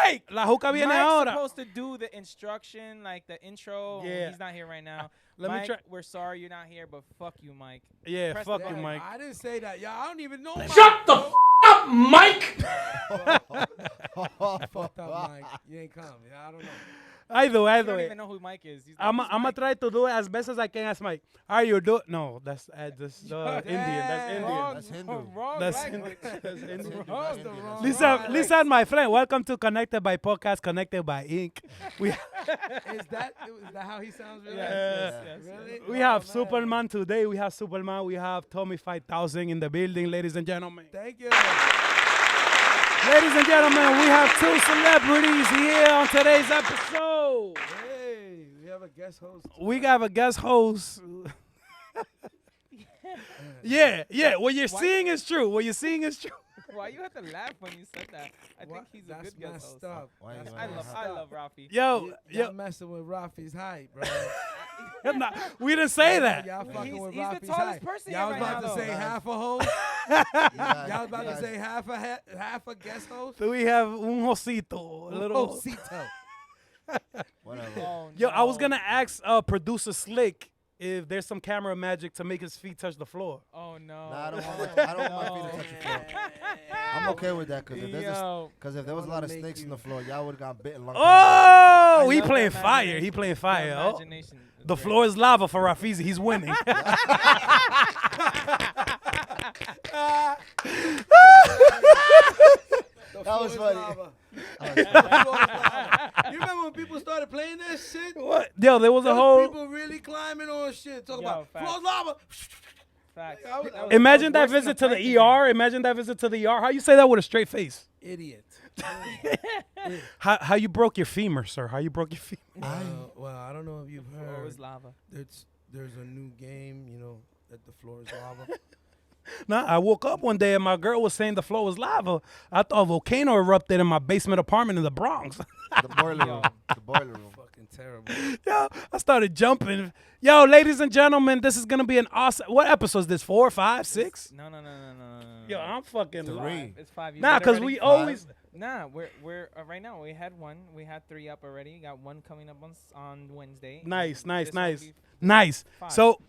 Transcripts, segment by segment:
Mike! La juca viene Mike's ahora. supposed to do the instruction, like the intro. Yeah. He's not here right now. Let me Mike, try. we're sorry you're not here, but fuck you, Mike. Yeah, Press fuck the you, button. Mike. I didn't say that, y'all. I don't even know. Shut the up, Mike. Fucked up, Mike. You ain't come. Yeah, I don't know. Either way, I either don't way. even know who Mike is. He's I'm like, gonna try to do it as best as I can as Mike. Are you do? No, that's Indian. That's Indian. Wrong, That's Hindu. Wrong That's language. That's Indian. Wrong, the wrong- Listen, my friend. Welcome to Connected by Podcast, Connected by Ink. We Is that how he sounds? Really? Yes, Really? we have Oh, man. Superman today. We have Superman. We have Tommy 5000 in the building, ladies and gentlemen. Thank you. Ladies and gentlemen, we have two celebrities here on today's episode. Hey, we have a guest host. We got a guest host. Yeah. What you're seeing is true. What you're seeing is true. Why you have to laugh when you said that? I think he's a That's good guest host. messed up. Why That's you- I messed love up. Rafi. Yo, Y'all messing with Rafi's height, bro. nah, we didn't say that. Y'all fucking with He's the Rafi's tallest height. person Y'all here was right about now, to say though. half a host. Y'all was about to say half a guest host. So we have un josito, a little. Josito. Whatever. Oh, Yo, I was no. gonna ask producer Slick if there's some camera magic to make his feet touch the floor. Oh no. Nah, I don't want my feet to touch the floor. I'm okay with that because Yo. if there was a lot of Wanna snakes make in the floor, y'all would have got bitten. Long Oh, he love playing that fire. imagination. He playing The fire. Oh, imagination is the great. floor is lava for Rafizi. He's winning. That was funny. You remember when people started playing that shit? What? Yo, there was a There was whole. people really climbing on shit. Talking Yo, about facts. floor's lava. Facts. I was- That was- Imagine that that was worse visit than to a the prank ER. Imagine that visit to the ER. How you say that with a straight face? Idiot. How you broke your femur, sir? How you broke your femur? Well, I don't know if you've Floor heard. was lava. There's a new game, that the floor is lava. Nah, I woke up one day and my girl was saying the floor was lava. I thought a volcano erupted in my basement apartment in the Bronx. The boiler room. The boiler room. Fucking terrible. Yo, I started jumping. Yo, ladies and gentlemen, this is gonna be an awesome. What episode is this? 4, 5, 6? No. Yo, I'm fucking Three. live. It's 5. You Nah, got it cause ready? we always. Nah, we're right now. We had one. We had 3 up already. Got one coming up on Wednesday. Nice. This will be Nice. 5. So,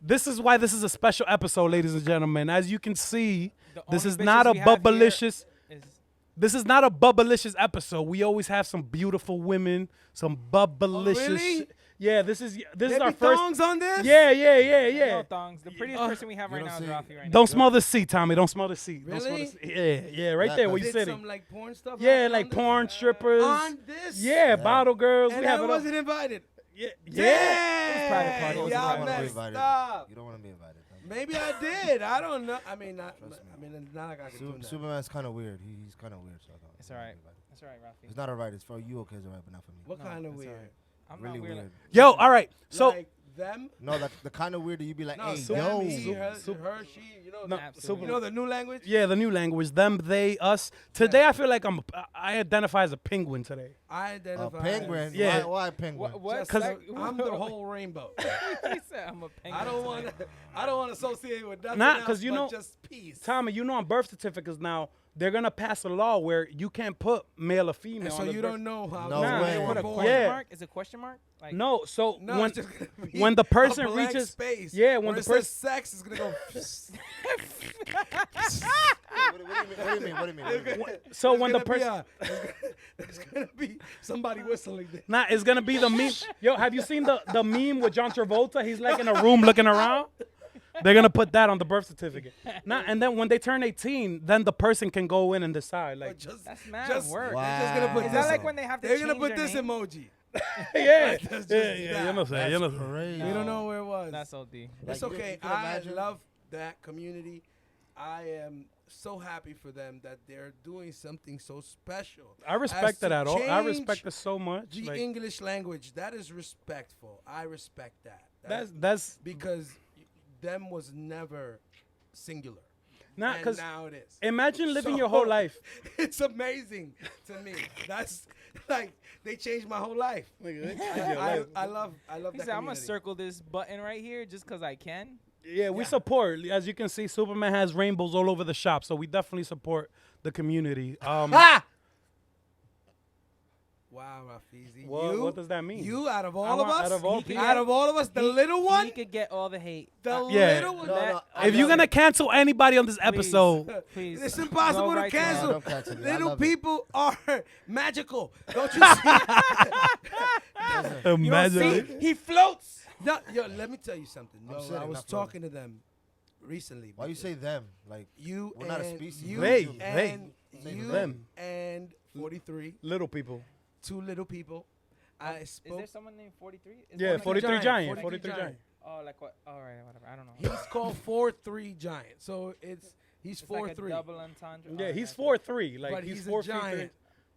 this is why this is a special episode, ladies and gentlemen. As you can see, The this only is not a bitches we have here bubblicious. is- This is not a bubblicious episode. We always have some beautiful women, some bubblicious. really? Yeah, this is There our be first. thongs on this? Yeah. No thongs. The prettiest person we have right don't now is see- Rafi right Don't smell the seat, Tommy. Don't smell the seat. Don't smell Really? the seat. Yeah, right Yeah, there where you Did sitting. some like porn stuff? Yeah, happen like on this? porn strippers. On this? Yeah, bottle girls. And we have I it all. wasn't invited. Yeah. Damn. private party. It was a Y'all private party. messed Invited. up. You don't want to be invited. Maybe I did. I don't know. I mean, not like I can do that. Superman's kind of weird. He's kind of weird. So I thought It's all right. That's all right, Rafi. It's not alright. It's for you. Okay, it's alright, but not for me. What No, kind of it's all weird? right. I'm Really not weird. weird. Yo, all right. So like them? No, the kind of weird that you be like, No, hey, them, yo. he, her, she. No, Absolutely. You know the new language? yeah, the new language. Them, they, us. Today, I feel like I identify as a penguin today. I A identify. penguin? Yeah. Why penguin? What? Just 'Cause I'm the whole rainbow. He said I'm a penguin. I don't want. I don't want to associate with nothing Nah, else 'cause you but know- just peace. Tommy, you know on birth certificates now, they're going to pass a law where you can't put male or female And so on the you birth- don't know how. No long way. they Put were a born. question Yeah. mark? Is it a question mark? Like, No, so No, when it's just gonna be when the person a blank reaches space. yeah, when Where the it says person sex is gonna go. What do you mean? What do you mean? so There's when the gonna be person there's gonna be somebody whistling. There. nah, it's gonna be the meme. Yo, have you seen the meme with John Travolta? He's like in a room looking around. They're gonna put that on the birth certificate. Nah, and then when they turn 18, then the person can go in and decide. Like, That's mad just, work. They're just gonna put Is this. that like when they have to They're gonna change put their this name? emoji. yeah, That's just you know, that. you know. Crazy. We don't know where it was. That's OD. It's Like, you okay. can I imagine- love that community. I am so happy for them that they're doing something so special. I respect to it at all. I change respect it so much. The Like, English language, that is respectful. I respect that. that's because them was never singular. not And because now it is. imagine living So, your whole life. It's amazing to me. That's like they changed my whole life. I love He that said, I'm gonna community. circle this button right here just because I can. Yeah, we Yeah. support. As you can see, Superman has rainbows all over the shop, so we definitely support the community. Wow, Rafizi. What does that mean? You out of I all of want- us, out of all people- out of all of us, the little He one, could get all the hate. the Yeah. little one. No, If you're gonna cancel anybody on this episode, Please. It's impossible Go to right to cancel. No, don't cancel me. I Little love it. people are magical. Don't you see? imagine. He floats. No, yo, let me tell you something. I'm No, sitting, I was not floating. talking to them recently. Why you say them? Like you we're and not a species. you They, and they. you Them. and 43, little people. two little people. I Is spoke. there someone named 43? Is Yeah, one like 43 giant, giant. 43 43 giant. Oh, like what? All right, whatever. I don't know. He's called 4-3 giant. So he's It's 4-3. like a double entendre. Yeah, All he's right, 4'3". Like but he's he's 4 a feet giant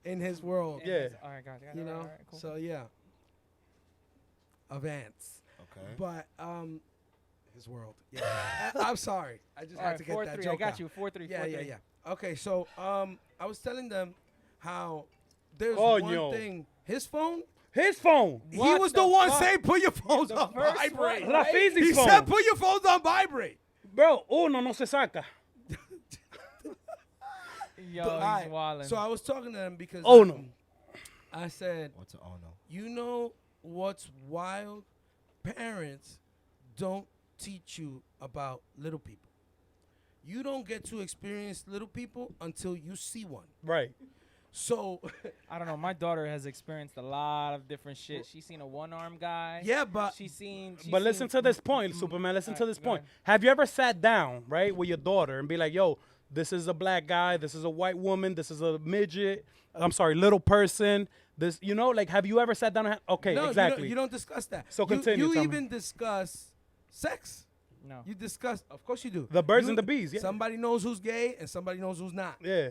in his world. okay. Yeah. All right, got it. You know. All right, cool. So yeah. Of ants. Okay. But his world. Yeah. I'm sorry. I just All had right, to get 4-3. that I joke got out. you. 4-3. Yeah, 4-3. yeah, yeah. Okay, so I was telling them how there's Coño. one thing. His phone. His phone. He What was the the one fuck? saying put your phones The on first vibrate. one, right? Rafizi's He phone. said put your phones on vibrate. Bro, uno no se saca. Yo, Alright, he's wildin'. So I was talking to them because Oh, no. I said, What's oh no? you know what's wild? Parents don't teach you about little people. You don't get to experience little people until you see one. Right. So, I don't know. My daughter has experienced a lot of different shit. She's seen a one-armed guy. yeah, but She's seen. But listen to this point, Superman. Listen to Alright, this go point. ahead. Have you ever sat down, right, with your daughter and be like, yo, this is a black guy, this is a white woman, this is a midget, I'm sorry, little person, this, you know, like, have you ever sat down and okay, no, exactly. you don't discuss that. So continue, You tell me. even discuss sex. No. You discuss, of course you do. The birds You- and the bees, yeah. Somebody knows who's gay and somebody knows who's not. Yeah.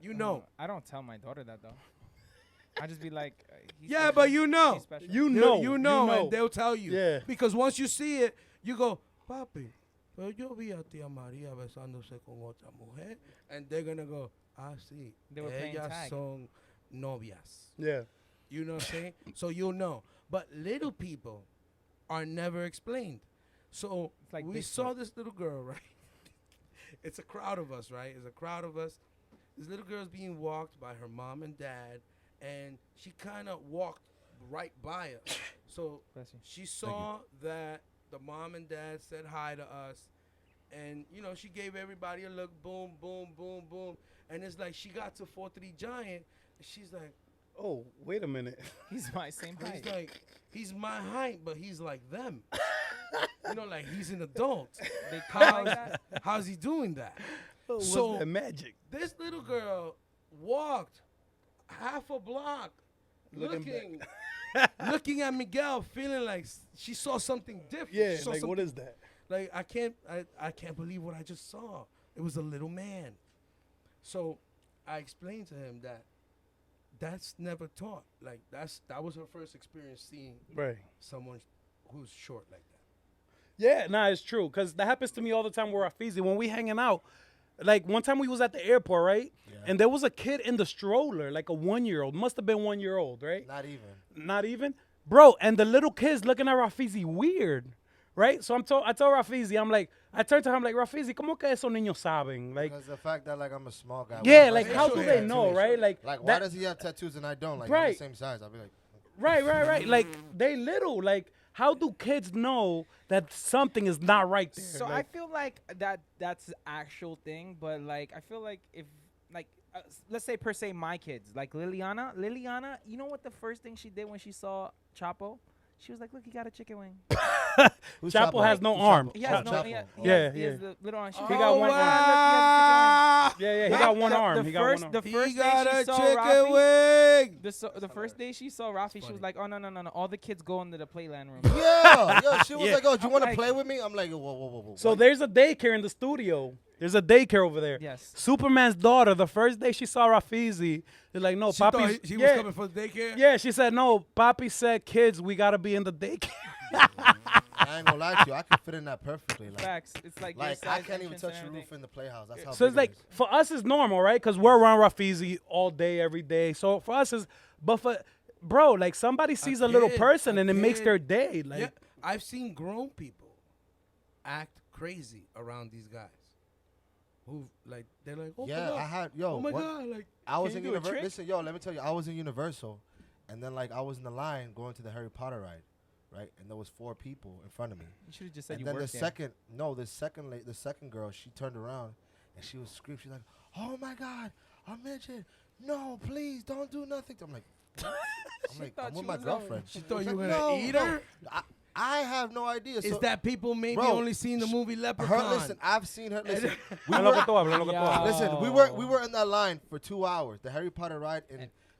You know. I don't tell my daughter that though. I just be like, he's Yeah, special. but you know. She's special. You know. You know, and they'll tell you. Yeah. Because once you see it, you go, papi, pero yo vi a tía María besándose con otra mujer. And they're going to go, ah, sí. They were playing Ellas tag. son novias. Yeah. You know what I'm saying? So you'll know. But little people are never explained. So It's like we Bigfoot. saw this little girl, right? It's a crowd of us, right? It's a crowd of us. This little girl's being walked by her mom and dad, and she kind of walked right by us. So Bless you. she saw that the mom and dad said hi to us, and you know she gave everybody a look, boom, boom, boom, boom, and it's like she got to 4-3 giant, and she's like, Oh, wait a minute. He's my same height. he's like, he's my height, but he's like them. You know, like he's an adult. They call like that. How's he doing that? What's So- that magic? This little girl walked half a block Looking looking at Miguel, feeling like she saw something different. Yeah, She saw like what something- is that? Like I can't believe what I just saw. It was a little man. So I explained to him that that's never taught. Like that was her first experience seeing Right. someone who's short like that. Yeah, nah, it's true. Because that happens to me all the time with Rafizi. When we hanging out, like one time we was at the airport, right? Yeah. And there was a kid in the stroller, like a 1-year-old. Must have been 1-year-old, right? Not even. Not even? Bro, and the little kid's looking at Rafizi weird, right? So I told Rafizi, I turned to him, I'm like, Rafizi, ¿cómo que esos niños saben? Like, Because the fact that like I'm a small guy. yeah, why like does how he do have they tattoos? know, right? Like Like why that- does he have tattoos and I don't? Like Right. we're the same size. I'll be like, Right. Like they little. Like how do kids know that something is not right there? So like, I feel like that's the actual thing, but like I feel like if like let's say per se my kids, like Liliana, you know what the first thing she did when she saw Chapo? She was like, "Look, he got a chicken wing." who's Chapo has no Who's arm. Chapo? He has Oh, no, Chapo. he has, Oh. he Yeah, has, he has yeah. the little arm. She He got one arm. Wow. Yeah, he got one arm. The He got first, one the arm. first He day got she a saw chicken Rafi, wing. the first day she saw Rafi, she funny. was like, "Oh no, all the kids go into the playland room." Yeah, she was Yeah. like, "Oh, do you I'm want to like- play with me?" I'm like, "Whoa." So what? there's a daycare in the studio. There's a daycare over there. Yes. Superman's daughter, the first day she saw Rafizi, they're like, no, She thought Papi. he yeah, was coming for the daycare. yeah, she said, no, Papi said, kids, we gotta be in the daycare. I ain't gonna lie to you. I can fit in that perfectly. Like, Facts. It's like your I size, can't even entrance, touch and the everything. roof in the playhouse. That's how So it's big it like is. for us it's normal, right? Because we're around Rafizi all day, every day. So for us is, but for bro, like somebody sees a little kid, person a and it makes kid. their day. Like Yeah, I've seen grown people act crazy around these guys. Who like they're like, oh my Yeah, god, I had oh my what? god, like I was Can in you do a Universal. trick? Listen, yo, let me tell you, I was in Universal, And then like I was in the line going to the Harry Potter ride, right? And there was 4 people in front of me. You should have just said And you then worked the second girl, she turned around and she was screaming. She's like, "Oh my God, a midget! No, please don't do nothing." I'm like, what? I'm with my girlfriend. She thought you Like, were gonna eat her. I have no idea. Is So that people maybe Bro, only seen the movie Leprechaun? listen, I've seen her. Listen, Habla lo que tú hablas, lo que tú hablas. listen, we were in that line for 2 hours. The Harry Potter ride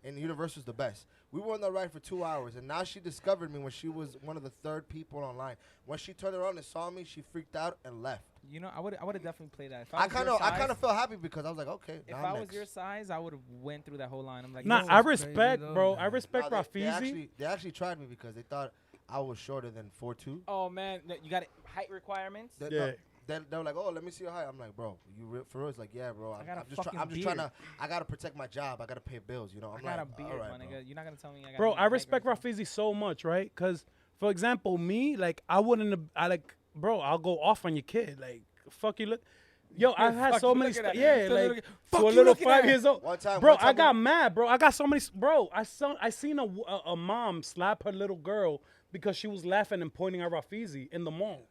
in Universal is the best. We were on that ride for 2 hours, and now she discovered me when she was one of the 3rd people online. When she turned around and saw me, she freaked out and left. You know, I would have definitely played that. If I was your kind size- of felt happy because I was like, okay. If now I I'm was next. your size, I would have went through that whole line. I'm like, Nah, yo, I it's crazy respect, though, bro. man. I respect No, Rafizi. they actually tried me because they thought I was shorter than 4'2". oh man, you got height requirements. Yeah. Then they were like, "Oh, let me see your height." I'm like, "Bro, you for real?" It's like, "Yeah, bro. I got a I'm just fucking trying to. beard. I gotta protect my job. I gotta pay bills. You know." I I'm got a like, beard, "All right, my bro." nigga. You're not gonna tell me I got. Bro, I respect Rafizi so much, right? Because, for example, me, like, I wouldn't have, bro, I'll go off on your kid. Like, fuck you, look. Yo, I've had fuck so you many, looking at? yeah, So like, look- to fuck a you little looking 5 at? years old. One time, Bro, one time I got mad, bro. I got so many, bro, I seen a mom slap her little girl because she was laughing and pointing at Rafizi in the mall.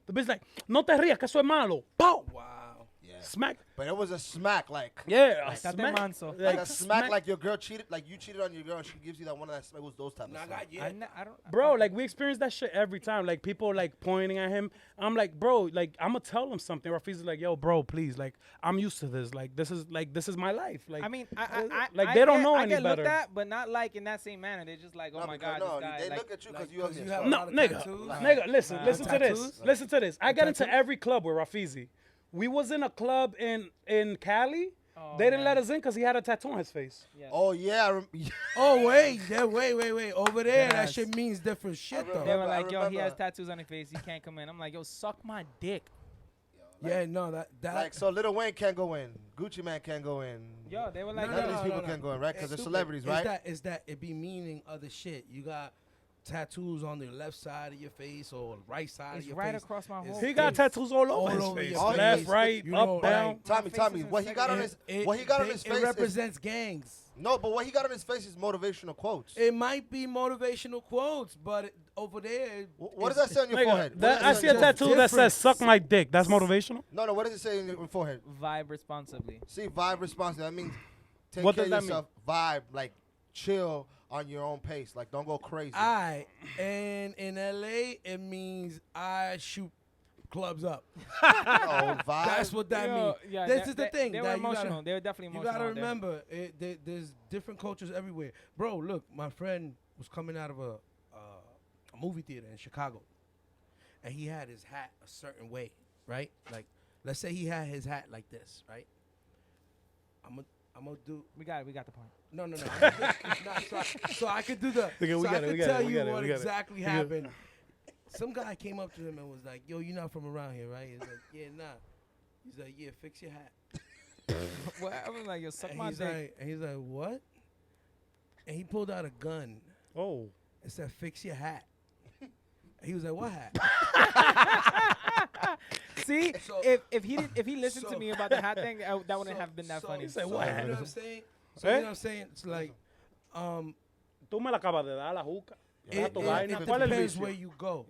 The bitch like, no te rías, que eso es malo. Pow! Wow. Yeah. Smack. But it was a smack, like Yeah, a Estate smack. manso. like a smack. smack, like your girl cheated, like you cheated on your girl, and she gives you that one of that. It was those type of Not stuff. yet. I don't. Bro, like we experience that shit every time. Like people like pointing at him. I'm like, bro, like I'm gonna tell him something. Rafizi's like, yo, bro, please, like I'm used to this. Like this is my life. Like I mean, I like they don't know I any get better. looked at, but not like in that same manner. They're just like, oh No, my because- god, no, this guy. they like, look at you because like, you 'cause ugly. you as have fuck. a No, lot of nigga, tattoos? nigga, listen to this. Tattoos? Listen to this. I got into Tattoos? every club with Rafizi. We was in a club in Cali. Oh, They didn't man. let us in because he had a tattoo on his face. Yeah. Oh yeah, Oh wait, wait. Over there, that Yes. shit means different shit I though. They were I like, yo, he has remember. tattoos on his face. He can't come in. I'm like, yo, suck my dick. Yeah, no, that like so Lil Wayne can't go in, Gucci Man can't go in. Yo, they were like, No, None of no, these no, people no. can go in, right? Because they're Stupid. celebrities, right? Is that it be meaning other shit? You got tattoos on the left side of your face or right side it's of your right face. across my It's- whole He got face. tattoos all over All his over face. your Left, face. right, You know, up, down. like, Tommy, face Tommy, is what he got on his what he got on his face It is, represents gangs. no, but what he got on his face is motivational quotes. It might be motivational quotes, but over there, What does that say on your Nigga, forehead? What that, does I it see say a on your- tattoo that says "suck my dick." That's motivational. No, what does it say on your forehead? Vibe responsibly. See, vibe responsibly. That means take What care does of that yourself. Vibe, like chill on your own pace. Like don't go crazy. and in LA, it means I shoot clubs up. No, vibe. That's what that Yo, means. yeah, This is the thing. They were that you gotta- emotional. They were definitely You emotional. gotta out there. remember, there's different cultures everywhere, bro. Look, my friend was coming out of a movie theater in Chicago, and he had his hat a certain way, right? Like, let's say he had his hat like this, right? I'm gonna do. We got the point. No. So I could do the. Okay, we so got I it, we could got it, tell we you got it, what we got it. exactly We got it. happened. Some guy came up to him and was like, "Yo, you're not from around here, right?" He's like, "Yeah, nah." He's like, "Yeah, fix your hat." Well, I was like, yo, suck And my dick. he's like, "What?" And he pulled out a gun Oh, and said, "Fix your hat." And he was like, "What hat?" See, So- if he listened to so- me about the hat thing, that wouldn't have been that funny. said, so "What you hat?" know what I'm saying? So Eh? you know what I'm saying? It's like, tú me la acabas de dar la juca. Deja it tu vaina. ¿Cuál es el depends vicio? where you go.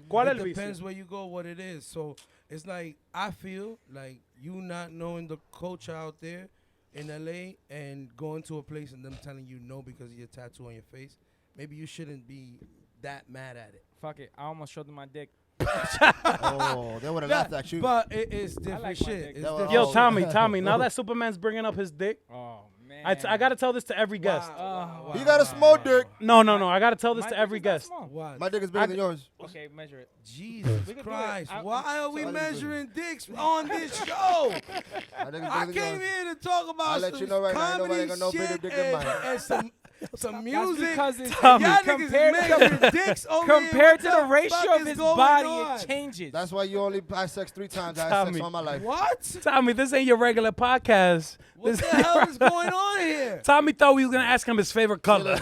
¿Cuál es It el depends vicio? where you go, what it is. So it's like I feel like you not knowing the culture out there in LA and going to a place and them telling you no because of your tattoo on your face. Maybe you shouldn't be that mad at it. Fuck it, I almost showed him my dick. Oh, they would have laughed at you. But it is different like my shit. dick. It's That was- different Yo, shit. Tommy. Now that Superman's bringing up his dick, Oh man, I gotta tell this to every guest. Wow, He got a small dick. No. I gotta tell this My to dick every is not guest. small. What? My dick is bigger than yours. Okay, measure it. Jesus We can do it. Christ. I- Why are we so- measuring dicks on this show? My dick is I bigger than came yours. here to talk about I'll let some you know right now, ain't nobody comedy got no bigger shit dick than mine. and some That's music. because it's Tommy. Y'all niggas compared is to measuring dicks over here. compared to What the fuck ratio of is his going body, on? it changes. That's why you only had sex 3 times. I had Tommy. sex all my life. What? Tommy, this ain't your regular podcast. What This the hell is going on here? Tommy thought we was gonna ask him his favorite color.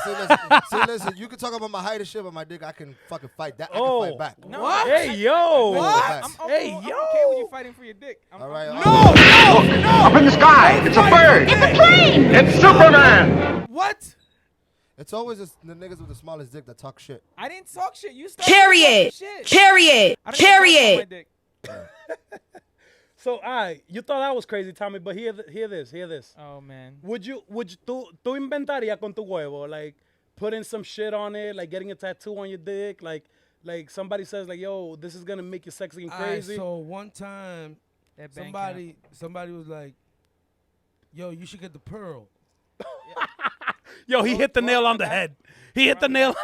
Listen, you can talk about my height and shit, but my dick, I can fucking fight that. I Oh. can fight back. No, What? Hey yo! What? Hey, I'm yo. okay with you fighting for your dick. All right. Up in the sky, it's a bird. It's a plane. It's Superman. What? It's always the niggas with the smallest dick that talk shit. I didn't talk shit. You started Period. talking shit. Period. I don't even talk Period. about my dick. So, you thought that was crazy, Tommy, but hear this. Oh man. Would you tú inventarías con tu huevo, like putting some shit on it, like getting a tattoo on your dick, like somebody says like, yo, this is gonna make you sexy and crazy. So one time, That band camp. somebody was like, "Yo, you should get the pearl." Yo, he hit the nail on the head. He hit the nail.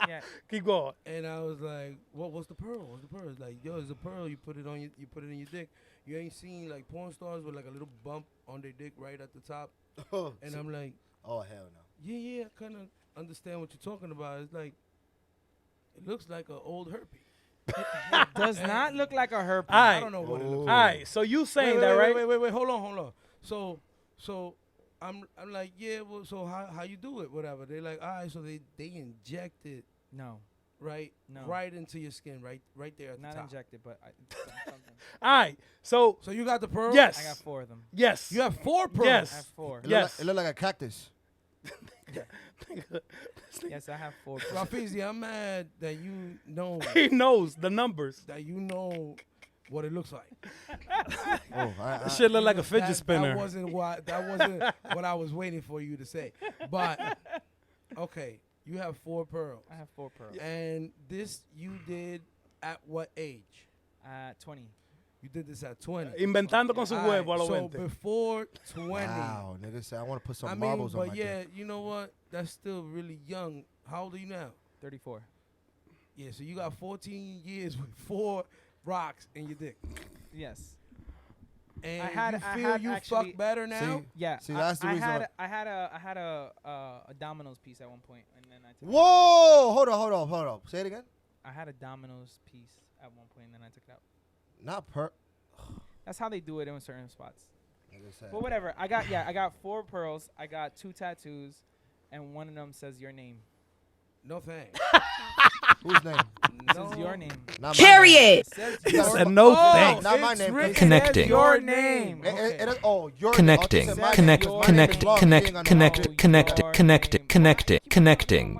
Yeah. Keep going. And I was like, what's the pearl? What's the pearl? It's like, yo, it's a pearl. You put it in your dick. You ain't seen like porn stars with like a little bump on their dick right at the top. And I'm like, Oh hell no. yeah, I kind of understand what you're talking about. It's like, it looks like an old herpes. Does not look like a herpes. Aight. I don't know what it looks All like. right, so you saying that, right? Wait, hold on. So I'm like, yeah, well, so how you do it, whatever. They're like, all right, so they inject it No, right into your skin, right there at not the top. injected, but something. All right, so So you got the pearl? yes, I got 4 of them. yes, You have 4 pearls? Yes. I have 4. Yes. It look like a cactus. Yes, I have 4. Rafizi, I'm mad that you know he knows the numbers. what it looks like. Oh, That shit look like a fidget spinner. That wasn't what I was waiting for you to say. But okay, you have 4 pearls. I have 4 pearls. And this you did at what age? 20. You did this at 20. Inventando con su All right, huevo a lo so 20. before 20. Wow, nigga say I want to put some I mean, marbles on but my yeah, dick. you know what? That's still really young. How old are you now? 34. Yeah, so you got 14 years with 4 rocks in your dick. Yes. And I had you actually- fuck better now? Yeah. See, that's the reason why- I had a Domino's piece at one point, and then I took. Whoa! Hold on. Say it again. I had a Domino's piece at one point, and then I took it out. Not per. That's how they do it in certain spots. Nigga said- But whatever. I got 4 pearls. I got 2 tattoos, and one of them says your name. No thanks. Whose name? It says your name. Not my name. Period. It says You your gotta- said no Oh, thanks. Not my it's name. written Connecting. as your name. Your Connecting. name. Oh, Connect. my name Connect. belongs Connect. being on the Connect. phone. Connect. Your Connect. name. Connect. Why? Connecting.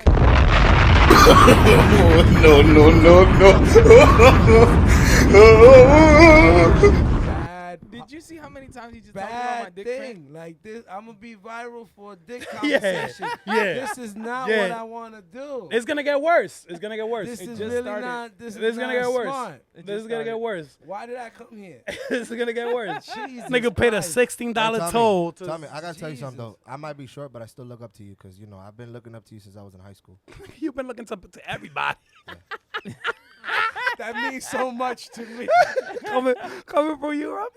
Bad, Did you see how many times he just talked about my bad dick thing. print? Like this, I'm gonna be viral for a dick Yeah, conversation. yeah. This is not Yeah. what I want to do. It's gonna get worse. It's gonna get worse. This It is just really started. not. This This is gonna not get worse. smart. This just is gonna get started. worse. Why did I come here? This is gonna get worse. Jesus Nigga paid a Christ. $16 Hey, toll. To Tommy, I gotta tell you something Jesus. though. I might be short, but I still look up to you because I've been looking up to you since I was in high school. You've been looking to everybody. That means so much to me. coming from you, Robbie.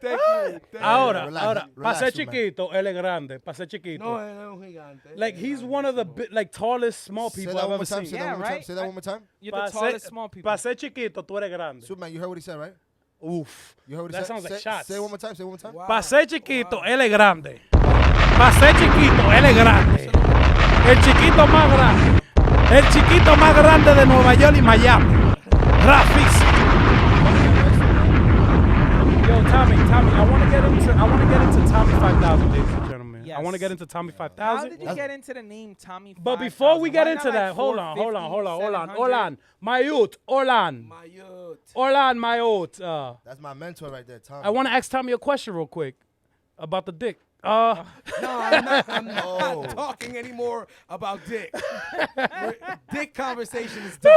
Thank you. Thank Ahora, Relax, ahora, pa relax, ser you, man. chiquito, él es grande. Pa ser you. chiquito. No, no, gigante. Like he's one of the tallest small Say people that I've one ever more time. seen. Say that Yeah, one more time. right? Say that one more time. You're Pa the ser- tallest small people. Pa ser chiquito, tú eres grande. Superman, you heard what he said, right? Oof. You heard what he That said? sounds like say, shots. Say it one more time. Say it one more time. Wow. Pa ser chiquito, él es grande. Pa ser chiquito, él es grande. El chiquito más grande. El chiquito más grande de Nueva York y Miami. Rafis. Yo, Tommy, I want to get into Tommy 5000, ladies and gentlemen. I Yes. want to get into Tommy How 5000. did you get into the name Tommy? But before we 5000? get Why into not that, like hold on. 450, Hold on. My youth, Olan. My youth. Olan, my youth. That's my mentor right there, Tommy. I want to ask Tommy a question real quick about the dick. No, I'm not Oh. talking anymore about dick. Dick conversation is done.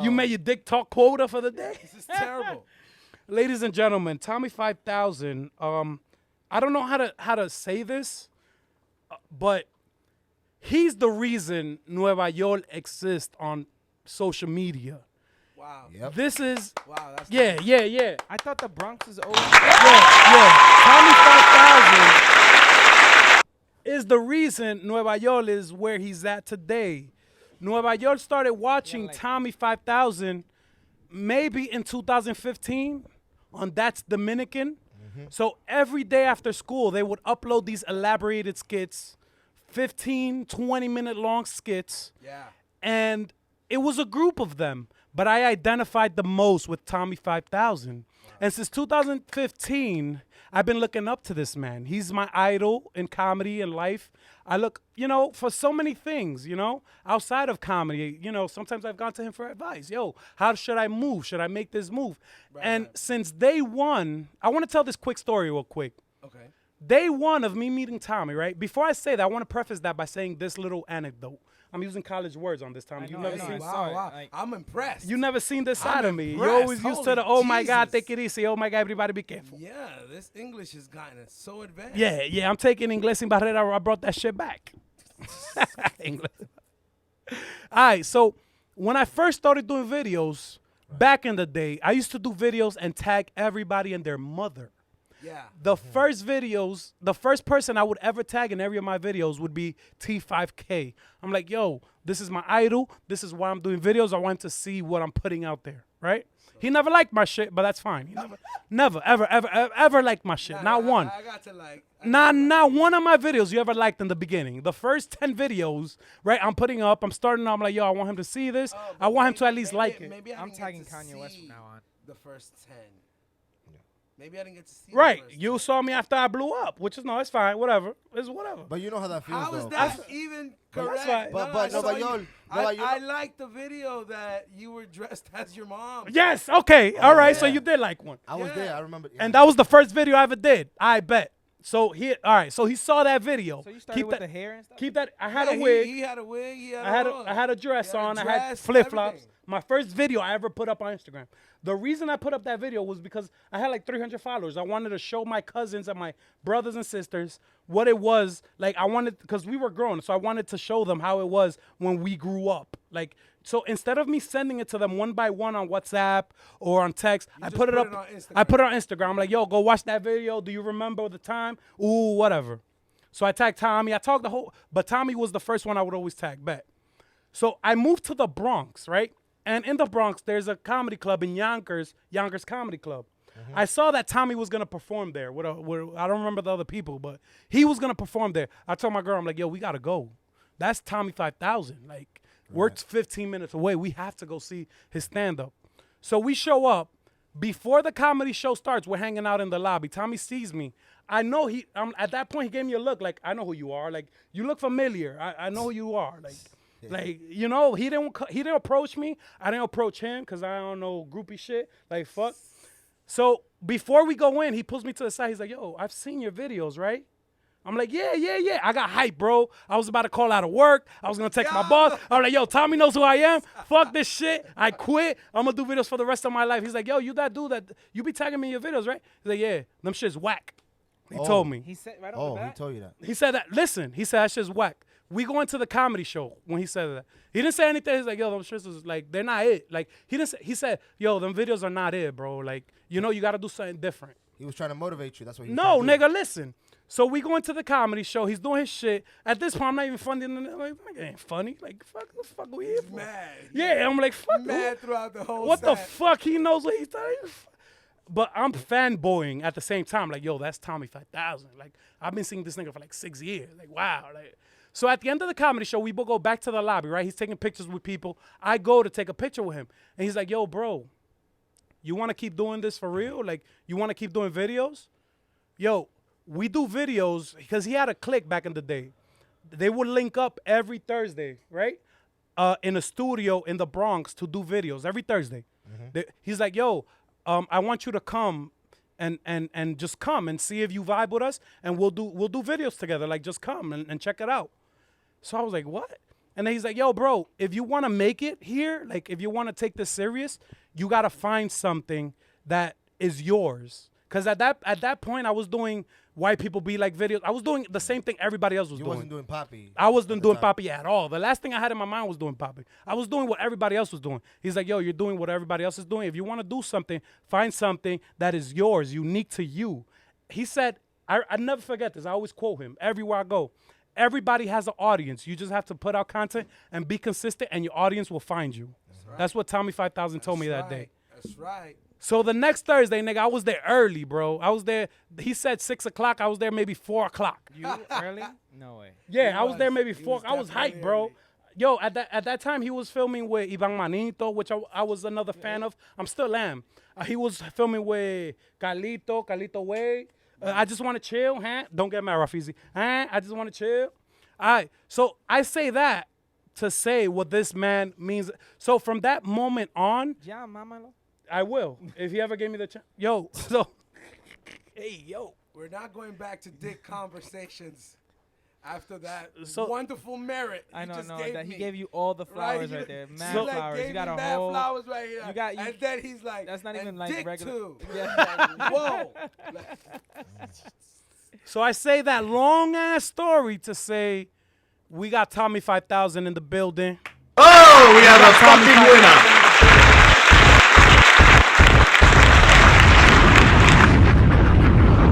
You made your dick talk quota for the day. This is terrible. Ladies and gentlemen, Tommy 5000. I don't know how to say this, but he's the reason Nueva York exists on social media. Wow. Yep. This is Wow. That's yeah. I thought the Bronx was old. Tommy 5000 is the reason Nueva York is where he's at today. Nueva York started watching like- Tommy 5000 maybe in 2015 on That's Dominican. So every day after school, they would upload these elaborated skits, 15, 20-minute long skits. Yeah. And it was a group of them. but I identified the most with Tommy 5000. And since 2015, I've been looking up to this man. He's my idol in comedy and life. I look, for so many things, outside of comedy. Sometimes I've gone to him for advice. Yo, how should I move? Should I make this move? And since day one, I want to tell this quick story real quick. Okay. Day one of me meeting Tommy, right? Before I say that, I want to preface that by saying this little anecdote. I'm using college words on this, Tommy. I You've know, never I seen know. Wow. Like- I'm impressed. You never seen this side of me. You're impressed. always used to the, Holy oh my God, Jesus. take it easy. Oh my God, everybody be careful. Yeah, this English has gotten so advanced. Yeah, I'm taking Inglés sin Barrera. I brought that shit back. English. All right, so when I first started doing videos, back in the day, I used to do videos and tag everybody and their mother. Yeah. The first person I would ever tag in every of my videos would be T5K. I'm like, yo, this is my idol. This is why I'm doing videos. I want to see what I'm putting out there, right? He never liked my shit, but that's fine. He never, ever liked my shit. Not one. I got to like. Not one of my videos you ever liked in the beginning. The first 10 videos, right, I'm putting up. I'm starting I'm like, yo, I want him to see this. I want him to at least like it. Maybe I I'm didn't tagging get to Kanye West see from now on. The first 10. Maybe I didn't get to see. Right. The first You 10. saw me after I blew up, which is, no, it's fine. Whatever. It's whatever. But you know how that feels, How though. is that even But that's correct? fine. But I no, saw but you- yo, no, but you I know- liked the video that you were dressed as your mom. Yes. Okay. All right. So yeah. you did like one. I was Yeah. there. I remember. Yeah. And that was the first video I ever did. I bet. So all right. So he saw that video. So you started with the hair and stuff? Keep that. I had Yeah, a wig. He had a wig. He had I had a dress He had a on. I had dress, flip flops. everything. My first video I ever put up on Instagram. The reason I put up that video was because I had like 300 followers. I wanted to show my cousins and my brothers and sisters what it was. Like I wanted, because we were grown, so I wanted to show them how it was when we grew up. Like, so instead of me sending it to them one by one on WhatsApp or on text, I just put it put up. it on Instagram. I put it on Instagram. I'm like, yo, go watch that video. Do you remember the time? Ooh, whatever. So I tagged Tommy. I tagged but Tommy was the first one I would always tag back. So I moved to the Bronx, right? And in the Bronx, there's a comedy club in Yonkers Comedy Club. I saw that Tommy was gonna perform there. I don't remember the other people, but he was gonna perform there. I told my girl, I'm like, yo, we gotta go. That's Tommy 5000. Like, we're 15 minutes away. We have to go see his stand-up. So we show up. Before the comedy show starts, we're hanging out in the lobby. Tommy sees me. I know at that point, he gave me a look like, I know who you are. Like, you look familiar. I know who you are. Like, he didn't approach me. I didn't approach him because I don't know groupie shit. Like, fuck. So before we go in, he pulls me to the side. He's like, yo, I've seen your videos, right? I'm like, yeah. I got hype, bro. I was about to call out of work. I was going to text my boss. I'm like, yo, Tommy knows who I am. Fuck this shit. I quit. I'm going to do videos for the rest of my life. He's like, yo, you that dude that, you be tagging me in your videos, right? He's like, yeah, them shit's whack. He told me. He said right off Oh, the he bat? told you that. He said that, listen, he said that shit's whack. We going to the comedy show when he said that. He didn't say anything. He's like, yo, them shits is like, they're not it. Like, he said, yo, them videos are not it, bro. Like, you got to do something different. He was trying to motivate you. That's what he was No, trying to do. nigga, listen. So we going to the comedy show. He's doing his shit. At this point, I'm not even funny. Like, nigga ain't funny. Like, fuck, what the fuck we here for? Mad. Yeah, I'm like, fuck. Mad throughout the whole What the set. fuck? He knows what he's telling you. But I'm fanboying at the same time. Like, yo, that's Tommy 5000. Like, I've been seeing this nigga for like 6 years. Like, wow. Like, so at the end of the comedy show, we both go back to the lobby, right? He's taking pictures with people. I go to take a picture with him. And he's like, yo, bro, you want to keep doing this for real? Like, you want to keep doing videos? Yo, we do videos because he had a clique back in the day. They would link up every Thursday, right? In a studio in the Bronx to do videos every Thursday. He's like, yo, I want you to come and just come and see if you vibe with us, and we'll do videos together. Like, just come and check it out. So I was like, what? And then he's like, yo, bro, if you want to make it here, like if you want to take this serious, you got to find something that is yours. Because at that point, I was doing white people be like videos. I was doing the same thing everybody else was You doing. wasn't doing Poppy. I wasn't at the doing time. Poppy at all. The last thing I had in my mind was doing Poppy. I was doing what everybody else was doing. He's like, yo, you're doing what everybody else is doing. If you want to do something, find something that is yours, unique to you. He said, I never forget this. I always quote him everywhere I go. Everybody has an audience. You just have to put out content and be consistent, and your audience will find you. That's what Tommy 5000 told me that day. That's right. So the next Thursday, nigga, I was there early, bro. I was there. He said 6 o'clock. I was there maybe 4 o'clock. You early? No way. Yeah, He I was there was. maybe He 4. was I was definitely hyped, bro. early. Yo, at that time he was filming with Ivan Manito, which I was another fan of. I'm still am. He was filming with Carlito Way. I just want to chill, huh? Don't get mad, Rafizi. Huh? I just want to chill. All right. So I say that to say what this man means. So from that moment on, Yeah, mamalo. I will. If he ever gave me the chance. Yo, so hey, yo. We're not going back to dick conversations after that So- wonderful merit I you know, just no, gave that me. he gave you all the flowers You- right there. you, Mad like, flowers. gave You got me a mad whole. flowers right here. you got- and then he's like, That's not and even, like, dick regular- too. Yeah. Like, whoa. So I say that long ass story to say we got Tommy 5000 in the building. Oh, we have a fucking winner.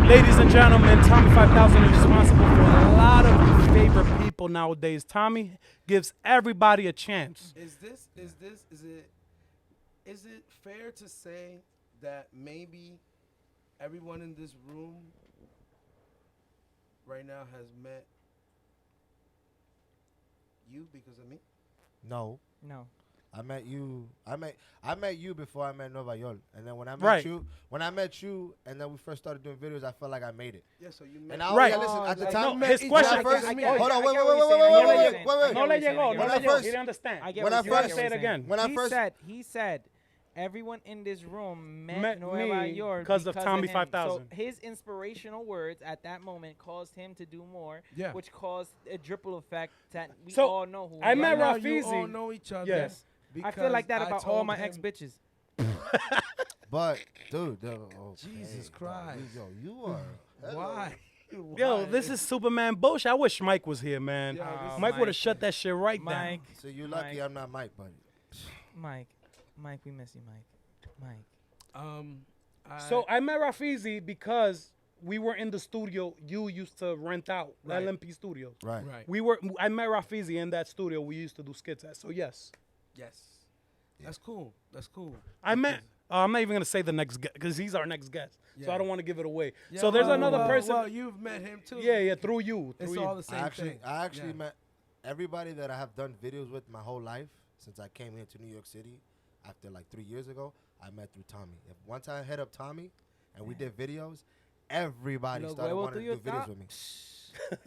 Ladies and gentlemen, Tommy 5000 is responsible for a lot of your favorite people nowadays. Tommy gives everybody a chance. Is it fair to say that maybe everyone in this room right now has met you because of me? No. No. I met you before I met Nova York, and then when I met Right. you, and then we first started doing videos, I felt like I made it. Yeah, so you met And I Right. yeah, listen, at the like, time, no, his each question- other first, because of me. I get hold on, what wait, you're wait, saying. wait, I get what wait, you're wait, saying. wait, I wait. get No what le you're saying. llegó, I no get le what llegó. you're He didn't understand. I get When what I you're first- saying. when I he first- said everyone in this room met Met Nueva me York because of Tommy him. 5000. So his inspirational words at that moment caused him to do more, Yeah. which caused a ripple effect that we So, all know who I he met is. Right now, you Rafizi. all know each other. Yes. I feel like that because about I all told my him- ex bitches. But dude, okay, Jesus bro, Christ. you are. hello. Why? Yo, Why? this is Superman bullshit. I wish Mike was here, man. Yo, this Mike is- would have shut that shit right Mike, down. So you lucky Mike. I'm not Mike, buddy. Mike, we miss you, Mike. So I met Rafizi because we were in the studio you used to rent out, Right. LMP Studios. Right. Right. I met Rafizi in that studio we used to do skits at. So yes. Yes. That's cool. That's cool. I met I'm not even gonna say the next guest because he's our next guest. So Yeah. I don't want to give it away. Yeah, so there's well, another well, person. Well, you've met him too. yeah, through you. It's Through all you. the same thing. I actually Yeah. met everybody that I have done videos with my whole life since I came here to New York City after like 3 years ago. I met through Tommy. Once I hit up Tommy and we did videos, everybody Los started huevos wanting to do tuyos videos está- with me.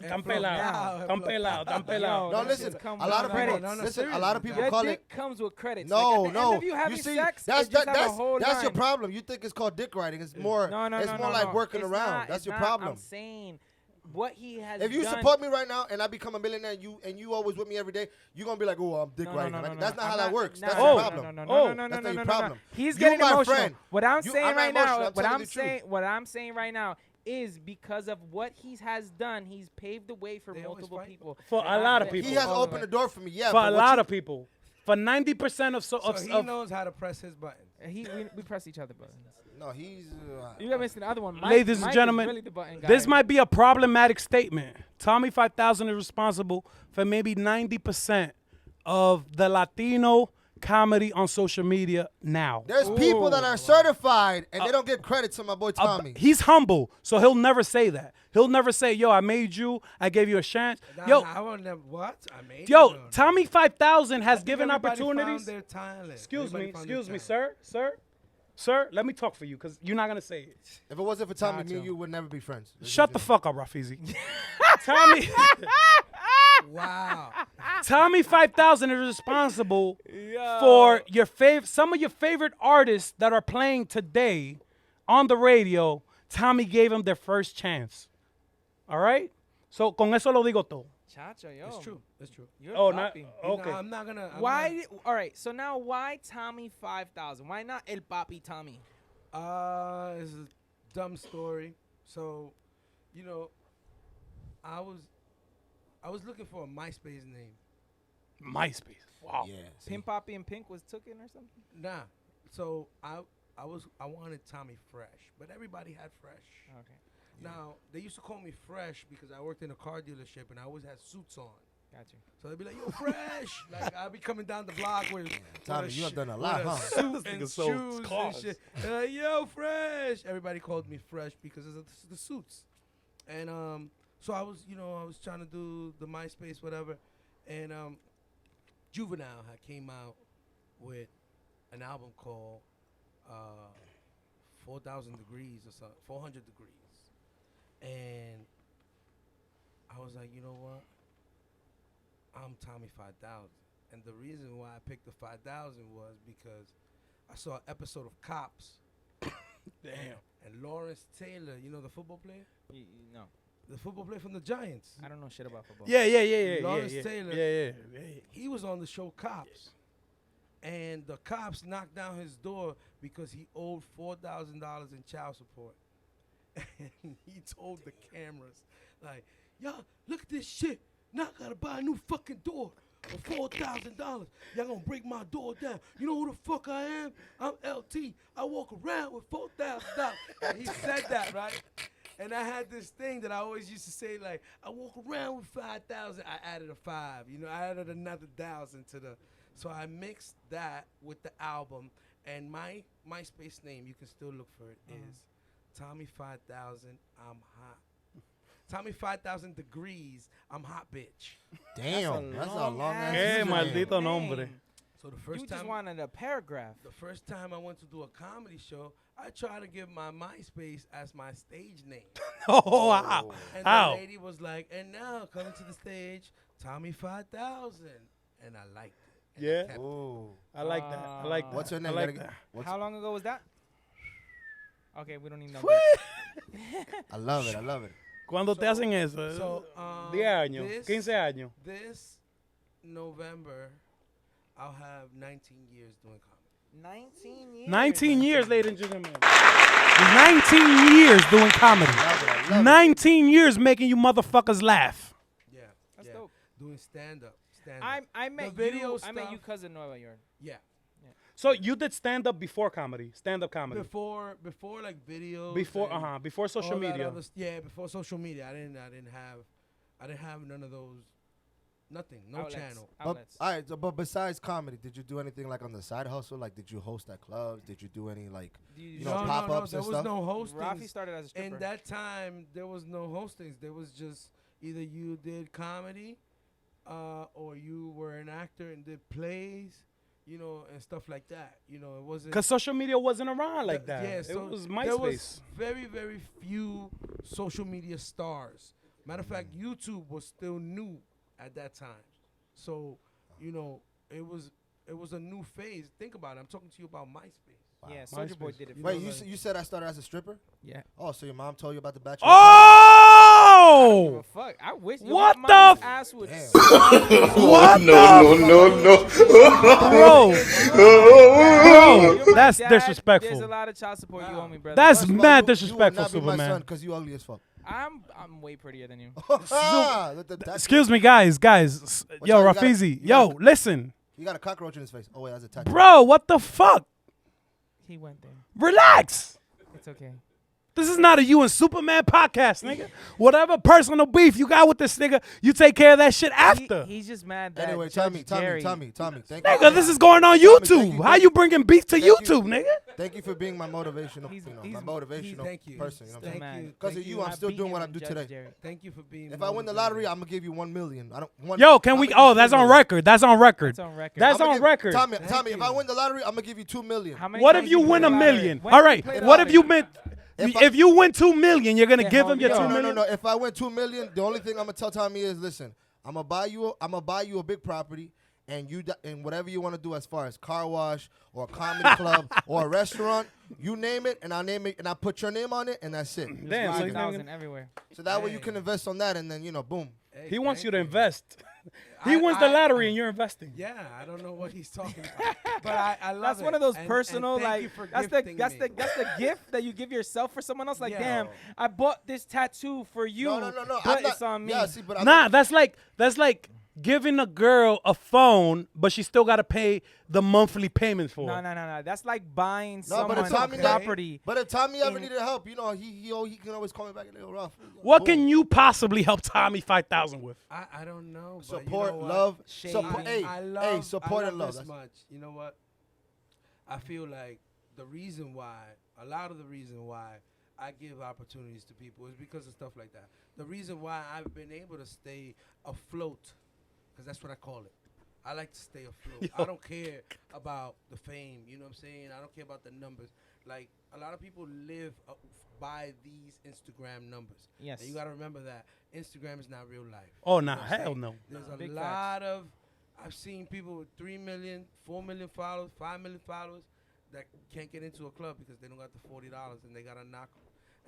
Tan pelado. Tan pelado. Tan pelado. No, that listen. shit comes A lot with of people. credits. Listen. A lot of people Your call dick it. comes with credits. No, like at the no. End of you having sex, that's it just have a that's whole your line. problem. You think it's called dick riding. It's more. No, it's more like working It's around. not, That's it's your not. problem. I'm saying what he has If you done. support me right now and I become a millionaire, and you always with me every day, you're gonna be like, oh, I'm dick riding. That's not how that works. That's your problem. No, That's not your problem. He's You, getting my emotional. friend. What I'm You- saying I'm not right emotional. now, I'm telling you the truth. what I'm saying right now is because of what he has done, he's paved the way for They always multiple fight. people. For a lot of people. He has All of opened it. the door for me. Yeah, For but a what lot you- of people. For 90% of So he of knows how to press his buttons. We press each other buttons. No, he's. You got missing the other one. Mike, Ladies and Mike is gentlemen, really the button guy. this might be a problematic statement. Tommy 5000 is responsible for maybe 90% of the Latino comedy on social media now. There's people that are certified and they don't get credit to my boy Tommy. He's humble, so he'll never say that. He'll never say, yo, I made you, I gave you a chance. Yo, I will never. What? I made. yo, you? Tommy 5000 has I think given everybody found opportunities. their talent. Excuse Everybody found their me, talent. sir, let me talk for you because you're not going to say it. If it wasn't for Tommy, me Gotcha. and you would never be friends. Shut the fuck up, Rafizi. Tommy, Wow. Tommy 5000 is responsible for some of your favorite artists that are playing today on the radio. Tommy gave them their first chance. All right? So, con eso lo digo todo. Chacho, yo. It's true. It's true. You're Oh, papi. okay. I'm not gonna. All right, so now why Tommy 5000? Why not El Papi Tommy? It's a dumb story. So, you know, I was looking for a MySpace name. MySpace. Wow. Yeah. see. Pimp Poppy and Pink was taken or something? Nah. So I wanted Tommy Fresh, but everybody had Fresh. Okay. Now they used to call me Fresh because I worked in a car dealership and I always had suits on. Got you. So they'd be like, "Yo, Fresh!" Like I'd be coming down the block with Tommy, you have done a lot, with huh? suit This and nigga sold shoes and cars. shit. They're like, "Yo, Fresh!" Everybody called me Fresh because of the suits. And so I was trying to do the MySpace, whatever, and Juvenile had came out with an album called 4,000 Degrees or something, 400 Degrees. And I was like, you know what? I'm Tommy 5000. And the reason why I picked the 5000 was because I saw an episode of Cops. Damn. And Lawrence Taylor, you know the football player? No, The football player from the Giants. I don't know shit about football. Yeah. Lawrence yeah. Taylor. Yeah. He was on the show Cops. And the cops knocked down his door because he owed $4,000 in child support. And he told the cameras, like, y'all, look at this shit. Now I gotta buy a new fucking door for $4,000. Y'all gonna break my door down. You know who the fuck I am? I'm LT. I walk around with $4,000. And he said that, right? And I had this thing that I always used to say, like, I walk around with 5,000. I added a 5. You know, I added another 1,000 to the. So I mixed that with the album, and my MySpace name, you can still look for it, is Tommy 5000. I'm hot. Tommy 5000 Degrees. I'm hot, bitch. Damn, that's a long ass. Hey, username. maldito nombre. So the first You time just wanted a paragraph. the first time I went to do a comedy show, I tried to give my MySpace as my stage name. Oh, wow. And Ow. the lady was like, and now coming to the stage, Tommy 5000. And I liked it. And I Yeah. kept it. Ooh. I like that. I like that. What's your I name? like Gotta that. what's- How long ago was that? Okay, we don't need no. I love it. I love it. ¿Cuándo te So- hacen eso? So, 10 años, this- 15 años. This November, I'll have 19 years doing comedy. 19 years. 19 years, ladies and gentlemen. 19 years doing comedy. Love it. I love it. 19 years making you motherfuckers laugh. Yeah. That's yeah. dope. Doing stand-up. I met video you. I met you stuff- cousin Nueva York. Yeah. So you did stand up before comedy, stand up comedy. Before like videos. Before and before social all that media. other yeah, before social media. I didn't have none of those. Nothing. No Outlets. channel. But, Outlets. all right, so, but besides comedy, did you do anything like on the side hustle? Like, did you host at clubs? Did you do any like, you know, no, pop-ups there and was stuff? no hosting. Rafi started as a stripper. In that time, there was no hostings. There was just either you did comedy, or you were an actor and did plays, you know, and stuff like that. You know, it wasn't Because social media wasn't around like th- that. Yeah, so it was there MySpace. was very, very few social media stars. Matter of fact, YouTube was still new at that time. So, you know, it was a new phase. Think about it. I'm talking to you about MySpace. Yeah, Soldier Boy MySpace. did it. You Wait, know, you like- you said I started as a stripper? Yeah. Oh, so your mom told you about the bachelor? Oh! Fuck. I wish. What my the mom's f- ass would. Damn. What no. Bro, You're my that's dad. disrespectful. There's a lot of child support you owe me, brother. That's First of all, mad you will disrespectful, not be my son Superman. because you ugly as fuck. I'm way prettier than you. That's Excuse me, guys. Yo, up? You got- Rafizi. you Yo, got- listen. You got a cockroach in his face. Oh wait, that's a tattoo. Bro, what the fuck? He went there. Relax. It's okay. This is not a you and Superman podcast, nigga. Whatever personal beef you got with this nigga, you take care of that shit after. He's just mad that Anyway, Judge Jerry. Tommy, thank you. Nigga, this is going on Tommy, thank YouTube. you, How thank you bringing beef to thank you. YouTube, nigga? Thank you for being my motivational, He's- my he's- motivational Thank you. person. You know what I'm Thank saying? you. Because Thank of you, I'm I still beat doing him what I in do Judge today. Jerry. Thank you for being. If I win the motivated. lottery, I'm gonna give you 1 million. I don't. Yo, can we? Oh, that's on record. That's on record. It's on record. That's I'ma on give- record. Tommy, Thank if I you. win the lottery, I'm gonna give you 2 million. How many What times if you play win the a lottery? million? When All you right. play the What if you lottery? win? If If you win 2 million, you're gonna Yeah, give him homie, your yo. 2 No, million. no. If I win 2 million, the only thing I'm gonna tell Tommy is, listen, I'm gonna buy you a big property, and and whatever you want to do as far as car wash or a comedy club or a restaurant, you name it, and I'll name it, and I'll put your name on it, and that's it. Damn, so he's 5,000 everywhere. So that way you can invest on that, and then boom. Hey, he wants thank you to invest. He I- wins the I- lottery, and you're investing. Yeah, I don't know what he's talking about, but I love That's it. one of those And personal, thank you like for that's gifting the me. gift that you give yourself for someone else. Like, Yeah. damn, I bought this tattoo for you, No. but I'm not, it's on me. Yeah, see, but I'm Nah, not, that's like giving a girl a phone, but she still gotta pay the monthly payments for. No. That's like buying no, but someone if Tommy property. But if Tommy ever in- needed help, he can always call me back and go, Rough. What Boom. can you possibly help Tommy 5,000 with? I don't know. But Support, you know what? love, Shade. support. Hey, I hey, support I and love. this That's- much. You know what? I feel like a lot of the reason why I give opportunities to people is because of stuff like that. The reason why I've been able to stay afloat, because that's what I call it. I like to stay afloat. I don't care about the fame. You know what I'm saying? I don't care about the numbers. Like, a lot of people live by these Instagram numbers. Yes. And you got to remember that Instagram is not real life. Oh, You know nah, what I'm hell saying? no. There's a Big lot of, I've seen people with 3 million, 4 million followers, 5 million followers that can't get into a club because they don't got the $40 and they got to knock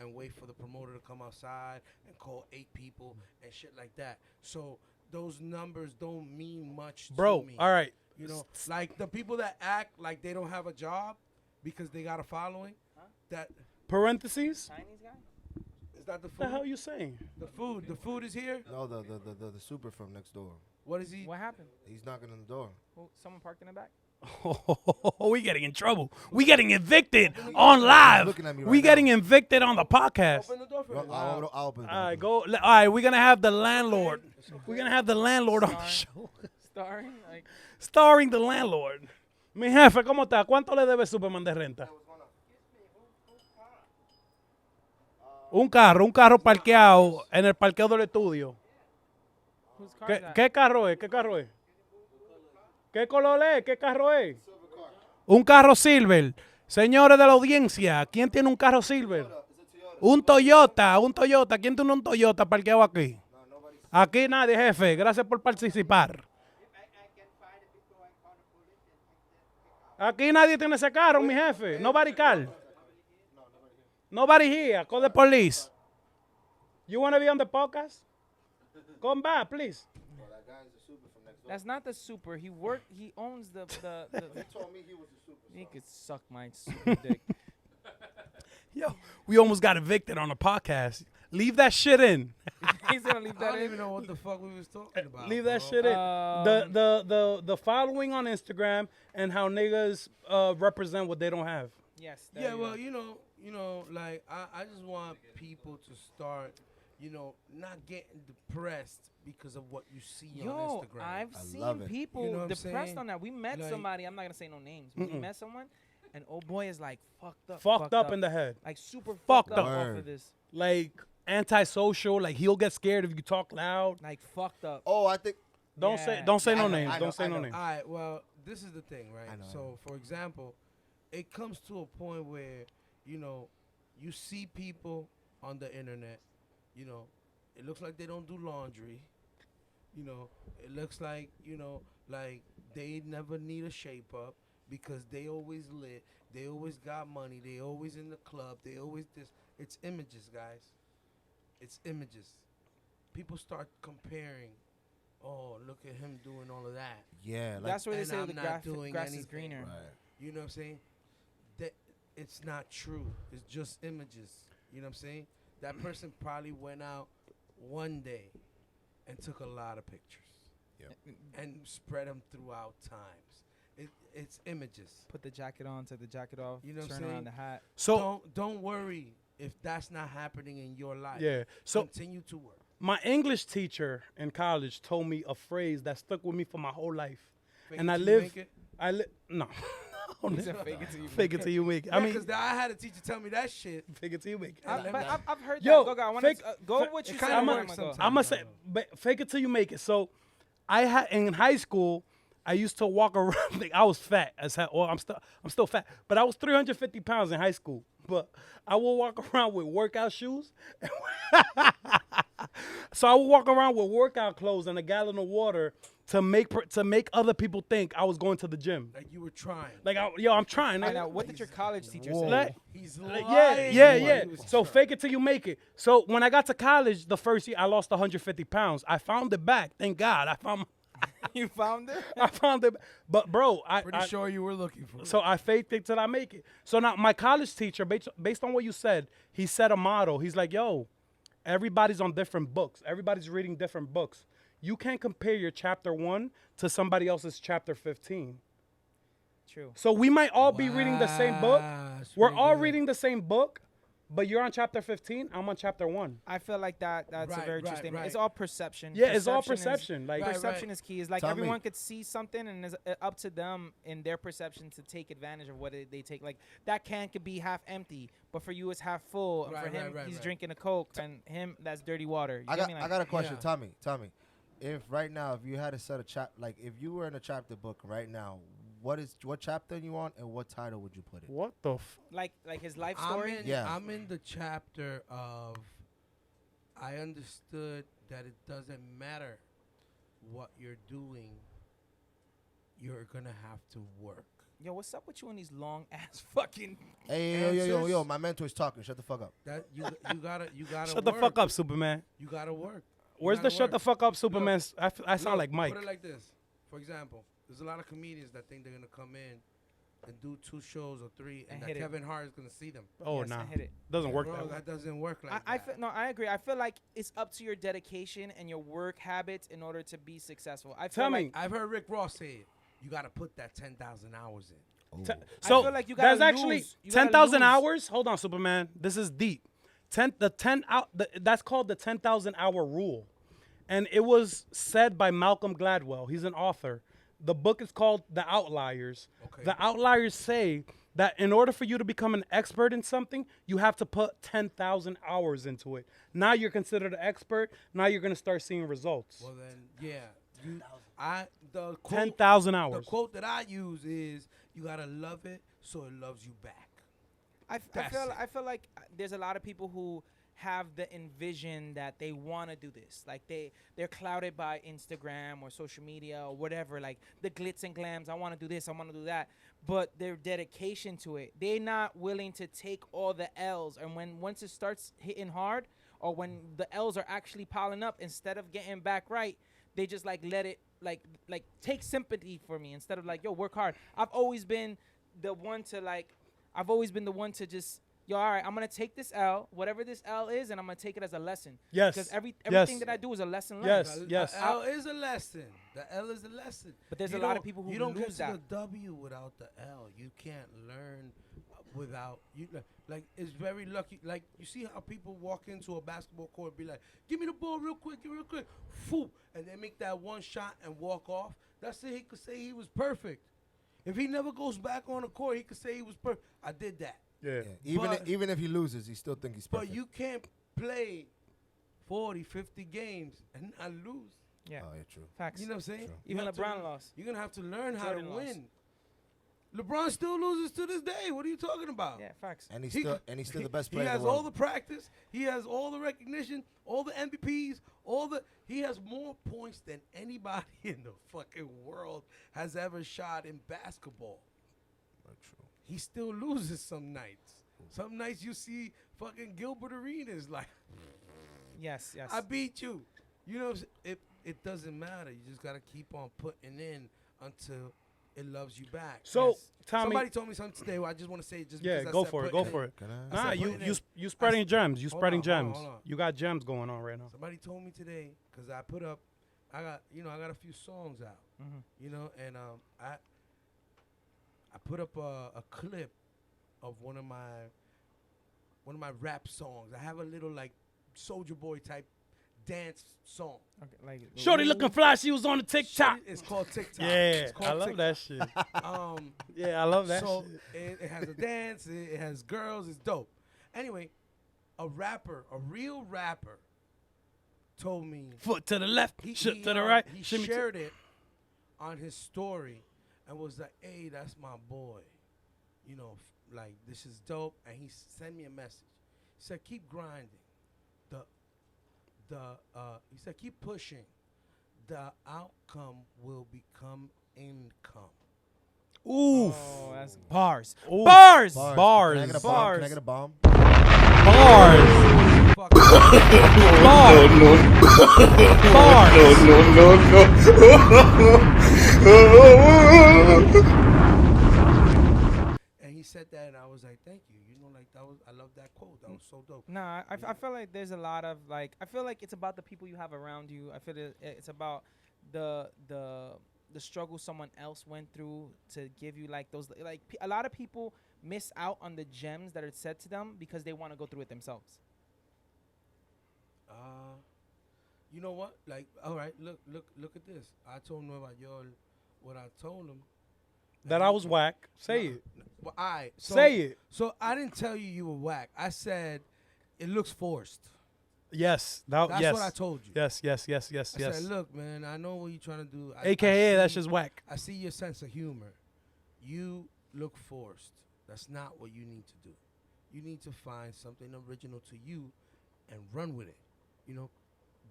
and wait for the promoter to come outside and call 8 people and shit like that. So those numbers don't mean much Bro, to me. all right. You know, like the people that act like they don't have a job because they got a following, that Parentheses? Chinese guy? is that the What the food? hell you saying? The food is here. No, the super from next door. What is he? What happened? He's knocking on the door. Someone parked in the back? Oh, we getting in trouble. We getting evicted on live. Looking at me We right getting now. evicted on the podcast. Open the door for Well, him. I'll open the All right, door. go. All right, we're gonna have the landlord. We're gonna have the landlord on the show, Starring? Like, starring the landlord. Mi jefe, ¿cómo está? ¿Cuánto le debe Superman de renta? Un carro parqueado en el parqueo del estudio. whose car is ¿Qué, that? qué carro es? ¿Qué carro es? ¿Qué color es? ¿Qué carro es? Un carro silver. Señores de la audiencia, ¿quién tiene un carro silver? Un Toyota, un Toyota. ¿Quién tiene un Toyota parqueado aquí? Aquí nadie, jefe. Gracias por participar. Aquí nadie tiene ese carro, mi jefe. Nobody car. Nobody here. Call the police. You want to be on the podcast? Come back, please. That's not the super. He owns the He told me he was the super. He could suck my super dick. Yo, we almost got evicted on the podcast. Leave that shit in. He's gonna leave I that don't in. even know what the fuck we was talking about. Leave that bro. shit in. The following on Instagram and how niggas represent what they don't have. Yes. there Yeah, you well, go. you know, like I just want people to start, not getting depressed because of what you see on Yo, Instagram. I've I seen love it. people You know what I'm depressed saying? on that. We met Like- somebody. I'm not gonna say no names. But we met someone, and old boy is like fucked Fucked up in the head. like super Fucked fucked up up. off Word. of this. Like antisocial. Like he'll get scared if you talk loud. Like fucked up. Oh, I think Don't say Yeah. don't say I no know, names. I know, Don't say I no know. names. All right, well, this is the thing, right? I know. So, for example, it comes to a point where, you see people on the internet, it looks like they don't do laundry. It looks like, like they never need a shape up because they always lit. They always got money. They always in the club. They always this. It's images, guys. It's images. People start comparing. Oh, look at him doing all of that. yeah, like That's where they and say I'm the not doing grass is anything. greener. right. You know what I'm saying? That it's not true. It's just images. You know what I'm saying? That person probably went out one day and took a lot of pictures and spread them throughout times. It's images. Put the jacket on, take the jacket off, You know what I'm turn around saying? the hat. So Don't worry if that's not happening in your life. yeah. So Continue to work. my English teacher in college told me a phrase that stuck with me for my whole life. Fake And it I till you live. make it. I live. No. He said fake it till you Fake it till you make it. I mean, because I had a teacher tell me that shit. fake it till you make it. I- But I've heard Yo, that. Go, I want fake- to go fa- what you it said. kinda I'ma works go. sometimes. I'm gonna say, fake it till you make it. So, I had in high school, I used to walk around. Like, I was fat as hell. Well, I'm still fat, but I was 350 pounds in high school. But I will walk around with workout shoes. So I would walk around with workout clothes and a gallon of water to make other people think I was going to the gym. Like you were trying. Like, I'm trying. Find out, what did your college teacher say? Like, He's like, lying. yeah. He was So trying. fake it till you make it. So when I got to college, the first year I lost 150 pounds. I found it back. Thank God. You found it? I found it. But bro, Pretty sure you were looking for it. so I faked it till I make it. So now my college teacher, based on what you said, he set a motto. He's like, yo, everybody's on different books. Everybody's reading different books. You can't compare your chapter 1 to somebody else's chapter 15. True. So we might all be reading the same book. Wow, that's We're pretty all good. reading the same book, but you're on chapter 15. I'm on chapter 1. I feel like that's a Right, very true right, statement. right. It's all perception. Yeah, it's all is- perception. Like, Right, perception is key. It's like Tell me. everyone could see something, and it's up to them in their perception to take advantage of what they take. Like that can could be half empty, but for you it's half full. And Right, for him, right, he's right. drinking a Coke, and him that's dirty water. You I get got me? I Like, got a question, yeah. Tommy. if right now, if you had to set a like if you were in a chapter book right now, what chapter are you on and what title would you put it? What the? Like his life story. Yeah. I'm in the chapter of I understood that it doesn't matter what you're doing, you're gonna have to work. Yo, what's up with you and these long ass fucking? Hey, yo, my mentor's talking. Shut the fuck up. That you gotta Shut the fuck up, Superman. You gotta work. Where's the shut the fuck up, Superman? I sound like Mike. Put it like this. For example, there's a lot of comedians that think they're gonna come in and do 2 shows or 3, and that hit it. Kevin Hart is gonna see them. Oh, Yes, nah. I hit it. Doesn't work Bro, that way. that doesn't work like I that. feel, no, I agree. I feel like it's up to your dedication and your work habits in order to be successful. I feel Tell like me. I've heard Rick Ross say it. You gotta put that 10,000 hours in. So feel like you there's gotta actually lose. You gotta 10,000 lose. hours. Hold on, Superman. This is deep. That's called the 10,000 hour rule, and it was said by Malcolm Gladwell. He's an author. The book is called The Outliers. Okay. The Outliers say that in order for you to become an expert in something, you have to put 10,000 hours into it. Now you're considered an expert. Now you're gonna start seeing results. Well then, yeah. The quote, 10,000 hours. The quote that I use is, "You gotta love it so it loves you back." I That's I it. feel like there's a lot of people who have the envision that they want to do this. Like they're clouded by Instagram or social media or whatever. Like the glitz and glams. I want to do this. I want to do that. But their dedication to it, they're not willing to take all the L's. And once it starts hitting hard, or when the L's are actually piling up, instead of getting back right, they just like let it like take sympathy for me instead of like, yo, work hard. I've always been the one to just, yo, all right, I'm gonna take this L, whatever this L is, and I'm gonna take it as a lesson. Yes. Because everything Yes. that I do is a lesson learned. Yes. The L is a lesson. The L is a lesson. But there's You a lot don't- of people who you don't lose get to that. the W without the L. You can't learn without you. Like it's very lucky. Like you see how people walk into a basketball court and be like, "Give me the ball real quick, Foo, and they make that one shot and walk off. That's it. He could say he was perfect. If he never goes back on the court, he could say he was perfect. I did that. Yeah. Yeah. But- Even if he loses, he still think he's perfect. But you can't play 40, 50 games and not lose. Yeah, Oh, yeah, true. facts. You know what I'm saying? You Even have to LeBron learn- lost. You're gonna have to learn how to Jordan lost. win. LeBron still loses to this day. What are you talking about? Yeah, facts. And he's He- still the best He player in has the world. all the practice. He has all the recognition, all the MVPs, he has more points than anybody in the fucking world has ever shot in basketball. Not true. He still loses some nights. Some nights you see fucking Gilbert Arenas like, Yes, yes. I beat you. You know, it doesn't matter. You just gotta keep on putting in until it loves you back. So, Yes. Tommy. Somebody told me something today. I just want to say it just Yeah, because I go said for it. put Go in. for it. Can I? Nah, said put it in. you spreading gems. You Hold spreading on, gems. hold on. You got gems going on right now. Somebody told me today because I got a few songs out, you know, and I put up a clip of one of my rap songs. I have a little like Soldier Boy type dance song. Okay, like Shorty looking fly. She was on the TikTok. It's called TikTok. Yeah, It's called I love TikTok. that shit. Yeah, I love that So shit. it has a dance. It has girls. It's dope. Anyway, a real rapper, told me Foot to the left, he, shit he, to the um, right. he shimmy to- shared it on his story and was like, "Hey, that's my boy. You know, like this is dope." And he sent me a message. He said, "Keep grinding. He said, keep pushing. The outcome will become income." Oof. Oh, that's bars. Oof. Bars. Bars. Can I get a bomb? Bars. Can I get a bomb? Bars. Fuck. Bars. Bars. And he said that, and I was like, "Thank you." You know, like I love that quote. That was so dope. Nah, I feel like there's a lot of like, I feel like it's about the people you have around you. I feel it's about the struggle someone else went through to give you like those, like a lot of people miss out on the gems that are said to them because they want to go through it themselves. You know what? Like, all right, look at this. I told Nueva York what I told him. That I was whack. Say No, it. Well, all right. So, Say it. So I didn't tell you were whack. I said it looks forced. Yes. That's yes. what I told you. Yes. I said, look, man, I know what you're trying to do. AKA, I that's see- just whack. I see your sense of humor. You look forced. That's not what you need to do. You need to find something original to you and run with it. You know,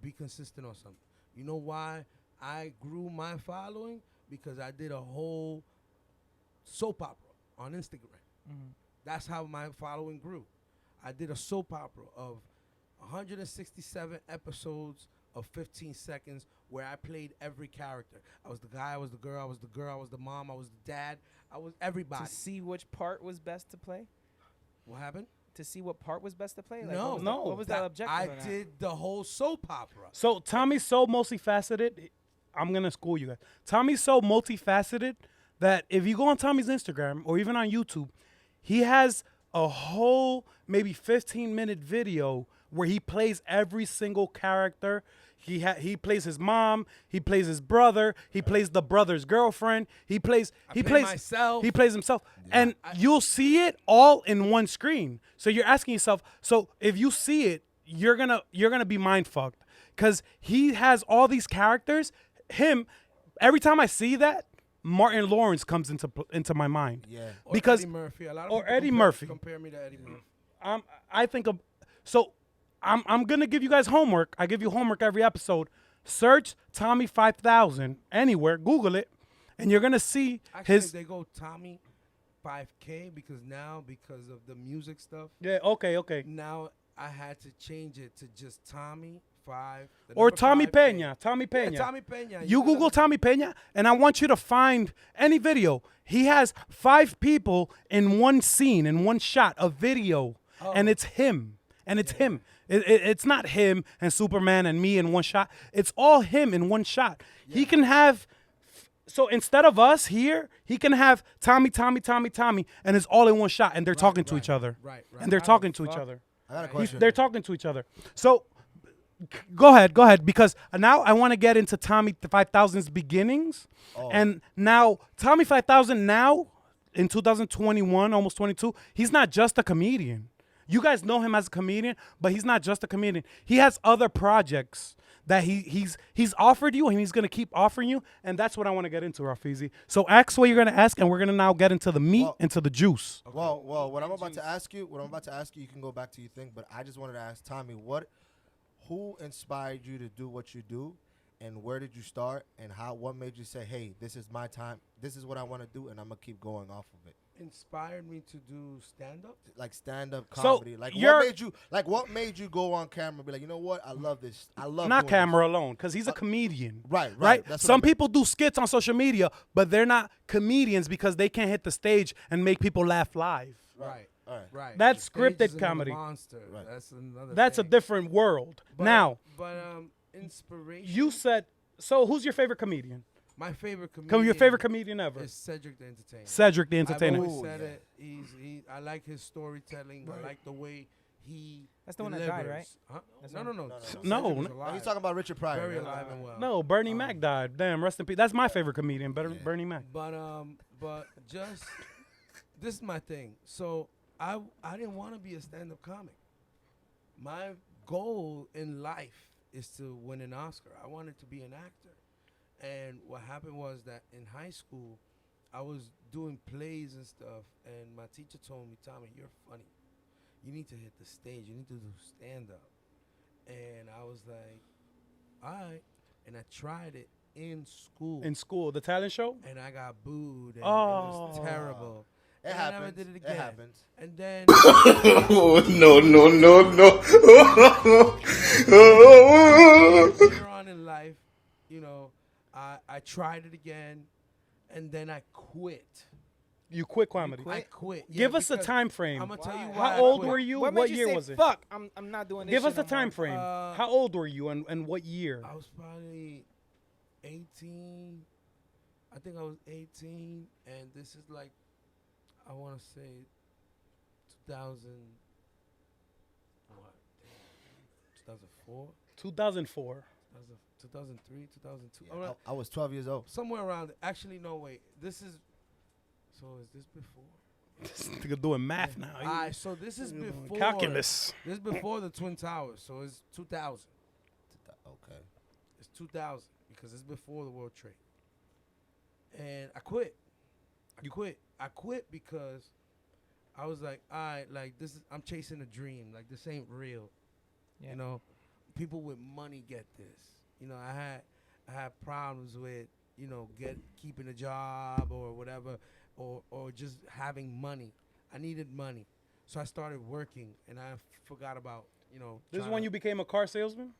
be consistent on something. You know why I grew my following? Because I did a whole soap opera on Instagram. That's how my following grew. I did a soap opera of 167 episodes of 15 seconds where I played every character. I was the guy, I was the girl, I was the girl, I was the mom, I was the dad, I was everybody. To see which part was best to play? What happened? To see what part was best to play? Like, No. what was No. What was that objective? I of that? did the whole soap opera. So Tommy's so multifaceted. I'm gonna school you guys. Tommy's so multifaceted that if you go on Tommy's Instagram or even on YouTube, he has a whole maybe 15-minute video where he plays every single character. He plays his mom. He plays his brother. He plays the brother's girlfriend. He plays myself. He plays himself, and you'll see it all in one screen. So you're asking yourself. So if you see it, you're gonna be mind fucked because he has all these characters. Every time I see that, Martin Lawrence comes into my mind. Yeah. Or because Eddie Murphy. A lot of or people Eddie Murphy. compare me to Eddie Murphy. I think of so I'm gonna give you guys homework. I give you homework every episode. Search Tommy 5000 anywhere, Google it, and you're gonna see Actually, his. they go Tommy 5K because of the music stuff, Yeah, okay. now I had to change it to just Tommy 5. the Or number Tommy 5K. Peña. Tommy Yeah, Peña. Tommy Peña. You can Google look- Tommy Peña, and I want you to find any video. He has 5 people in one scene, in one shot, of video, and it's him. And it's him. It's not him and Superman and me in one shot. It's all him in one shot. He can have. So instead of us here, he can have Tommy, and it's all in one shot, and they're talking to each other. Right. And they're talking to each fuck? other. I got a question. They're talking to each other. So go ahead, because now I want to get into Tommy 5000's beginnings. And now Tommy 5000 now in 2021, almost 22, he's not just a comedian. You guys know him as a comedian, but he's not just a comedian. He has other projects that he's offered you, and he's gonna keep offering you, and that's what I want to get into, Rafizi. So ask what you're gonna ask, and we're gonna now get into the meat, Well- into the juice. Well, what I'm about to ask you, you can go back to your thing, but I just wanted to ask Tommy, who inspired you to do what you do, and where did you start, and what made you say, hey, this is my time, this is what I want to do, and I'm gonna keep going off of it? Inspired me to do stand-up. Like stand-up So, comedy. What made you go on camera and be like, you know what, I love this. I love Not doing camera alone, because he's a comedian. Right. That's what I Some meant. people do skits on social media, but they're not comedians because they can't hit the stage and make people laugh live. Right. All right. Right. That's The stage scripted is another comedy. Monster. Right. That's another. That's a thing. different world. Now, Inspiration. you said, so who's your favorite comedian? My favorite comedian. Your favorite comedian ever? is Cedric the Entertainer. Cedric the I've Entertainer. always Ooh, said yeah. it. I like his storytelling. I like the way he. That's the one that died, right? Huh? That's No. the No, Cedric no. was No, Oh, alive. he's talking about Richard Pryor. very right? alive and well. No, Bernie Mac died. Damn, rest in peace. That's my favorite comedian, Bernie Mac. But just this is my thing. So I didn't want to be a stand-up comic. My goal in life is to win an Oscar. I wanted to be an actor. And what happened was that in high school, I was doing plays and stuff, and my teacher told me, Tommy, you're funny. You need to hit the stage. You need to do stand-up. And I was like, all right. And I tried it in school. In school, the talent show? And I got booed, and it Oh. was terrible. It And I never happens. did it It again. happens. And then Oh, no. later on in life, I tried it again, and then I quit. You quit comedy. I quit. Yeah, Give us a because time frame. I'm gonna tell you why. How I old quit. were you? What, What made you year say, was it? Fuck, I'm not doing this. Give us shit the no more." time frame. How old were you and what year? I was probably 18. I think I was 18, and this is like, I want to say 2000, what? 2004, 2004. 2003, 2002. Yeah, I was 12 years old. Somewhere around. Actually, no, wait. So is this before? This nigga doing math now. All right, so this is before Calculus. This is before the Twin Towers, so it's 2000. Okay. It's 2000 because it's before the World Trade. And I quit. I quit because I was like, all right, like I'm chasing a dream. Like this ain't real. Yeah. You know, people with money get this. You know, I had problems with, you know, keeping a job or whatever, or just having money. I needed money, so I started working, and I forgot about, you know. This is when you became a car salesman?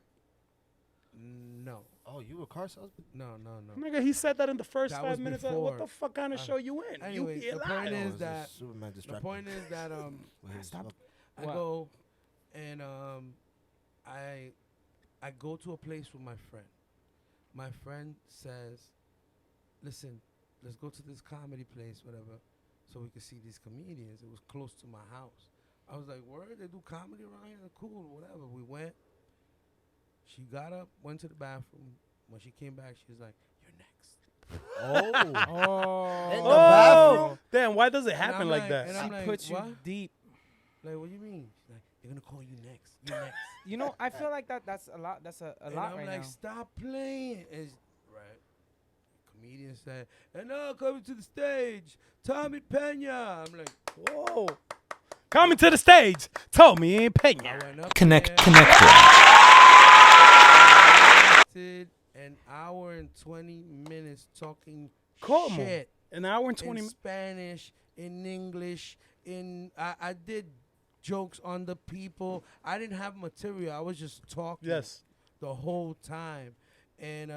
No, Oh, you were a car salesman? no. Nigga, he said that in the first That 5 was minute. before. What the fuck kind of show you in? Anyway, you the lying. point Oh, is it's that a Superman the distracted. point is that Stop. I What? go and I go to a place with my friend. My friend says, "Listen, let's go to this comedy place, whatever, so we can see these comedians." It was close to my house. I was like, "Word, they do comedy around here? Cool, whatever." We went. She got up, went to the bathroom. When she came back, she was like, "You're next." Oh. In the bathroom? Damn, why does it And happen I'm like that? and She I'm like, puts you "What?" deep. Like, what do you mean? She's like, "They're gonna call you next. You're next." You know, I feel like that's a lot. That's a And lot I'm right like, now. "Stop playing." Right. Comedian said, "And now coming to the stage, Tommy Peña." I'm like, Whoa. Coming to the stage, Tommy I Peña. went up Connect, there, connected. did an hour and 20 minutes talking Como? shit An hour and 20 in minutes. Spanish, in English, I did jokes on the people. I didn't have material. I was just talking Yes. the whole time. And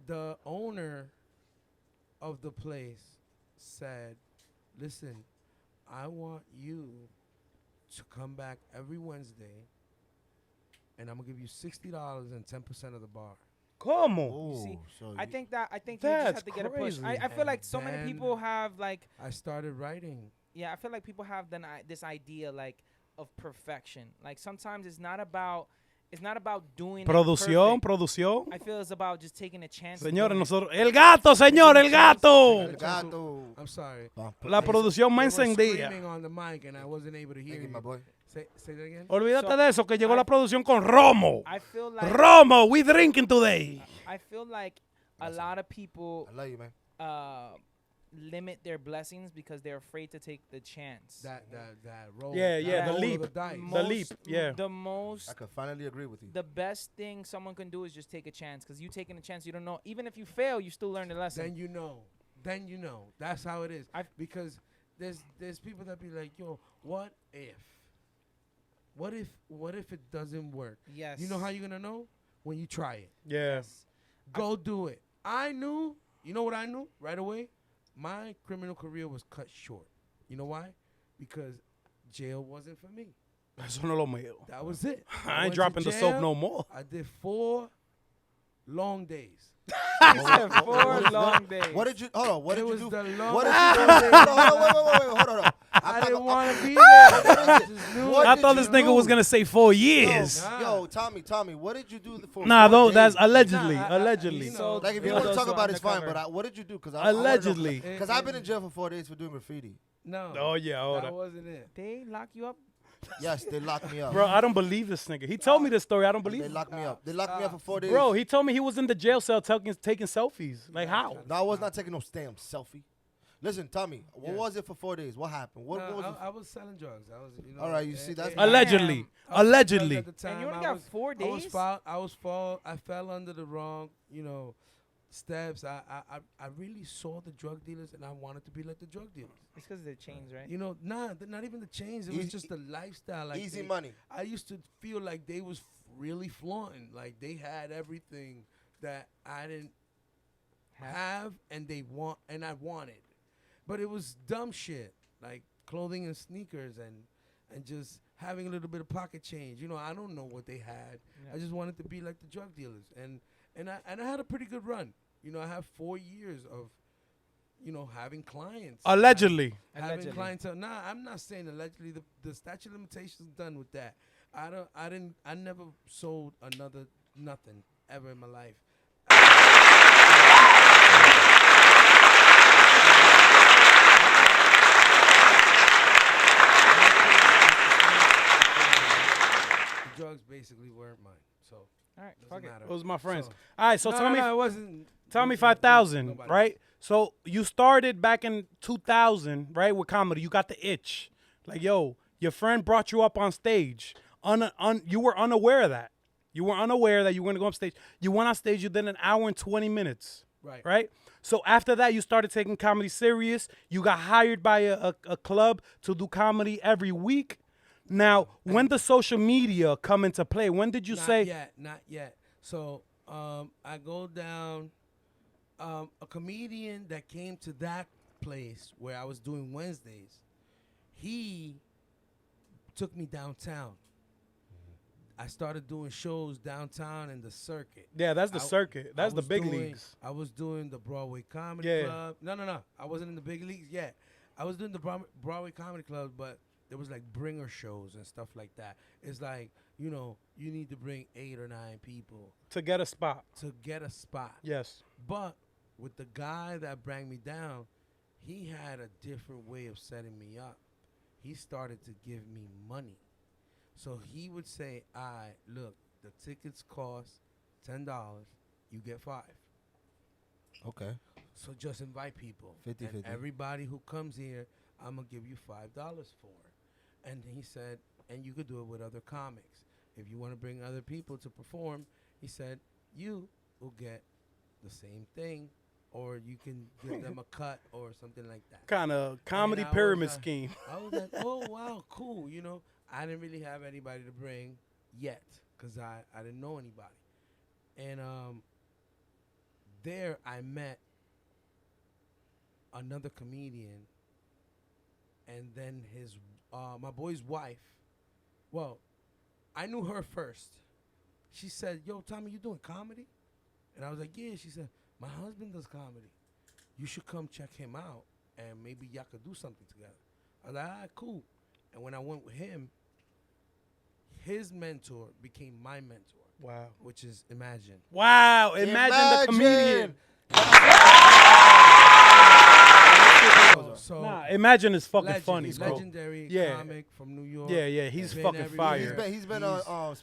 the owner of the place said, "Listen, I want you to come back every Wednesday, and I'm gonna give you $60 and 10% of the bar." Como? You see, Oh, so I you- think you just That's have to get a push. crazy. I feel like so And many then people have like, I started writing. yeah, I feel like people have this idea like of perfection. Like sometimes it's not about doing it Producción, perfect. producción. I feel it's about just taking a chance. of Señores, doing it. nosotros. El gato, señor, el gato. El gato. I'm sorry. La producción They más were encendida. screaming on the mic, and I wasn't able to hear Thank you, you. my boy. Say that again. Olvídate So, de eso, que llegó I- la producción con Romo. I feel like Romo, we drinking today. I feel like a lot of people I love you, man. limit their blessings because they're afraid to take the chance. That roll. Yeah, that yeah, the roll of leap. the dice. The leap, yeah. The most, I could finally agree with you. the best thing someone can do is just take a chance. Because you taking a chance, you don't know. Even if you fail, you still learn the lesson. Then you know. That's how it is. Because there's people that be like, "Yo, what if? What if it doesn't work?" Yes. You know how you're gonna know? When you try it. Yeah. Go do it. I knew. You know what I knew right away? My criminal career was cut short. You know why? Because jail wasn't for me. Eso no es lo mío. That was it. I ain't went to dropping the soap jail. no more. I did 4 long days. He said 4 long days. What did you? Hold on. What It did you was do? the What did longest you do? days. Hold on, wait, hold on. I didn't want to be What there. is I it? just knew What it. I did thought you this nigga was do? gonna say 4 years. Nah. Yo, Tommy, what did you do for? Nah, 4 though, days? that's allegedly. Nah, Allegedly. you know, So Like if you Bill want to does talk so about it, it's fine. undercover. But what did you do? Because Allegedly. Because I've been in jail for 4 days for doing graffiti. No. Oh, yeah, hold that on. wasn't it. They lock you up. Yes, they locked me up. Bro, I don't believe this nigga. He told me this story. I don't believe They it. locked me up. They locked me up for 4 days. Bro, he told me he was in the jail cell taking selfies. Like, how? No, I was not taking no damn selfie. Listen, Tommy, what Yeah. was it for 4 days? What happened? What No, was it? I was selling drugs. I was, you know. All right, you see, that's- Allegedly. I was selling Allegedly. drugs at the And you time. only I got was- 4 days? I fell under the wrong, steps. I really saw the drug dealers, and I wanted to be like the drug dealers. It's because of their chains, right? Not even the chains. It was Easy- just the lifestyle. Like Easy they- money. I used to feel like they was really flaunting, like they had everything that I didn't have, and I wanted. But it was dumb shit, like clothing and sneakers, and just having a little bit of pocket change. I don't know what they had. Yeah. I just wanted to be like the drug dealers, and I had a pretty good run. I have 4 years of, having clients. Allegedly. Having Allegedly. clientele. Nah, I'm not saying allegedly. The statute of limitations is done with that. I never sold nothing ever in my life. drugs basically weren't mine. So All right, doesn't fuck it. matter. It was my friends. So- All right, so no, tell no, me, no, it wasn't. tell me it- 5,000, nobody. right? So you started back in 2000, right, with comedy. You got the itch. Like, yo, your friend brought you up on stage. You were unaware of that. You were unaware that you were going to go up stage. You went on stage. You did an hour and 20 minutes. Right. Right? So after that, you started taking comedy serious. You got hired by a club to do comedy every week. Now, when does social media come into play? When did you say? Not yet. So I go down. A comedian that came to that place where I was doing Wednesdays, he took me downtown. I started doing shows downtown in the circuit. Yeah, that's the I- circuit. That's I the was big doing- leagues. I was doing the Broadway Comedy Yeah. Club. No. I wasn't in the big leagues yet. I was doing the Broadway Comedy Club, but there was like bringer shows and stuff like that. It's like, you need to bring 8 or 9 people To get a spot. to get a spot. Yes. But with the guy that brought me down, he had a different way of setting me up. He started to give me money. So he would say, look, the tickets cost $10. You get 5. Okay. So just invite people. 50-50. And everybody who comes here, I'm going to give you $5 for. And he said, and you could do it with other comics. If you want to bring other people to perform, he said, you will get the same thing, or you can give them a cut or something like that. Kind of comedy I was pyramid like- scheme. I was like, oh, wow, cool. I didn't really have anybody to bring yet because I didn't know anybody. And there I met another comedian, and then my boy's wife. Well, I knew her first. She said, yo, Tommy, you doing comedy? And I was like, yeah. She said, my husband does comedy. You should come check him out, and maybe y'all could do something together. I was like, all right, cool. And when I went with him, his mentor became my mentor, Wow. which is Imagine. Wow. Imagine the comedian. So Nah, Imagine is fucking legend, funny, he's bro. legendary Yeah. comic from New York. Yeah, he's Been fucking everywhere. fire. He's been on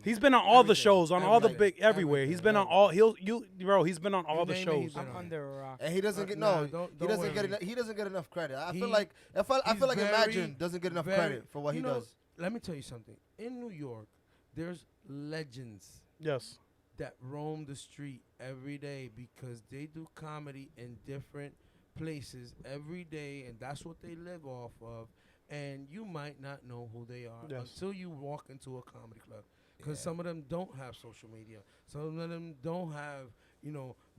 He's been on all the Everything. shows, on all the Everything. big everywhere. He's been on all. He's been on all the name it, shows. he's been I'm on. under a rock. and he doesn't get Nah, no. don't He doesn't worry. get enough, he doesn't get enough credit. I feel He- like I feel he's like very- Imagine doesn't get enough very- credit for what he does. Let me tell you something. In New York, there's legends Yes. that roam the street every day because they do comedy in different places every day, and that's what they live off of. And you might not know who they are Yes. until you walk into a comedy club, because some of them don't have social media, some of them don't have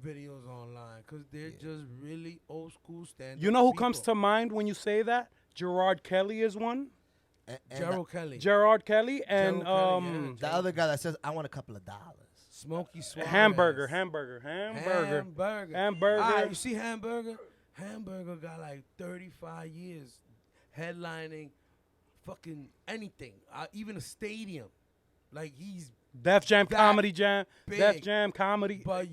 videos online, because they're just really old school stand. You know who comes to mind when you say that? Gerard Kelly is one. And Gerald Kelly, Gerard Kelly and Gerald Kelly, yeah. the other guy that says, "I want a couple of dollars." Smokey Suarez, Hamburger. Hamburger. Hamburger. You see Hamburger? Hamburger got like 35 years headlining fucking anything, even a stadium. Like he's Def Jam that Comedy Jam. Def big. Jam Comedy. But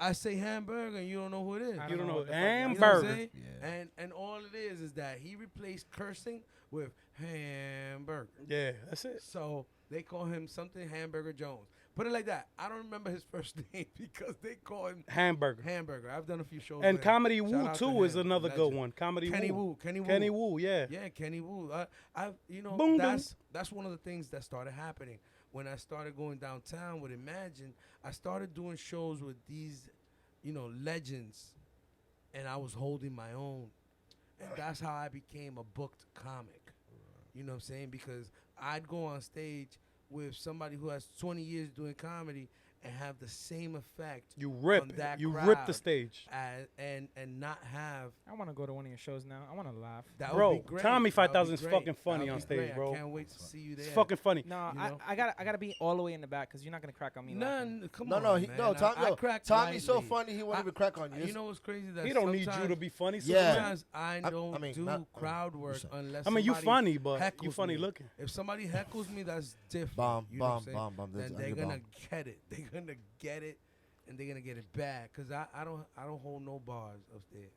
I say Hamburger and you don't know who it is. I You don't know. what the fuck You know what I'm Hamburger. saying? And all it is that he replaced cursing with hamburger. Yeah, that's it. So they call him something Hamburger Jones. Put it like that. I don't remember his first name because they call him Hamburger. Hamburger. I've done a few shows. And with him. Comedy Shout Woo out to too is him. another good Legend. one. Comedy Kenny Woo. Woo. Kenny Woo. Kenny Woo, yeah. Yeah, Kenny Woo. Boom, boom. That's one of the things that started happening when I started going downtown with Imagine. I started doing shows with these, legends, and I was holding my own, and that's how I became a booked comic. You know what I'm saying? Because I'd go on stage with somebody who has 20 years doing comedy and have the same effect. You rip on it. that You rip the crowd stage. and not have I want to go to one of your shows now. I want to laugh. that. Bro, would be great. Tommy That would 5000 be is great. fucking funny That would on be stage, great. bro. I can't wait to see you there. It's fucking funny. No, You know? I gotta be all the way in the back because you're not gonna crack on me. laughing. None. Come No, on, no, man. Tom, Tommy's so funny he won't I- even crack on you. You know what's crazy? That He don't need you sometimes- to be funny. Yeah. Sometimes I don't mean, do not- crowd work sorry. unless. I mean, you somebody funny, but heckles you funny me. looking. If somebody heckles me, that's different. Bomb, you know what I'm bomb, saying? bomb, bomb. Then That's they're under gonna bomb. get it. They're gonna get it, and they're gonna get it back. Cause I don't hold no bars up there.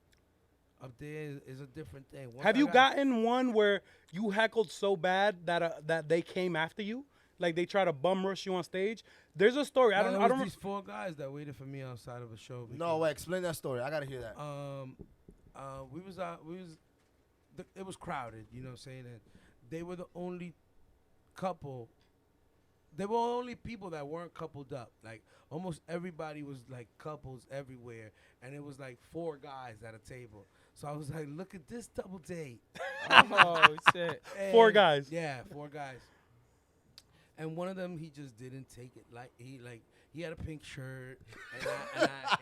Up there is a different thing. Once Have I you got- gotten one where you heckled so bad that they came after you? Like they try to bum rush you on stage. There's a story. I No, don't. there I was don't. these 4 guys that waited for me outside of a show. No, wait. Explain that story. I gotta hear that. We was it was crowded, you know what I'm saying? And they were the only couple. They were only people that weren't coupled up. Like almost everybody was like couples everywhere, and it was like 4 guys at a table. So I was like, look at this double date. Oh shit. 4 And- guys. Yeah, 4 guys. And one of them, he just didn't take it. He had a pink shirt,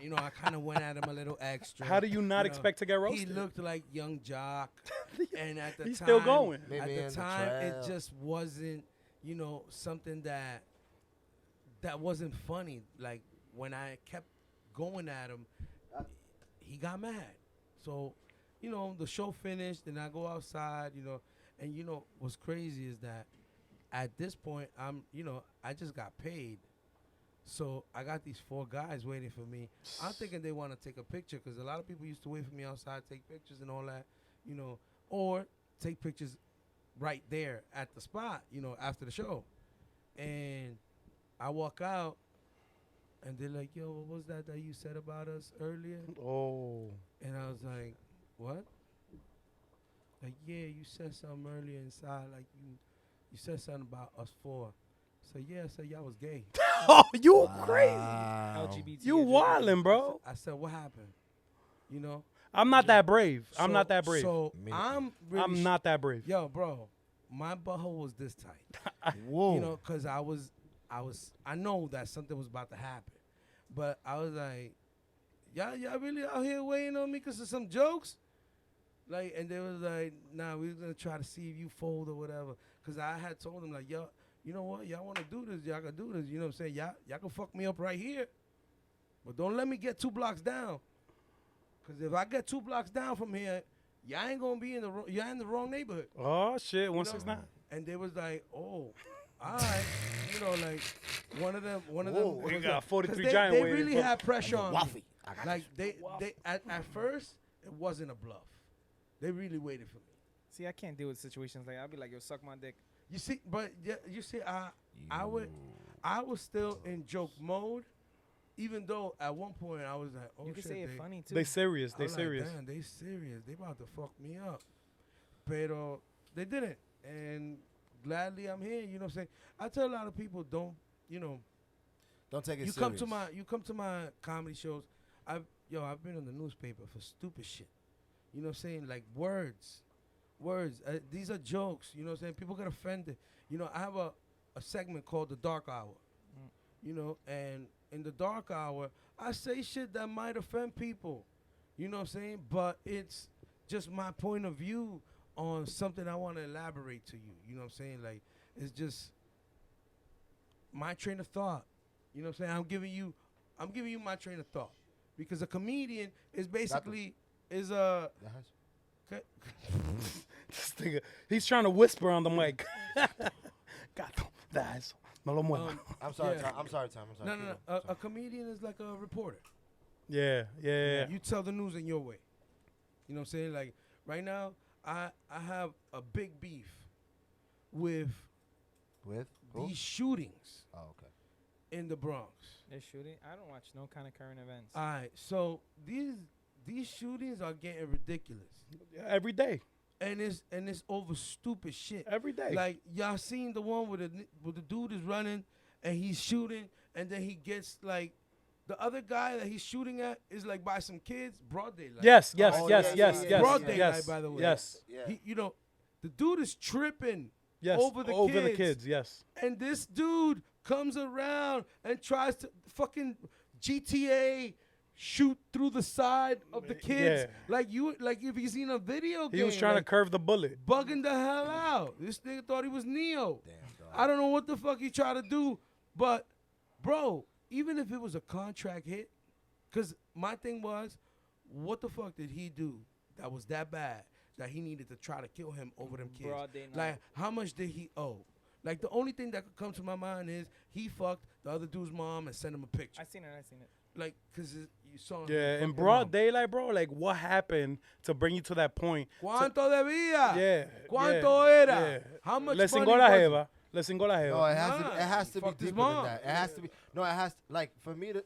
and I kind of went at him a little extra. How do you not know. expect to get He roasted? looked like young Jock, and at the He's time, still going. Maybe At in the the time, it trail. just wasn't, something that wasn't funny. Like when I kept going at him, he got mad. So, the show finished, and I go outside, and what's crazy is that at this point, I just got paid. So I got these 4 guys waiting for me. I'm thinking they want to take a picture because a lot of people used to wait for me outside, take pictures and all that, or take pictures right there at the spot, after the show. And I walk out, and they're like, yo, what was that you said about us earlier? Oh. And I was like, what? Like, yeah, you said something earlier inside, like you said something about us 4. So yeah, I said y'all was gay. Oh, you crazy. LGBT. You wildin', bro. I said, what happened? I'm not that brave. I'm not that brave. So Me I'm really I'm not that brave. Yo, bro, my butthole was this tight. Whoa. Because I know that something was about to happen. But I was like, y'all really out here waiting on me because of some jokes? Like, and they was like, nah, we was going to try to see if you fold or whatever. Because I had told them, like, yo, you know what? Y'all want to do this, y'all can do this. You know what I'm saying? Y'all can fuck me up right here. But don't let me get 2 blocks down. Because if I get 2 blocks down from here, y'all ain't going to be y'all in the wrong neighborhood. Oh shit, 169. And they was like, oh, all right. Like one of them. Whoa. We was got like- 43 'cause giant They waiting really for- had pressure on me. Waffy. I got Like they at first it wasn't a bluff. They really waited for me. See, I can't deal with situations like I'll be like, yo, suck my dick. You see, but you see, I was still in joke mode, even though at one point I was like, oh You can shit, say it funny too. They serious. I They was like, serious. damn, they serious. They about to fuck me up. Pero they didn't, and gladly I'm here. You know what I'm saying? I tell a lot of people, don't Don't take it you serious. come to my comedy shows. I've been in the newspaper for stupid shit. You know what I'm saying? Like words. These are jokes. You know what I'm saying? People get offended. I have a segment called The Dark Hour. And in The Dark Hour, I say shit that might offend people. You know what I'm saying? But it's just my point of view on something I want to elaborate to you. You know what I'm saying? Like, it's just my train of thought. You know what I'm saying? I'm giving you my train of thought. Because a comedian is basically is a This nigga, he's trying to whisper on the mic. Gato, da eso. No lo mueva. I'm sorry, Yeah. Tom. I'm sorry, Tom. I'm sorry. no. Keep going. A comedian is like a reporter. Yeah. You tell the news in your way. You know what I'm saying? Like right now, I have a big beef with With who? these shootings Oh, okay. in the Bronx. They're shooting. I don't watch no kind of current events. All right, so these shootings are getting ridiculous, Every day. and it's over stupid shit. Every day. Like y'all seen the one where the dude is running and he's shooting, and then he gets like the other guy that he's shooting at is like by some kids, broad daylight. Yes. Oh, yeah, yeah, Broad yeah. daylight, Yes. by the way. Yes. Yeah. The dude is tripping. Yes. Over the kids. Yes. And this dude comes around and tries to fucking GTA shoot through the side of the kids. Yeah. Like if you seen a video game. He was trying like, to curve the bullet. bugging the hell out. This nigga thought he was Neo. Damn, dog. I don't know what the fuck he tried to do, but bro, even if it was a contract hit, because my thing was, what the fuck did he do that was that bad that he needed to try to kill him over them kids? Broad day night. Like, how much did he owe? Like, the only thing that could come to my mind is he fucked the other dude's mom and sent him a picture. I seen it. Like, because you saw him. Yeah, fuck in your broad mom. daylight, bro. Like, what happened to bring you to that point? ¿Cuánto debía? Yeah. ¿Cuánto yeah, era? yeah. How much Le money cingó la was it? jeva. Le cingó la No, jeva. it has to. Nah, It has to be fucked his deeper than mom. that. It has to be. No, it has. Like for me to,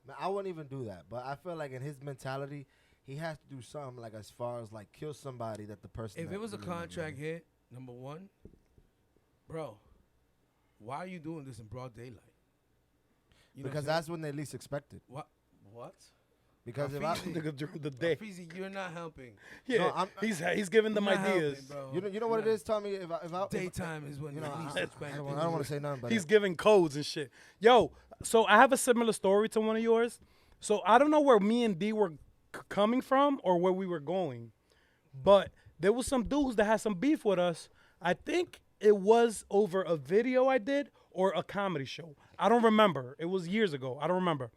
man, I wouldn't even do that. But I feel like in his mentality, he has to do something like as far as like kill somebody that the person. If that it was a really loved contract him. hit, number one, bro, why are you doing this in broad daylight? You know Because what I'm that's when they least expect it. saying? What? Because if I, Hafizi. Nigga, during the day. Fizi, you're not helping. Yeah, No, I'm- he's giving them You're not ideas. helping, bro. you know what it You're is. Tell me if I not- Daytime is when you you know, least I expect don't things. want to say nothing, but He's giving codes and shit. Yo, so I have a similar story to one of yours. So I don't know where me and D were coming from or where we were going, but there was some dudes that had some beef with us. I think it was over a video I did or a comedy show. I don't remember. It was years ago. I don't remember.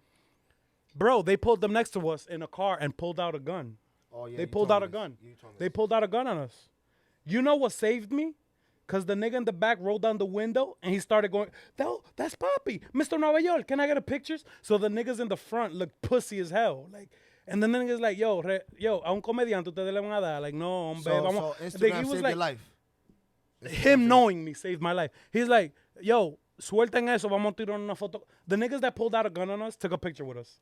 Bro, they pulled them next to us in a car and pulled out a gun. oh, yeah, you They told pulled me out a this. gun. You told me They this. pulled out a gun on us. You know what saved me? Because the nigga in the back rolled down the window and he started going, that's Papi, Mr. Nueva York. Can I get a pictures? So the niggas in the front looked pussy as hell. Like, and then the nigga's like, yo, a un comediante ustedes le van a dar. Like, no, hombre, So, vamos. so He Instagram was saved like, your life. him knowing me saved my life. He's like, yo, suelten eso, vamos a tirar una foto. The niggas that pulled out a gun on us took a picture with us.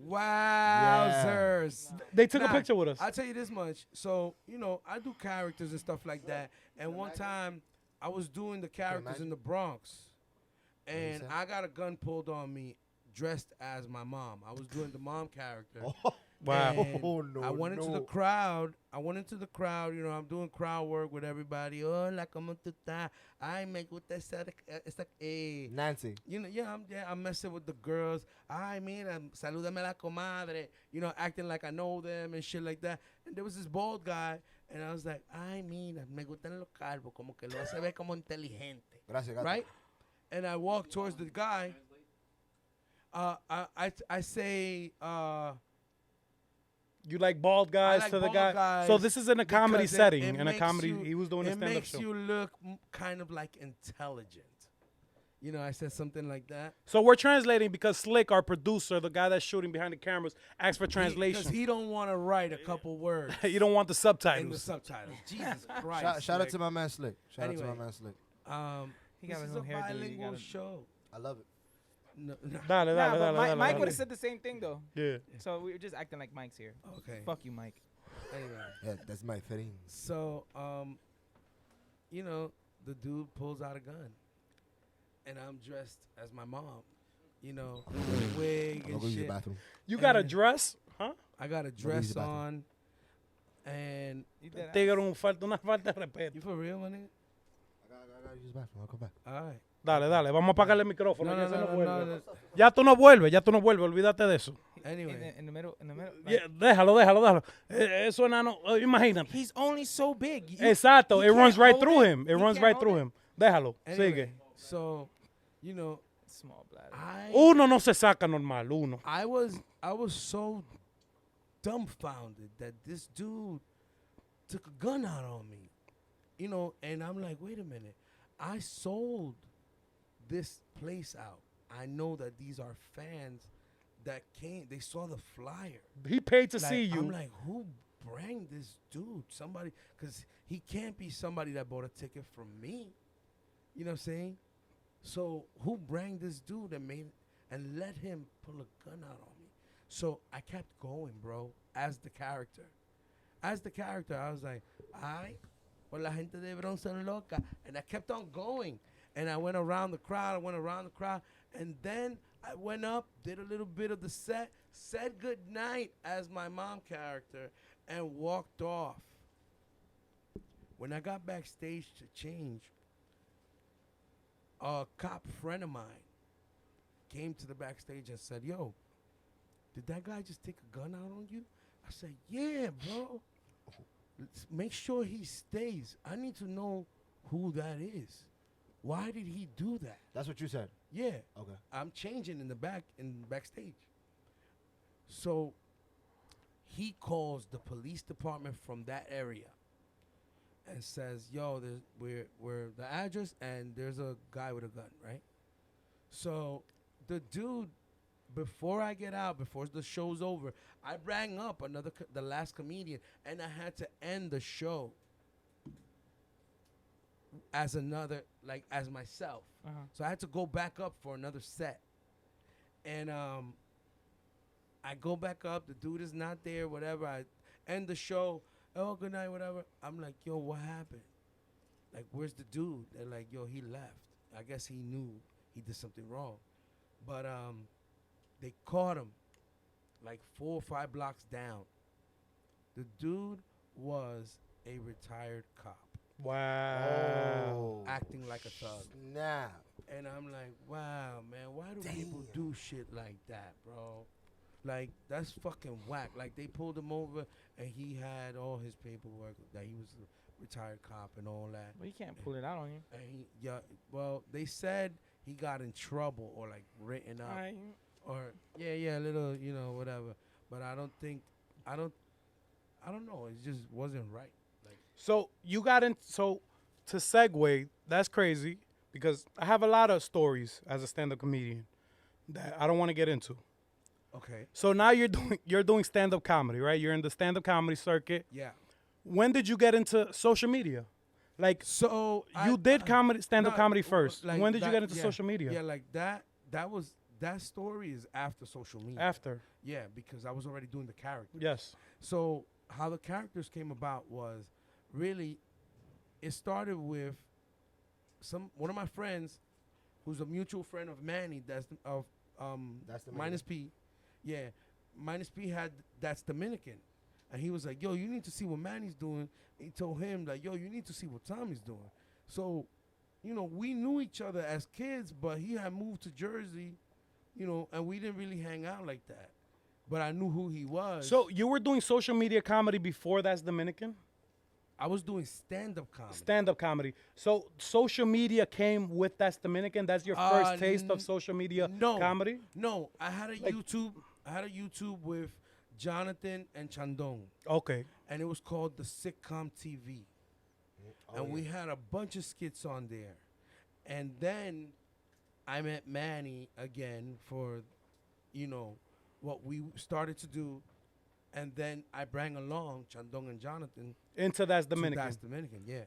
Wowzers. They took a Nah, picture with us. I'll tell you this much. So, I do characters and stuff like that. And one time, I was doing the characters in the Bronx. And say? I got a gun pulled on me dressed as my mom. I was doing the mom character. Wow. And Oh, no, I went into the no. crowd. I'm doing crowd work with everybody. Hola, ¿cómo tú estás? Ay, me gusta esa Nancy. I'm messing with the girls. Ay, mira, salúdame la comadre. Acting like I know them and shit like that. And there was this bald guy, and I was like, ay, mira, me gustan los calvos, como que lo hace ver como inteligente. Gracias, gato. Right? And I walk towards the guy. I say, You like bald guys like to the bald guy. guys So this is in a comedy because it setting. In a makes comedy, you- he was doing a it stand-up makes show. you look kind of like intelligent. I said something like that. So we're translating because Slick, our producer, the guy that's shooting behind the cameras, asked for translation. Because he don't want to write a couple words You don't want the in the subtitles. subtitles. Jesus Christ. Shout out to my man Slick. Shout out to Anyway. my man Slick. He This got his is a own hairdo. You bilingual gotta- show. I love it. No. Dale, Nah, dale, but dale, dale, Mike dale. would have said the same thing though. Yeah. So we were just acting like Mike's here. Okay. Fuck you, Mike. Anyway. Yeah, that's my thing. So, the dude pulls out a gun. And I'm dressed as my mom. With a wig I'll and go use the shit. bathroom. You got a And- dress? Huh? I got a use dress the bathroom. on. And You did ask. Tigre, una falta de respeto. you for real, my nigga? I gotta use the bathroom. I'll come back. All right. Dale, dale, vamos a apagarle el micrófono. No, ya se nos no, vuelve. no. Ya tú no vuelves, olvídate de eso. Anyway. In the middle. Yeah, déjalo. Eso enano, imagínate. He's only so big. Exacto, he it runs can't right hold through it. him. It He runs can't right hold through it. him. Déjalo, Anyway, sigue. so, Small bladder. Uno no se saca normal, uno. I was so dumbfounded that this dude took a gun out on me. And I'm like, wait a minute. I sold this place out. I know that these are fans that came. They saw the flyer. He paid to Like, see you. I'm like, who bring this dude? Somebody, because he can't be somebody that bought a ticket from me. You know what I'm saying? So who bring this dude and let him pull a gun out on me? So I kept going, bro, as the character. As the character, I was like, ay, pues la gente de Bronx son loca. And I kept on going. And I went around the crowd, and then I went up, did a little bit of the set, said good night as my mom character, and walked off. When I got backstage to change, a cop friend of mine came to the backstage and said, yo, did that guy just take a gun out on you? I said, yeah, bro. Make sure he stays. I need to know who that is. Why did he do that? That's what you said. Yeah. Okay. I'm changing in backstage. So he calls the police department from that area and says, yo, we're the address and there's a guy with a gun, right? So the dude, before I get out, before the show's over, I rang up the last comedian and I had to end the show. as another, like as myself. So I had to go back up for another set. And I go back up. The dude is not there, whatever. I end the show. Oh, good night, whatever. I'm like, yo, what happened? Like, where's the dude? They're like, yo, he left. I guess he knew he did something wrong. But they caught him like 4 or 5 blocks down. The dude was a retired cop. Wow. Acting like a thug. Snap. And I'm like, wow, man, why do people do shit like that, bro? Like, that's fucking whack. Like, they pulled him over, and he had all his paperwork that he was a retired cop and all that. Well, you can't pull it out on you. And well, they said he got in trouble or, like, written up. Or, a little, whatever. But I don't know. It just wasn't right. Like, So you got in. So to segue, that's crazy because I have a lot of stories as a stand-up comedian that I don't want to get into. okay. So now you're doing stand-up comedy, right? You're in the stand-up comedy circuit. Yeah. When did you get into social media? Like, So you did stand-up comedy first. like When did you that- get into yeah, social media? Yeah, like that story is after social media. After. Yeah, because I was already doing the character. Yes. So how the characters came about was really, it started with one of my friends, who's a mutual friend of Manny. That's the Minus P. Yeah, Minus P had That's Dominican, and he was like, "Yo, you need to see what Manny's doing." He told him like, "Yo, you need to see what Tommy's doing." So, we knew each other as kids, but he had moved to Jersey, and we didn't really hang out like that. But I knew who he was. So you were doing social media comedy before That's Dominican? I was doing stand-up comedy. Stand-up comedy. So social media came with That's Dominican? That's your first taste of social media comedy? No, I had a YouTube with Jonathan and Chandong, Okay. and it was called the Sitcom TV. And we had a bunch of skits on there. And then I met Manny again for, what we started to do. And then I bring along Chandong and Jonathan. Into That's Dominican. That's Dominican, yeah.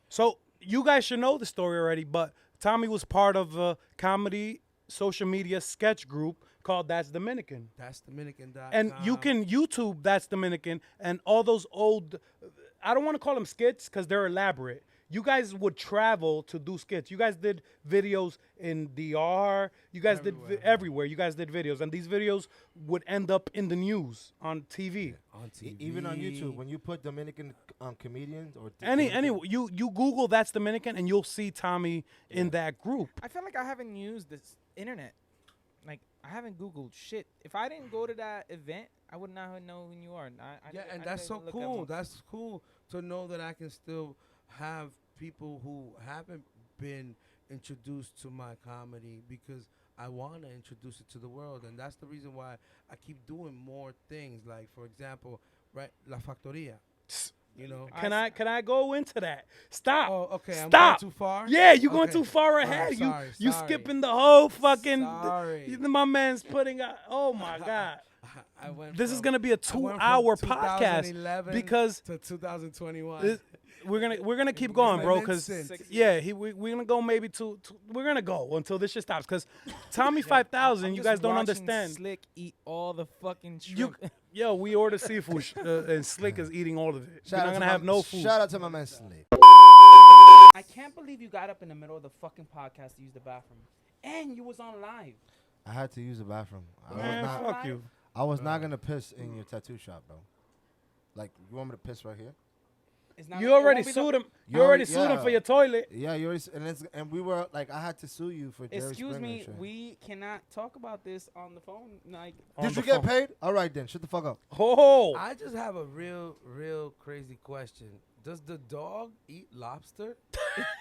So you guys should know the story already, but Tommy was part of a comedy social media sketch group called That's Dominican. That's Dominican.com. And you can YouTube That's Dominican and all those old, I don't want to call them skits because they're elaborate. You guys would travel to do skits. You guys did videos in DR. You guys did everywhere. You guys did videos. And these videos would end up in the news on TV. On TV. Even on YouTube, when you put Dominican comedians or You Google That's Dominican and you'll see Tommy in that group. I feel like I haven't used this internet. Like, I haven't Googled shit. If I didn't go to that event, I would not know who you are. And that's so cool. That's cool to know that I can still have people who haven't been introduced to my comedy because I want to introduce it to the world. And that's the reason why I keep doing more things. Like, for example, right, La Factoria. Can I go into that? Stop. Oh, okay. Stop. I'm going too far? Yeah, you're going Okay. too far Oh, ahead. sorry, you sorry. skipping the whole fucking. Sorry. My man's putting out. Oh my God. I went This is from- gonna be a I went from 2-hour podcast 2011 because to 2021. we're gonna keep going, bro. Because Vincent. we're gonna go maybe we're gonna go until this shit stops. Because Tommy 5000, you guys don't understand. Slick eat all the fucking shrimp. We order seafood and Slick is eating all of it. We're not gonna have no food. Shout out to my man Slick. I can't believe you got up in the middle of the fucking podcast to use the bathroom, and you was on live. I had to use the bathroom. Man, fuck you. I was not gonna piss in your tattoo shop, bro. Like, you want me to piss right here? It's not You it already won't be sued the- him. You already sued him yeah. for your toilet. Yeah, you already, and we were like, I had to sue you for Jerry Excuse Springer me, and shit. we cannot talk about this on the phone. Like, On Did you the get phone. paid? All right then, shut the fuck up. Oh, I just have a real crazy question. Does the dog eat lobster?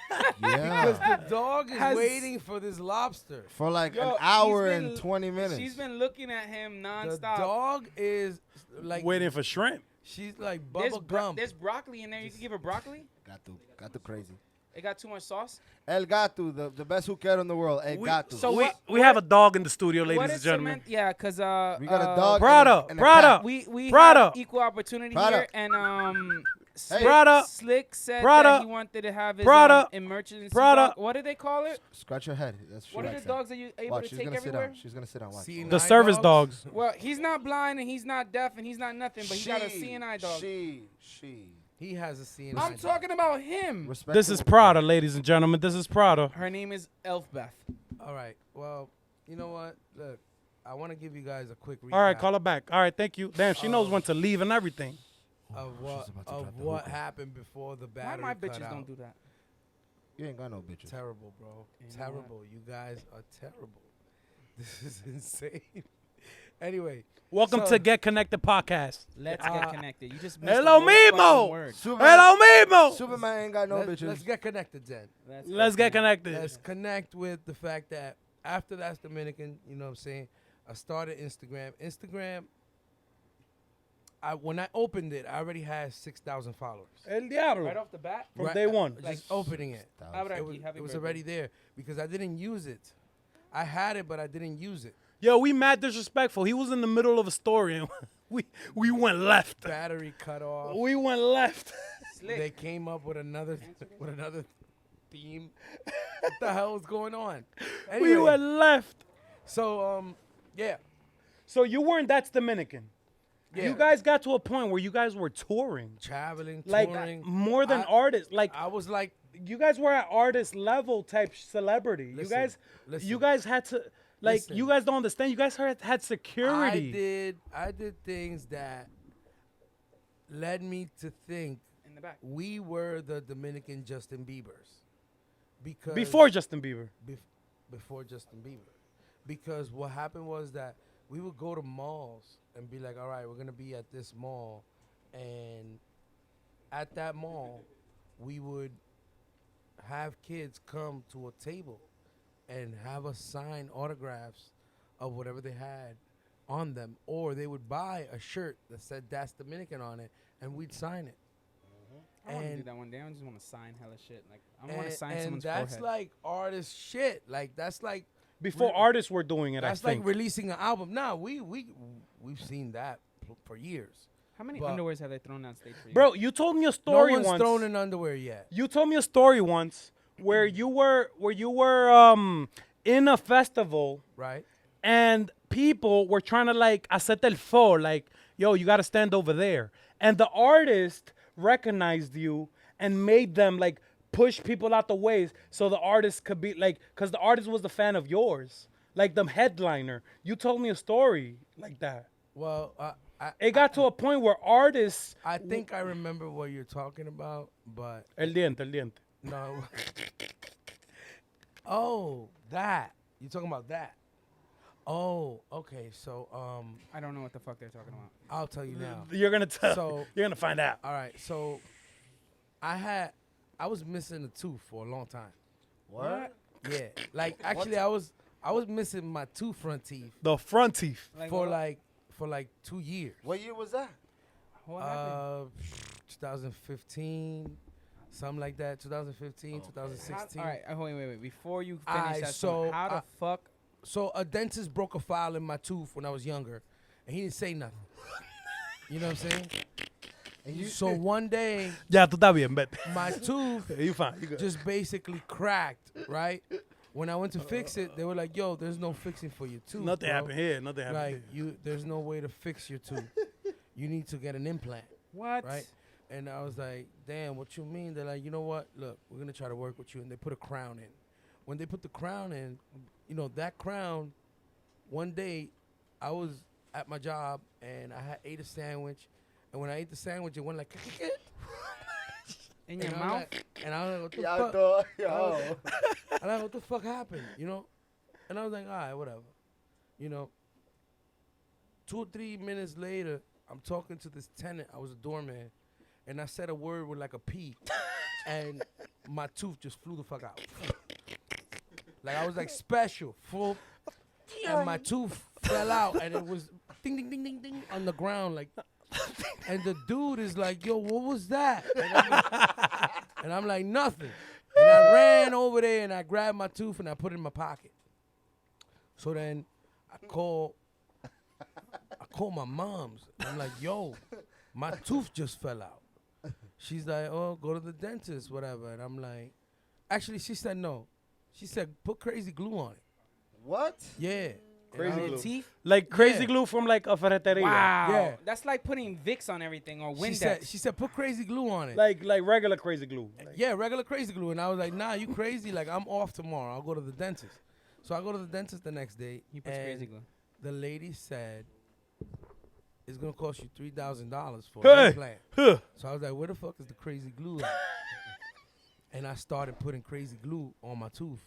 Because Yeah, the dog is Has- waiting for this lobster. for like Yo, an hour he's and been- 20 minutes. she's been looking at him The nonstop. dog is like waiting for shrimp. She's like There's, bubble gum. there's broccoli in there. You can give her broccoli. Got to crazy. It got too much sauce. El Gato, the best hookero in the world. El Gato. so we what- we have a dog in the studio, What ladies is and gentlemen. cement? Yeah, cause we got a dog. Prada, and a Prada. cat. we Prada. have equal opportunity Prada. here, and Prada. Slick said Prada. that he wanted to have his Prada. emergency Prada. dog. What do they call it? Scratch your head. That's What are the like dogs that you able Watch, to she's take gonna sit everywhere? down. She's gonna sit down. Watch. CNI The service dogs. Well, he's not blind and he's not deaf and he's not nothing, but he got a CNI dog. She. He has a CNI. I'm talking about him. This is Prada, ladies and gentlemen. This is Prada. Her name is Elfbeth. All right. Well, you know what? Look, I want to give you guys a quick recap. All right, call her back. All right, thank you. Damn, she knows when to leave and everything. Of she's about to drop the what hookah. happened before the Why battery my cut bitches out. don't do that? You ain't got no bitches. Terrible, bro. You know Terrible. You guys are terrible. This is insane. Anyway, Welcome So- to Get Connected Podcast. Let's get connected. You just missed Hello, the whole fucking Mimo. word. Hello, Mimo. Superman ain't got no let's bitches. get connected then. Let's get connected. Let's connect with the fact that after that's Dominican, you know what I'm saying? I started Instagram. When I opened it, I already had 6,000 followers. El Diablo. Right off the bat. From day one. Just opening it. Abra It was, aquí, happy it was birthday. already there because I didn't use it. I had it, but I didn't use it. Yo, we mad disrespectful. He was in the middle of a story and we went left. Battery cut off. We went left. They came up with another theme. What the hell was going on? We Anyway, went left. so yeah. So you weren't that's Dominican. Yeah. You guys got to a point where you guys were touring. Traveling, Like touring. more than I- artists. Like I was like, you guys were at artist level type celebrity. Listen, You guys had to like Listen. you guys don't understand. You guys had security. I did things that led me to think In the back. we were the Dominican Justin Biebers. Because Before Justin Bieber. before Justin Bieber. Because what happened was that we would go to malls and be like, all right, we're going to be at this mall. And at that mall, we would have kids come to a table and have us sign autographs of whatever they had on them. Or they would buy a shirt that said That's Dominican on it, and we'd sign it. I want to do And- that one day. I just want to sign hella shit. Like I want to sign and someone's that's forehead. like artist shit. Like, that's like Before artists were doing it, That's I like think. releasing an album. Nah, we've seen that for years. How many but- underwears have they thrown on stage for you? Bro, you told me a No story one's once. thrown in underwear yet. You told me a story once where you were in a festival Right? and people were trying to like hacerte el fo, like, yo, you got to stand over there. And the artist recognized you and made them like push people out the ways so the artist could be like, because the artist was a fan of yours, like the headliner. You told me a story like that. Well, It got to a point where artists. I think I remember what you're talking about, but El diente. no. Oh, that. You're talking about that. Oh, okay. So, I don't know what the fuck they're talking about. I'll tell you now. You're gonna tell. So- You're gonna find out. All right. So, I was missing a tooth for a long time. What? Yeah. Like, actually, I was missing my two front teeth The front teeth. for like 2 years. What year was that? What happened? 2015, something like that. 2015, 2016. All right, wait. Before you finish Aight, that, so, story, how the fuck? So a dentist broke a file in my tooth when I was younger, and he didn't say nothing. You know what I'm saying? So one day, Ya, tú estás bien, vete. my tooth You fine. You good. just basically cracked, right? When I went to fix it, they were like, "Yo, there's no fixing for your tooth. Nothing bro. happened here. Nothing happened Like there's no way to fix your tooth. You need to get an implant." What? Right? And I was like, damn, what you mean? They're like, you know what? Look, we're going to try to work with you. And they put a crown in. When they put the crown in, you know, that crown, one day I was at my job and I ate a sandwich. And when I ate the sandwich, it went like, In your and mouth? and I was like, what the Y'all fuck? thought, yo. And I was like, what the fuck happened? You know? And I was like, all right, whatever. You know? 2 or 3 minutes later, I'm talking to this tenant. I was a doorman. And I said a word with like a P. And my tooth just flew the fuck out. Like I was like special. Full. And my tooth fell out. And it was ding, ding, ding, ding, ding on the ground. Like. And the dude is like, yo, what was that? And I'm like, nothing. And I ran over there and I grabbed my tooth and I put it in my pocket. So then I call my mom's. I'm like, yo, my tooth just fell out. she's like, oh, go to the dentist, whatever. And I'm like, actually, she said no. She said, put crazy glue on it. What? Yeah. Crazy On your glue. teeth. Like crazy Yeah. glue from like a ferreteria. Wow. Yeah. That's like putting Vicks on everything or Windex. She said, put crazy glue on it. Like regular crazy glue. Like, Yeah, regular crazy glue. And I was like, nah, you crazy? Like, I'm off tomorrow. I'll go to the dentist. So I go to the dentist the next day. He puts and crazy glue. the lady said, it's going to cost you $3,000 for Hey. an implant. huh. So I was like, where the fuck is the crazy glue at? And I started putting crazy glue on my tooth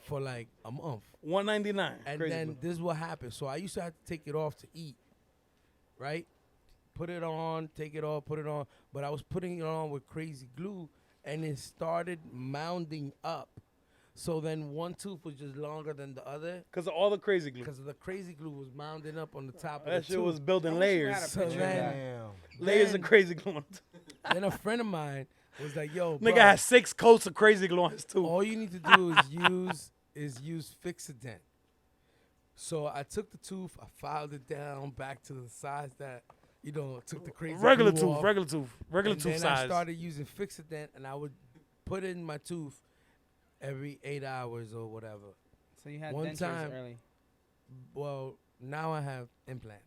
for like a month. $199. And Crazy then glue. this is what happened. So I used to have to take it off to eat, right? Put it on, take it off, put it on. But I was putting it on with crazy glue, and it started mounding up. So then one tooth was just longer than the other Because of all the crazy glue. because the crazy glue was mounding up on the top of That the shit tooth. was building I wish you had layers. a So picture of then, that. Layers then- of crazy glue. then a friend of mine was like, yo, Nigga bro, had 6 coats of crazy glue on his tooth. all you need to do is use Fixodent. So I took the tooth, I filed it down back to the size that, took the crazy regular glue tooth, off. regular tooth, regular And tooth then size. I started using Fixodent, and I would put it in my tooth every 8 hours or whatever. So you had One dentures time- early. Well, now I have implants,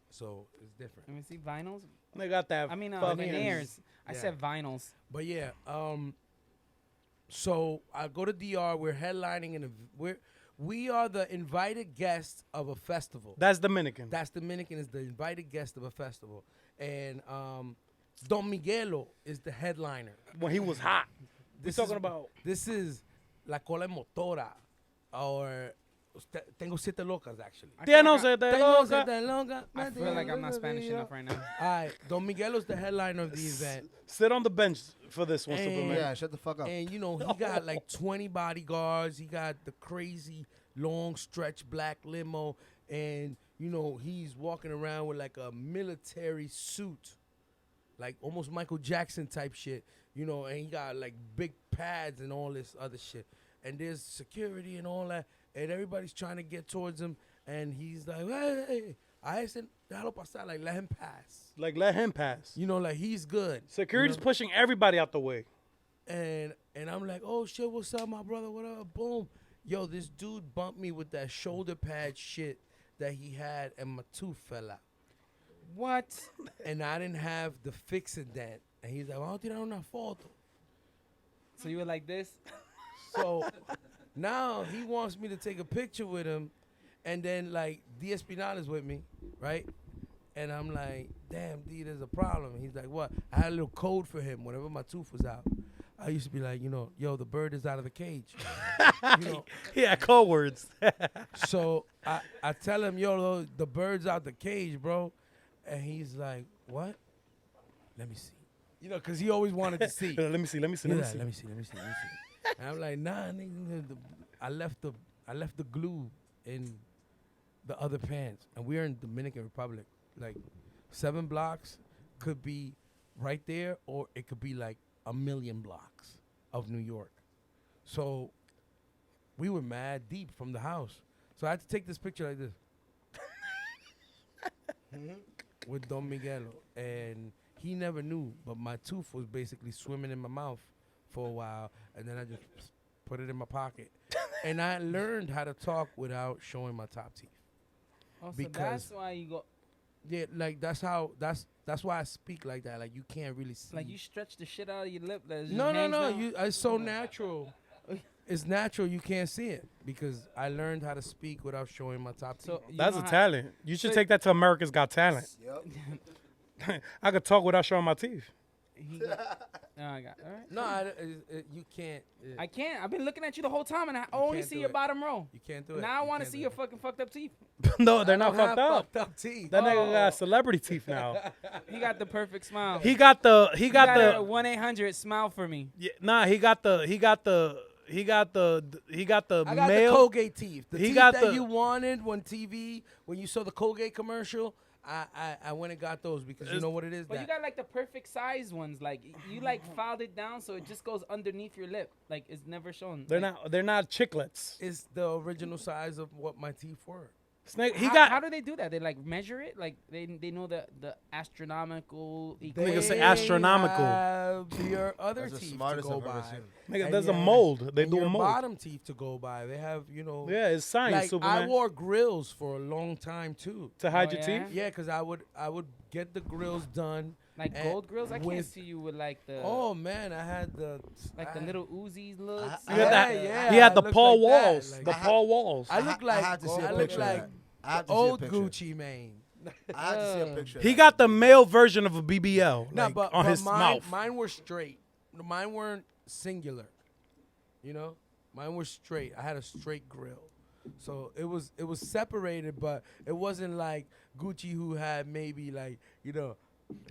so it's different. Let me see vinyls. They got that. I mean, fucking- veneers. I Yeah. said vinyls. But yeah, so I go to DR. We're headlining, and we are the invited guests of a festival. That's Dominican. That's Dominican is the invited guest of a festival, and Don Miguelo is the headliner. When he was hot. We This talking is- about. This is La Cola Motora, or Tengo Siete Locas, actually. I Yeah, feel no, like se te Tengo loca. Siete Locas. I feel like I'm not Spanish enough right now. All right, Don Miguelo's the headliner of the event. Sit on the bench for this one, And- Superman. Yeah, shut the fuck up. And, he got like 20 bodyguards. He got the crazy long stretch black limo. And, he's walking around with like a military suit, like almost Michael Jackson type shit, and he got like big pads and all this other shit. And there's security and all that. And everybody's trying to get towards him. And he's like, hey. I said, déjalo pasar, like, let him pass. Like, let him pass. Like, he's good. Security's pushing everybody out the way. And I'm like, oh shit, what's up, my brother? What up? Boom. Yo, this dude bumped me with that shoulder pad shit that he had, and my tooth fell out. What? And I didn't have the Fixodent. And he's like, vamos a tirar una foto. So you were like this? So now he wants me to take a picture with him. And then, like, D. Espinal is with me, right? And I'm like, damn, D, there's a problem. He's like, what? I had a little code for him whenever my tooth was out. I used to be like, yo, the bird is out of the cage. Yeah, code words. So I tell him, yo, the bird's out the cage, bro. And he's like, what? Let me see. Because he always wanted to see. Let me see. He's like, let me see. And I'm like, nah, nigga, I left the glue in the other pants. And we're in Dominican Republic. Like, 7 blocks could be right there, or it could be like 1,000,000 blocks of New York. So we were mad deep from the house. So I had to take this picture like this. With Don Miguelo. And he never knew, but my tooth was basically swimming in my mouth for a while. And then I just put it in my pocket. And I learned how to talk without showing my top teeth. Oh, so Because- that's why you go. Yeah, like that's why I speak like that. Like you can't really see. Like you stretch the shit out of your lip. That just No. hangs down. It's so natural. It's natural. You can't see it because I learned how to speak without showing my top teeth. So you That's know a how- talent. You should so- take that to America's Got Talent. Yep. I could talk without showing my teeth. He got, no, I got. All right. No, you can't. I can't. I've been looking at you the whole time, and I only can't see do your it. bottom row. You can't do it. Now I You want to can't see do your it. fucking fucked up teeth. No, they're I not don't fucked have up. Fucked up teeth. That nigga got celebrity teeth now. He got the perfect smile. He got the He got a the 1-800 smile for me. yeah, nah, he got the I got the male Colgate teeth. The He teeth got that the- you wanted when you saw the Colgate commercial. I went and got those because you know what it is. But you got like the perfect size ones. Like you like filed it down so it just goes underneath your lip. Like it's never shown. they're Like, not chiclets. It's the original size of what my teeth were. Snake. He how, got. How do they do that? They like measure it. Like they know the astronomical. Nigga say astronomical. Have your other That's the teeth to smartest go I've ever by. seen. Nigga, And there's a your- mold. They and do a your mold. bottom teeth to go by. They have, Yeah, it's science, like Superman. I wore grills for a long time too. to hide Oh, your yeah? teeth. Yeah, because I would get the grills done. Like And gold grills. I can't with- see you with like the Oh man, I had the little Uzis looks. I He had, Yeah, that, yeah, he had I the looked Paul like that, Walls. like- the I Paul Walls. I look like I have to see a I look picture of like that. I have to old see a picture. Gucci Mane. I have to see a picture. of He that. got the male version of a BBL No, like, but on but his mine, mouth. Mine were straight. Mine weren't singular. You know, mine were straight. I had a straight grill, so it was separated, but it wasn't like Gucci who had maybe like his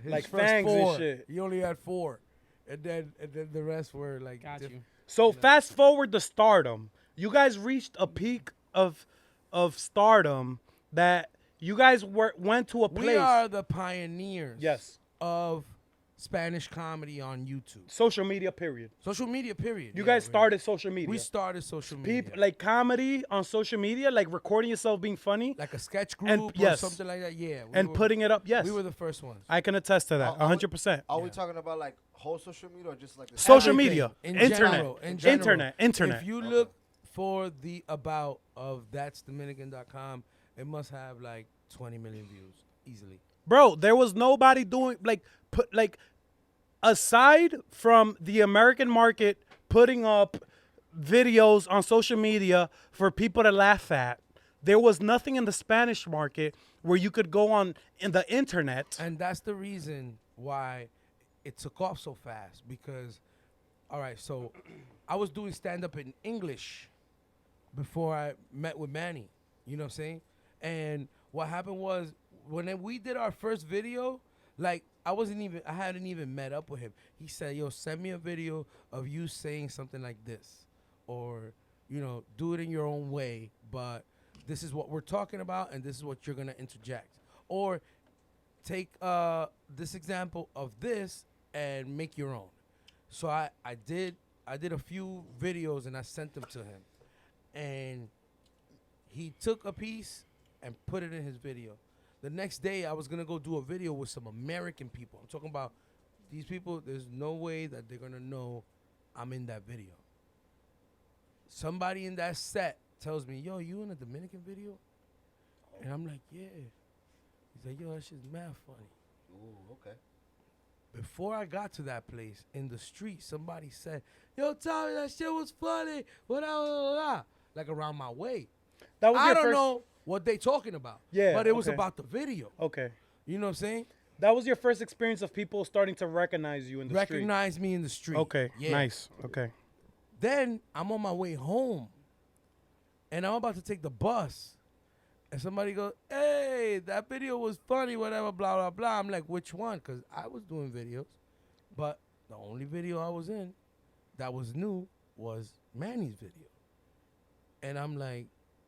Like first fangs and 4. shit. He only had 4, and then the rest were like. Got you. So fast forward to stardom. You guys reached a peak of stardom that you guys went to a place. We are the pioneers. Yes. Of Spanish comedy on YouTube, Social media, period. social media. Period. You Yeah, guys started social media. We started social media. People like comedy on social media, like recording yourself being funny like a sketch And- group or yes. something like that. Yeah, and putting it up. Yes, We were the first ones. I can attest to that. Are we- 100%. Are we talking about like whole social media or just like the Social Everything, media, in internet, general, in general. internet. If you look for the about of that'sdominican.com, it must have like 20 million views easily. Bro, there was nobody doing aside from the American market putting up videos on social media for people to laugh at. There was nothing in the Spanish market where you could go on in the internet. And that's the reason why it took off so fast because, all right, so I was doing stand-up in English before I met with Manny. You know what I'm saying? And what happened was when we did our first video, like I hadn't even met up with him. He said, yo, send me a video of you saying something like this or, do it in your own way, but this is what we're talking about and this is what you're going to interject. Or take this example of this and make your own. So I did a few videos and I sent them to him. And he took a piece and put it in his video. The next day, I was going to go do a video with some American people. I'm talking about these people, there's no way that they're going to know I'm in that video. Somebody in that set tells me, yo, you in a Dominican video? And I'm like, yeah. He's like, yo, that shit's mad funny. Ooh, okay. Before I got to that place, in the street, somebody said, yo, Tommy, that shit was funny. Blah, blah, blah, blah. Like around my way. That was I your don't first. know what they talking about. Yeah, But it was okay. about the video. Okay, You know what I'm saying? that was your first experience of people starting to recognize you in the Recognize me in the street. street. Okay, Yeah. nice. Okay. Then I'm on my way home. And I'm about to take the bus. And somebody goes, hey, that video was funny, whatever, blah, blah, blah. I'm like, which one? Because I was doing videos. But the only video I was in that was new was Manny's video. And I'm like,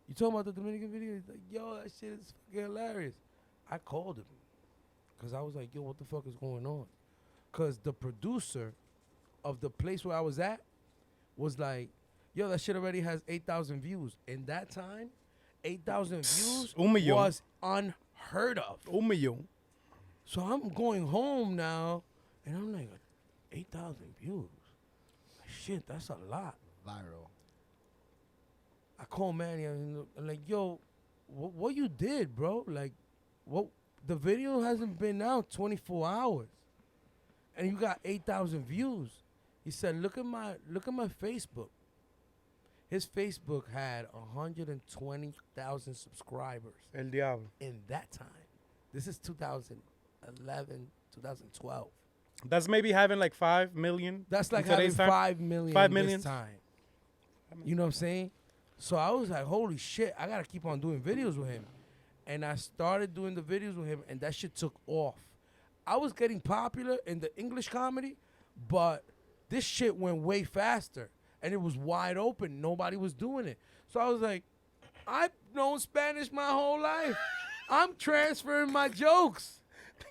you talking about the Dominican video? He's like, yo, that shit is fucking hilarious. I called him. Because I was like, yo, what the fuck is going on? Because the producer of the place where I was at was like, yo, that shit already has 8,000 views. In that time, 8,000 views Un millón. was unheard of. Un millón. So I'm going home now, and I'm like, 8,000 views? Shit, that's a lot. Viral. I call Manny, and I'm like, yo, what you did, bro? Like, what? The video hasn't been out 24 hours, and you got 8,000 views. He said, look at my Facebook. His Facebook had 120,000 subscribers El diablo. in that time. This is 2011, 2012. That's maybe having like 5 million. That's like in today's having time. 5 million 5 this million. time. You know what I'm saying? So I was like, holy shit, I got to keep on doing videos with him. And I started doing the videos with him, and that shit took off. I was getting popular in the English comedy, but this shit went way faster. And it was wide open. Nobody was doing it. So I was like, I've known Spanish my whole life. I'm transferring my jokes.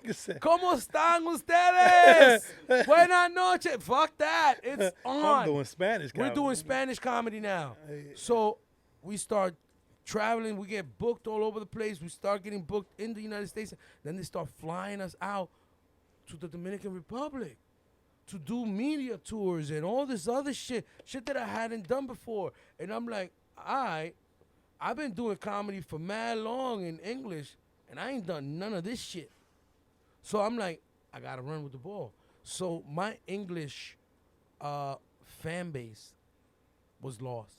Nigga said, ¿Cómo están ustedes? Buenas noches. Fuck that. It's on. I'm doing Spanish. We're comedy. doing Spanish comedy now. So we start traveling. We get booked all over the place. We start getting booked in the United States. Then they start flying us out to the Dominican Republic to do media tours and all this other shit that I hadn't done before. And I'm like, I've been doing comedy for mad long in English, and I ain't done none of this shit. So I'm like, I gotta run with the ball. So my English fan base was lost.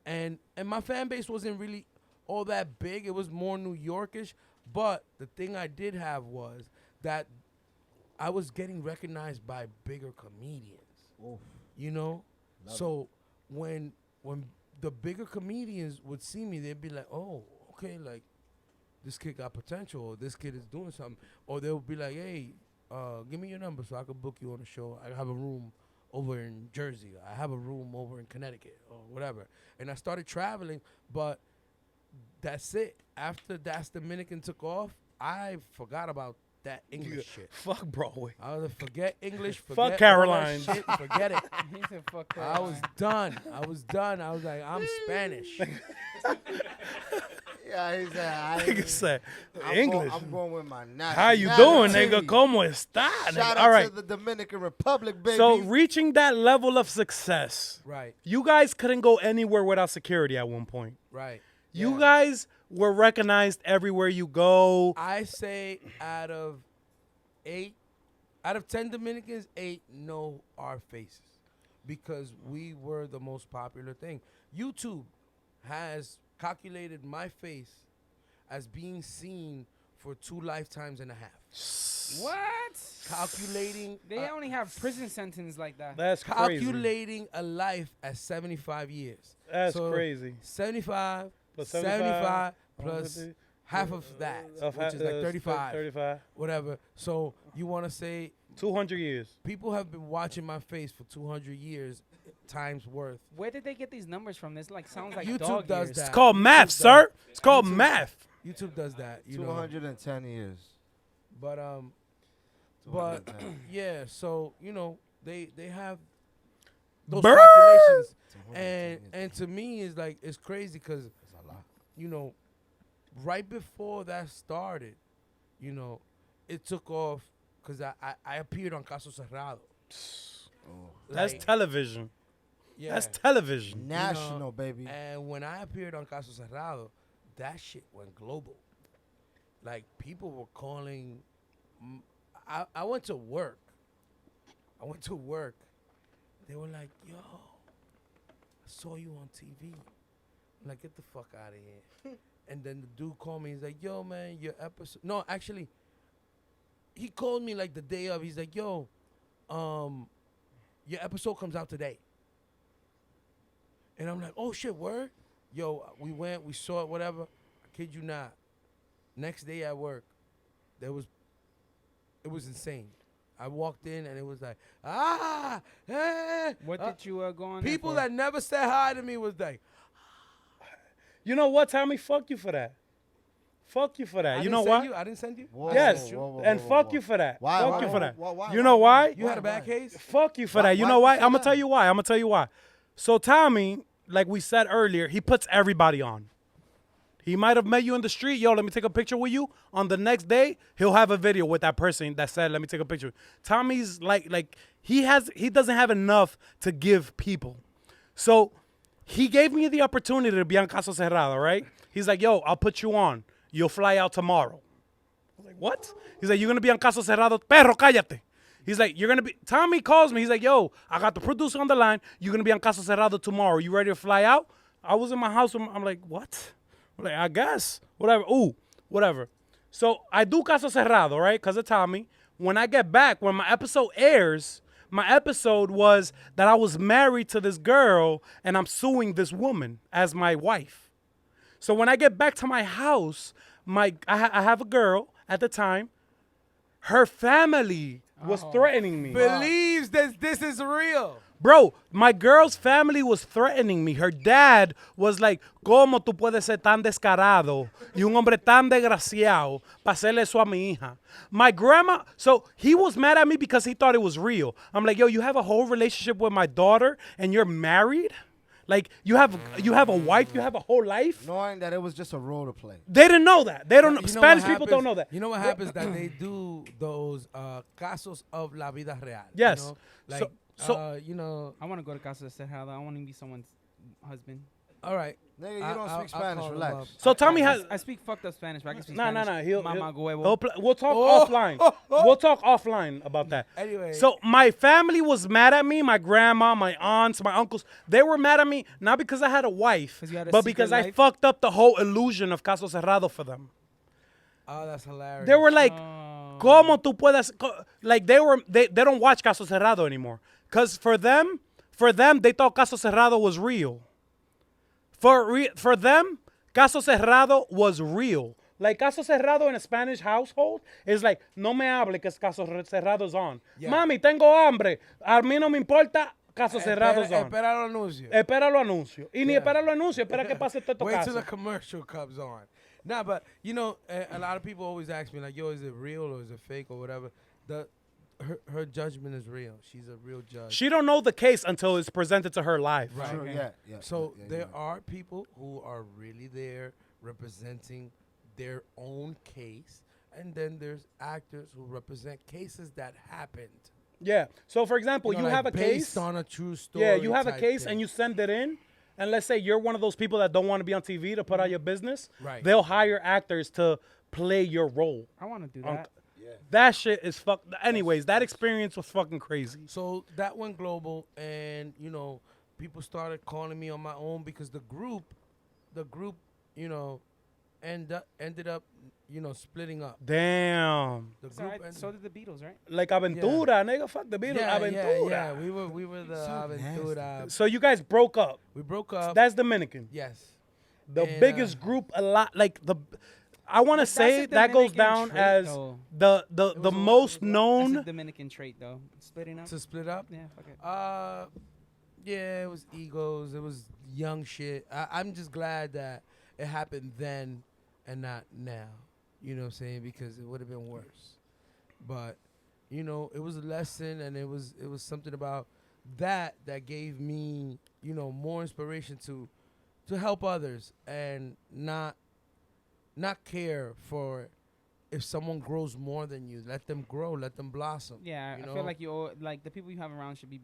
And my fan base wasn't really all that big. It was more New Yorkish. But the thing I did have was that I was getting recognized by bigger comedians. Oof. You know? Love So when the bigger comedians would see me, they'd be like, oh, okay, like, this kid got potential, or this kid is doing something. Or they'll be like, hey, give me your number so I can book you on a show. I have a room over in Jersey. I have a room over in Connecticut or whatever. And I started traveling, but that's it. After That's Dominican took off, I forgot about that English shit. Fuck Broadway. I was forget English, forget Fuck all that Caroline. shit, forget it. He said, "Fuck that." I was done. I was like, I'm Spanish. Yeah, he said, Nigga said I'm English. I'm going with my nationality. How you doing, nigga? ¿Cómo está? Shout Nigga? out All right. to the Dominican Republic, baby. So reaching that level of success, Right, you guys couldn't go anywhere without security at one point. right. You Yeah. guys were recognized everywhere you go. I say out of 10 Dominicans, 8 know our faces because we were the most popular thing. YouTube has calculated my face as being seen for 2 lifetimes and a half. What? Calculating They only have prison sentence like that. That's crazy. calculating a life as 75 years. That's So crazy. 75, Plus 75 plus plus half of that, Of which is like 35, 35. whatever. So you want to say 200 years. people have been watching my face for 200 years times worth. Where did they get these numbers from? This like sounds like YouTube dog does years. that. It's called math, YouTube sir. does- It's called YouTube- math. YouTube does that, you know. 210 years. But 210. yeah. So you know they have those Brr! calculations, 210 years. and to me it's like it's crazy because That's a lot. you know, right before that started, you know, it took off because I appeared on Caso Cerrado. That's Like, television. yeah. That's television. National, baby. And when I appeared on Caso Cerrado, that shit went global. Like people were calling. I went to work. They were like, "Yo, I saw you on TV." I'm like, "Get the fuck out of here!" And then the dude called me. He's like, "Yo, man, your episode." No, actually, he called me like the day of. He's like, "Yo, your episode comes out today." And I'm like, "Oh shit, word." Yo, we went, we saw it, whatever. I kid you not. Next day at work, it was insane. I walked in and it was like, What did you go on? there people for? that never said hi to me was like, You know what, Tommy? Fuck you for that. Fuck you for that. I You didn't know send why? I didn't send you. Whoa, Yes. whoa, whoa, And whoa, fuck whoa. you for that. Why? Fuck Why? you for that. Why? You know why? You had a bad case. Fuck you for Why- that. You why know would why? you say I'm gonna that? tell you why. I'm gonna tell you why. So Tommy, like we said earlier, he puts everybody on. He might have met you in the street. Yo, let me take a picture with you. On the next day, he'll have a video with that person that said, "Let me take a picture." Tommy's like he doesn't have enough to give people. So he gave me the opportunity to be on Caso Cerrado, right? He's like, "Yo, I'll put you on. You'll fly out tomorrow." I was like, "What?" He's like, "You're gonna be on Caso Cerrado." Perro, cállate. He's like, "You're gonna be." Tommy calls me. He's like, "Yo, I got the producer on the line. You're gonna be on Caso Cerrado tomorrow. You ready to fly out?" I was in my house. I'm like, "What?" I'm like, "I guess. Whatever." Ooh, whatever. So I do Caso Cerrado, right? Because of Tommy. When I get back, when my episode airs, my episode was that I was married to this girl and I'm suing this woman as my wife. So when I get back to my house, I have a girl at the time. Her family was threatening me. Believes that this is real. Bro, my girl's family was threatening me. Her dad was like, ¿Cómo tú puedes ser tan descarado y un hombre tan desgraciado para hacerle eso a mi hija? My grandma, so he was mad at me because he thought it was real. I'm like, yo, you have a whole relationship with my daughter and you're married? Like you have a wife, you have a whole life. Knowing that it was just a role to play. They didn't know that. They don't. You know Spanish what people don't happens? know that. You know what happens? That they do those casos of la vida real. Yes. You know? So- Like, so- you know, I want to go to Casa de Cerrado. I want to be someone's husband. all right. Nigga, you don't speak I'll Spanish. call him Relax. up. So tell me how. I speak fucked up Spanish, but I can speak No, no, Spanish. no. Mama huevo. We'll talk Oh. offline. We'll talk offline about that. Anyway. So my family was mad at me. My grandma, my aunts, my uncles. They were mad at me not because I had a wife, 'Cause you had a but secret because I life? fucked up the whole illusion of Caso Cerrado for them. Oh, that's hilarious. They were like, Oh. "Cómo tú puedes?" Like they don't watch Caso Cerrado anymore. Cause for them, they thought Caso Cerrado was real. For them, Caso Cerrado was real. Like Caso Cerrado in a Spanish household is like, no me hable que Caso Cerrado's on. Yeah. Mami, tengo hambre. A mí no me importa. Caso Cerrado's on. Espera el anuncio. Espera lo anuncio. Y ni Yeah. espera lo anuncio, espera que pase todo Wait till caso. the commercial comes on. Nah, but you know, a lot of people always ask me like, "Yo, is it real or is it fake or whatever?" Her judgment is real. She's a real judge. She don't know the case until it's presented to her live. Right. True, Okay. yeah. So yeah, there you're right. are people who are really there representing their own case, and then there's actors who represent cases that happened. Yeah. So for example, you like have a case. based on a true story. Yeah, you have a type case thing. and you send it in, and let's say you're one of those people that don't want to be on TV to put out your business. Right. They'll hire actors to play your role. I want to do On- that. That shit is fuck. Anyways, that experience was fucking crazy. So that went global, and you know, people started calling me on my own because the group, you know, ended up, you know, splitting up. Damn. The So, group ended- so did the Beatles, right? Like Aventura, nigga. Fuck the Beatles. yeah, Aventura. yeah, we were the Aventura. So you guys broke up. We broke up. That's Dominican. Yes. The And, biggest group, a lot like the. I want to That's say a that goes Dominican down trait, as though. the most known. That's a Dominican trait, though. Splitting up. To split up. Yeah, fuck it. Yeah, it was egos. It was young shit. I'm just glad that it happened then and not now. You know what I'm saying? Because it would have been worse. But you know, it was a lesson, and it was something about that gave me, you know, more inspiration to help others and not care for if someone grows more than you. Let them grow. Let them blossom. Yeah, you I know? feel like like the people you have around should be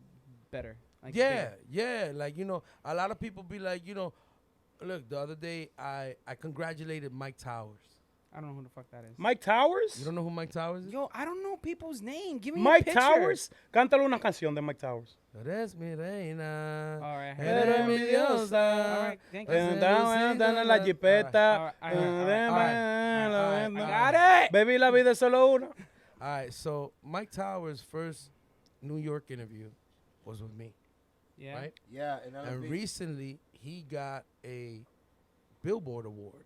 better. Like Yeah, bigger. yeah. Like, you know, a lot of people be like, you know, look, the other day I congratulated Mike Towers. I don't know who the fuck that is. Mike Towers. You don't know who Mike Towers is? Yo, I don't know people's name. Give me a Mike picture. Towers. Cántale una canción de Mike Towers. Eres mi reina. All right, Eres mi diosa. All right, thank you. Andando en la jipeta. All right. I got it. Baby, la vida es solo una. All right, so Mike Towers' first New York interview was with me, Yeah. right? Yeah, and And recently he got a Billboard Award.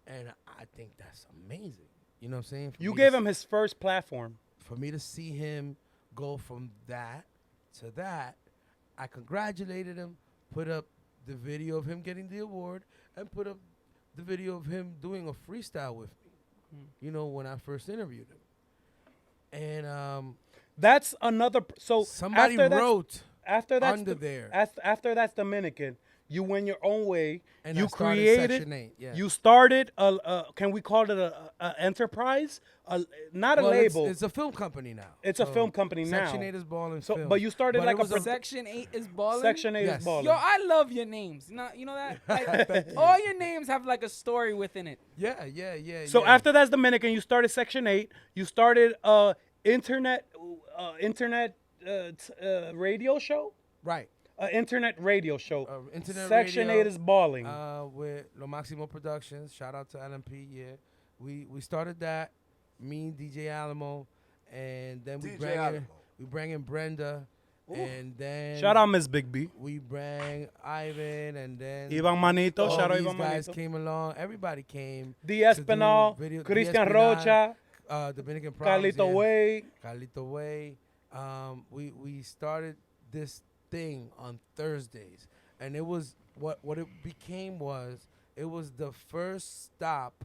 And I think that's amazing. You know what I'm saying? For You me gave to him his first platform. For me to see him go from that to that, I congratulated him, put up the video of him getting the award, and put up the video of him doing a freestyle with me, you know, when I first interviewed him. And That's another. So somebody after wrote after that's under there. After that's Dominican. You went your own way. And you I started created. Section 8, yeah. You started a. Can we call it a enterprise? Not a Well, label. It's a film company now. It's a film company Section now. 8 is balling So, film. but you started But like it a was a Section 8 is balling. Section 8 Yes. is balling. Yo, I love your names. You know that? Like, all your names have like a story within it. Yeah. So yeah. after that's Dominican, you started Section 8. You started internet radio show. Right. Internet radio show. Internet Section radio, 8 is balling. With Lo Maximo Productions. Shout out to LMP. Yeah, we started that. Me, DJ Alamo, and then we bring in Brenda, and then Shout out Miss Big B. we bring Ivan, and then Ivan Manito. all Shout out these Ivan guys Manito. came along. Everybody came. D. to do Espinal. video- Christian D. Espinal, Rocha. Dominican Problems, Carlito yeah. Way. Carlito Way. We started this thing on Thursdays, and it was what it became was it was the first stop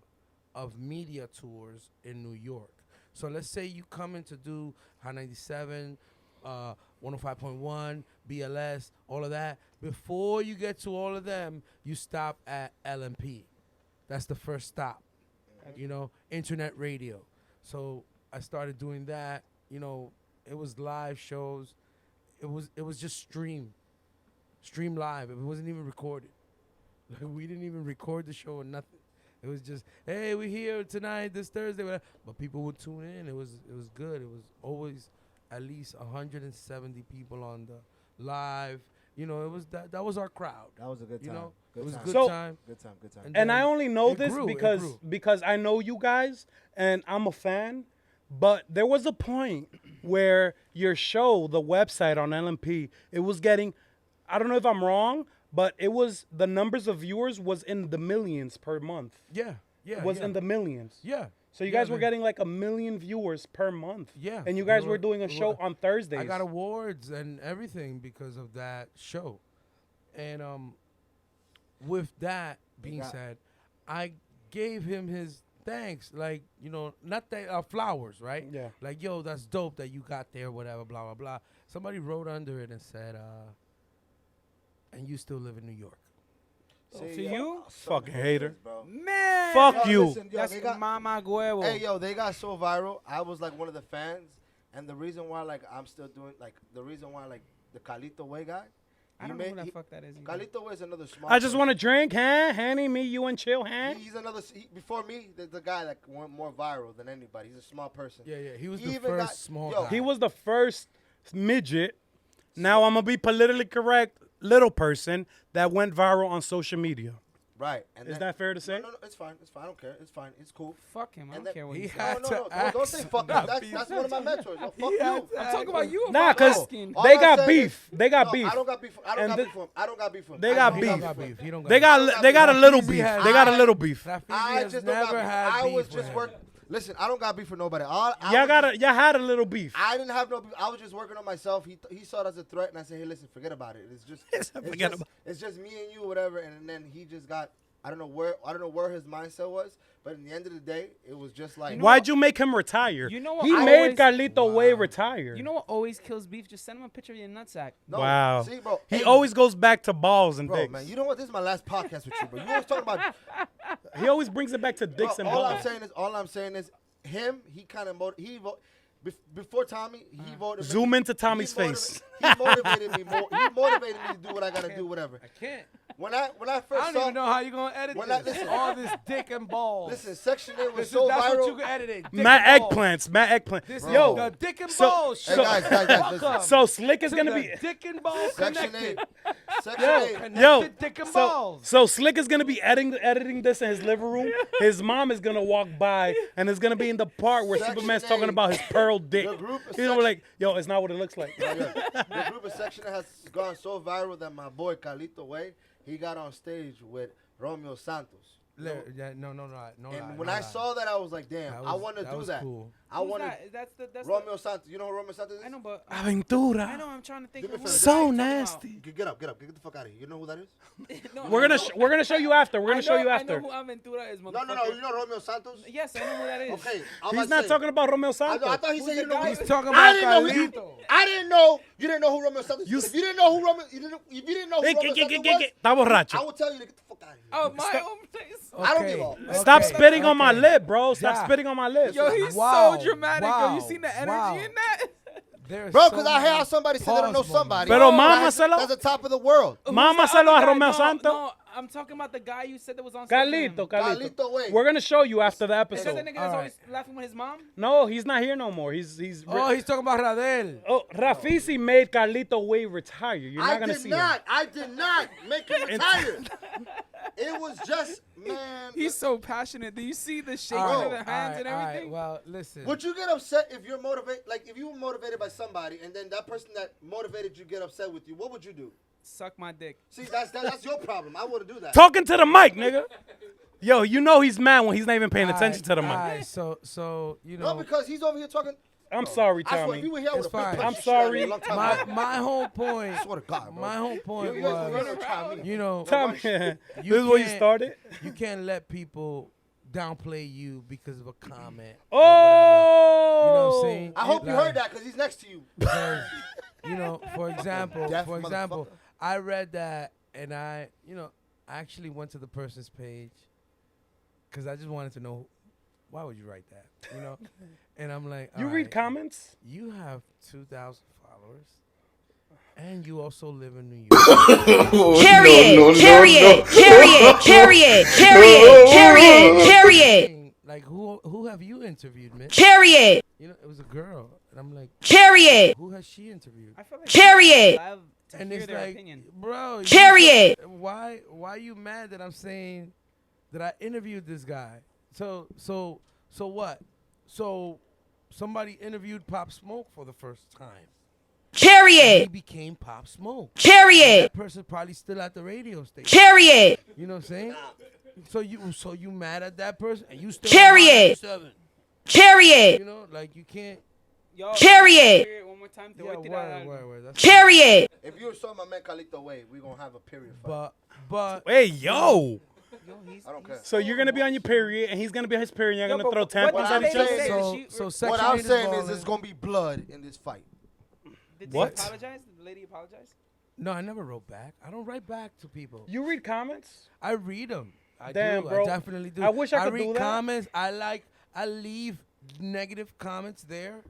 of media tours in New York. So let's say you come in to do High 97, 105.1, BLS, all of that. Before you get to all of them, you stop at LMP. That's the first stop, internet radio. So I started doing that. It was live shows. It was just stream live. It wasn't even recorded. Like, we didn't even record the show or nothing. It was just, hey, we're here tonight, this Thursday. Whatever. But people would tune in. It was good. It was always at least 170 people on the live. It was that was our crowd. That was a good time. It was a time. good So- time. Good time. Good time. And I then only know it this grew, it grew. because I know you guys and I'm a fan. But there was a point where your show, the website on LMP, it was getting, I don't know if I'm wrong, but it was the numbers of viewers was in the millions per month. Yeah. Was in the millions. Yeah. So you Yeah, guys were man. getting like 1 million viewers per month. Yeah. And you guys We were doing a we show on Thursdays. I got awards and everything because of that show. And with that being said, I gave him his thanks, like, not that flowers, right? Yeah. Like, yo, that's dope that you got there, whatever, blah, blah, blah. Somebody wrote under it and said, and you still live in New York. To you? Fucking hater. bro. Man. Fuck Yo, you. listen, yo, That's they got- Mama Huevo. Hey, yo, they got so viral. I was like one of the fans, and the reason why, like, I'm still doing, like, the reason why, like, the Calito Way guy. I don't know who the fuck that is. either. Calito Way is another small. I just person. want to drink, huh? Hanny, me, you, and chill, huh? He's another. Before me, the guy that went more viral than anybody. He's a small person. Yeah. He was He the even first got- small yo, guy. He was the first midget. Now I'm going to be politically correct, little person that went viral on social media. Right. And Is then- that fair to say? No, it's fine. It's fine. I don't care. It's fine. It's cool. Fuck him. I And don't care what he he had said. to Don't say ask fuck not him. That's one of my mentors. Yo, fuck you. I'm talking about you. Nah, I'm because asking. All they I'm got saying beef. is- They got No, beef. I don't got beef. I don't And got the- beef for him. I don't got beef for him. They I got don't He beef. don't got beef. He don't got They beef. got a little Rafeezy beef. has- They got a little beef. Rafeezy I has just don't got never beef. had I beef was with just him. working. Listen, I don't got beef for nobody. Y'all had a little beef. I didn't have no beef. I was just working on myself. He saw it as a threat, and I said, hey, listen, forget about it. It's just me and you, whatever. And then he just got. I don't know where his mindset was, but in the end of the day, it was just like. Why'd you make him retire? You know what He I made always- Carlito Way retire. You know what always kills beef? Just send him a picture of your nutsack. No, Wow. See, bro. He hey, always goes back to balls and Bro, dicks. man, you know what? This is my last podcast with you, bro. You always talking about. He always brings it back to dicks Bro, and all balls. I'm saying is, him. He kind of before Tommy. He voted. Zoom into he Tommy's motiv- face. He motivated me more. He motivated me to do what I gotta do, whatever. I can't. When I first I don't saw. even know how you gonna edit When I- this. listen. All this dick and balls. Listen, Section 8 was This so that's viral. what you can edit it. Dick Matt and balls. Eggplants. Matt Eggplant. This Yo, is the dick and so- balls. Hey, show. guys, listen. Welcome so Slick is to gonna the be. dick and balls Section connected. 8. Section 8. Connected dick and so, balls. so Slick is gonna be editing this in his living room. His mom is gonna walk by and it's gonna be in the part where Section Superman's 8. talking about his pearl dick. The group of He's gonna be like, yo, it's not what it looks like. The group of Section 8 has gone so viral that my boy Carlito Way, he got on stage with Romeo Santos. No, no. And when I saw that, I was like, damn, I want to do that. Cool. I want to. That's Romeo Santos. You know who Romeo Santos is? I know, but Aventura. I know. I'm trying to think. Do me of a who favor. the So guy you're talking nasty. Get up. Get the fuck out of here. You know who that is? about. No, We're I gonna know- we're gonna show you after. We're gonna show you I after. know who Aventura is, No. motherfucker. You know Romeo Santos? Yes, I know who that is. Okay. He's not talking about Romeo I Santos. thought he said you know. guy? He's talking I about didn't know who Carlito. I didn't know. You didn't know who Romeo Santos is. You If you didn't know who Romeo, if you didn't know who Romeo Santos was, Está borracho. I will tell you to get the fuck out of here. Oh, my own place. I don't give a- Stop Okay, spitting on my okay. lip, bro. Stop Yeah. spitting on my lip. Yo, he's Wow, so dramatic. Yo, you wow, seen the energy wow. in that? There's Bro, so because I hear how many somebody said they don't know pause somebody. Pero That's- mámaselo. That's the top of the world. Mama Who's the se lo other a guy? Romeo No, Santos. No, I'm talking about the guy you said that was on stage. with him. Carlito. Carlito Way. We're gonna show you after the Is that the episode. nigga that's All always laughing with his mom? No, he's not here no more. He's Oh, he's talking about Radel. Rafisi made Carlito Way retire. You're not gonna see him. I did not make him retire. It was just, man. He's so passionate. Do you see the shaking All of right, the hands all and right, all right. everything? Well, listen. Would you get upset if you're motivated? Like, if you were motivated by somebody and then that person that motivated you get upset with you, what would you do? Suck my dick. See, that's your problem. I wouldn't do that. Talking to the mic, nigga. Yo, you know he's mad when he's not even paying All attention to the all mic. right, so you No, know, because he's over here talking. I'm sorry, I swear, if Tommy. you were here, I It's would have fine. I'm sorry. my whole point. I swear to God, bro. My whole point You guys were was, gonna try me. you know, Tommy, this You is where you can't- started. you can't let people downplay you because of a comment. Oh, what I'm saying? I hope you Like, heard that because he's next to you. because, for example, Deaf for example, motherfucker. I read that and I actually went to the person's page because I just wanted to know why would you write that, And I'm like, You all read right, comments? You have 2,000 followers, and you also live in New York. Period. Like, who have you interviewed, Mitch? Period. It was a girl, and I'm like, Period. who has she interviewed? I feel like Period. people love to And hear it's their like, opinion. bro, Period. Why are you mad that I'm saying that I interviewed this guy? So what? So somebody interviewed Pop Smoke for the first time. He Period. became Pop Smoke. Period. That person probably still at the radio station. Period. You know what I'm saying? So you mad at that person and you still Period. 107. Period. Like you can't. Yo, Period. hear it one more time. Te Yeah, voy a tirar algo. word. That's Period. If you saw my man Calito Way, we're going to have a period fight. But Hey, yo. Yo, he's, I don't care. So you're gonna be on your period, and he's gonna be on his period. And you're Yo, gonna but throw what tampons I'm at each did they other. say? so She- so What Section I'm 8 is saying is balling. there's going to be blood in this fight. Did What? they apologize? Did the lady apologize? No, I never wrote back. I don't write back to people. You read comments? I read them. I Damn, do. bro. I definitely do. I wish I could read do that. comments. I leave negative comments there.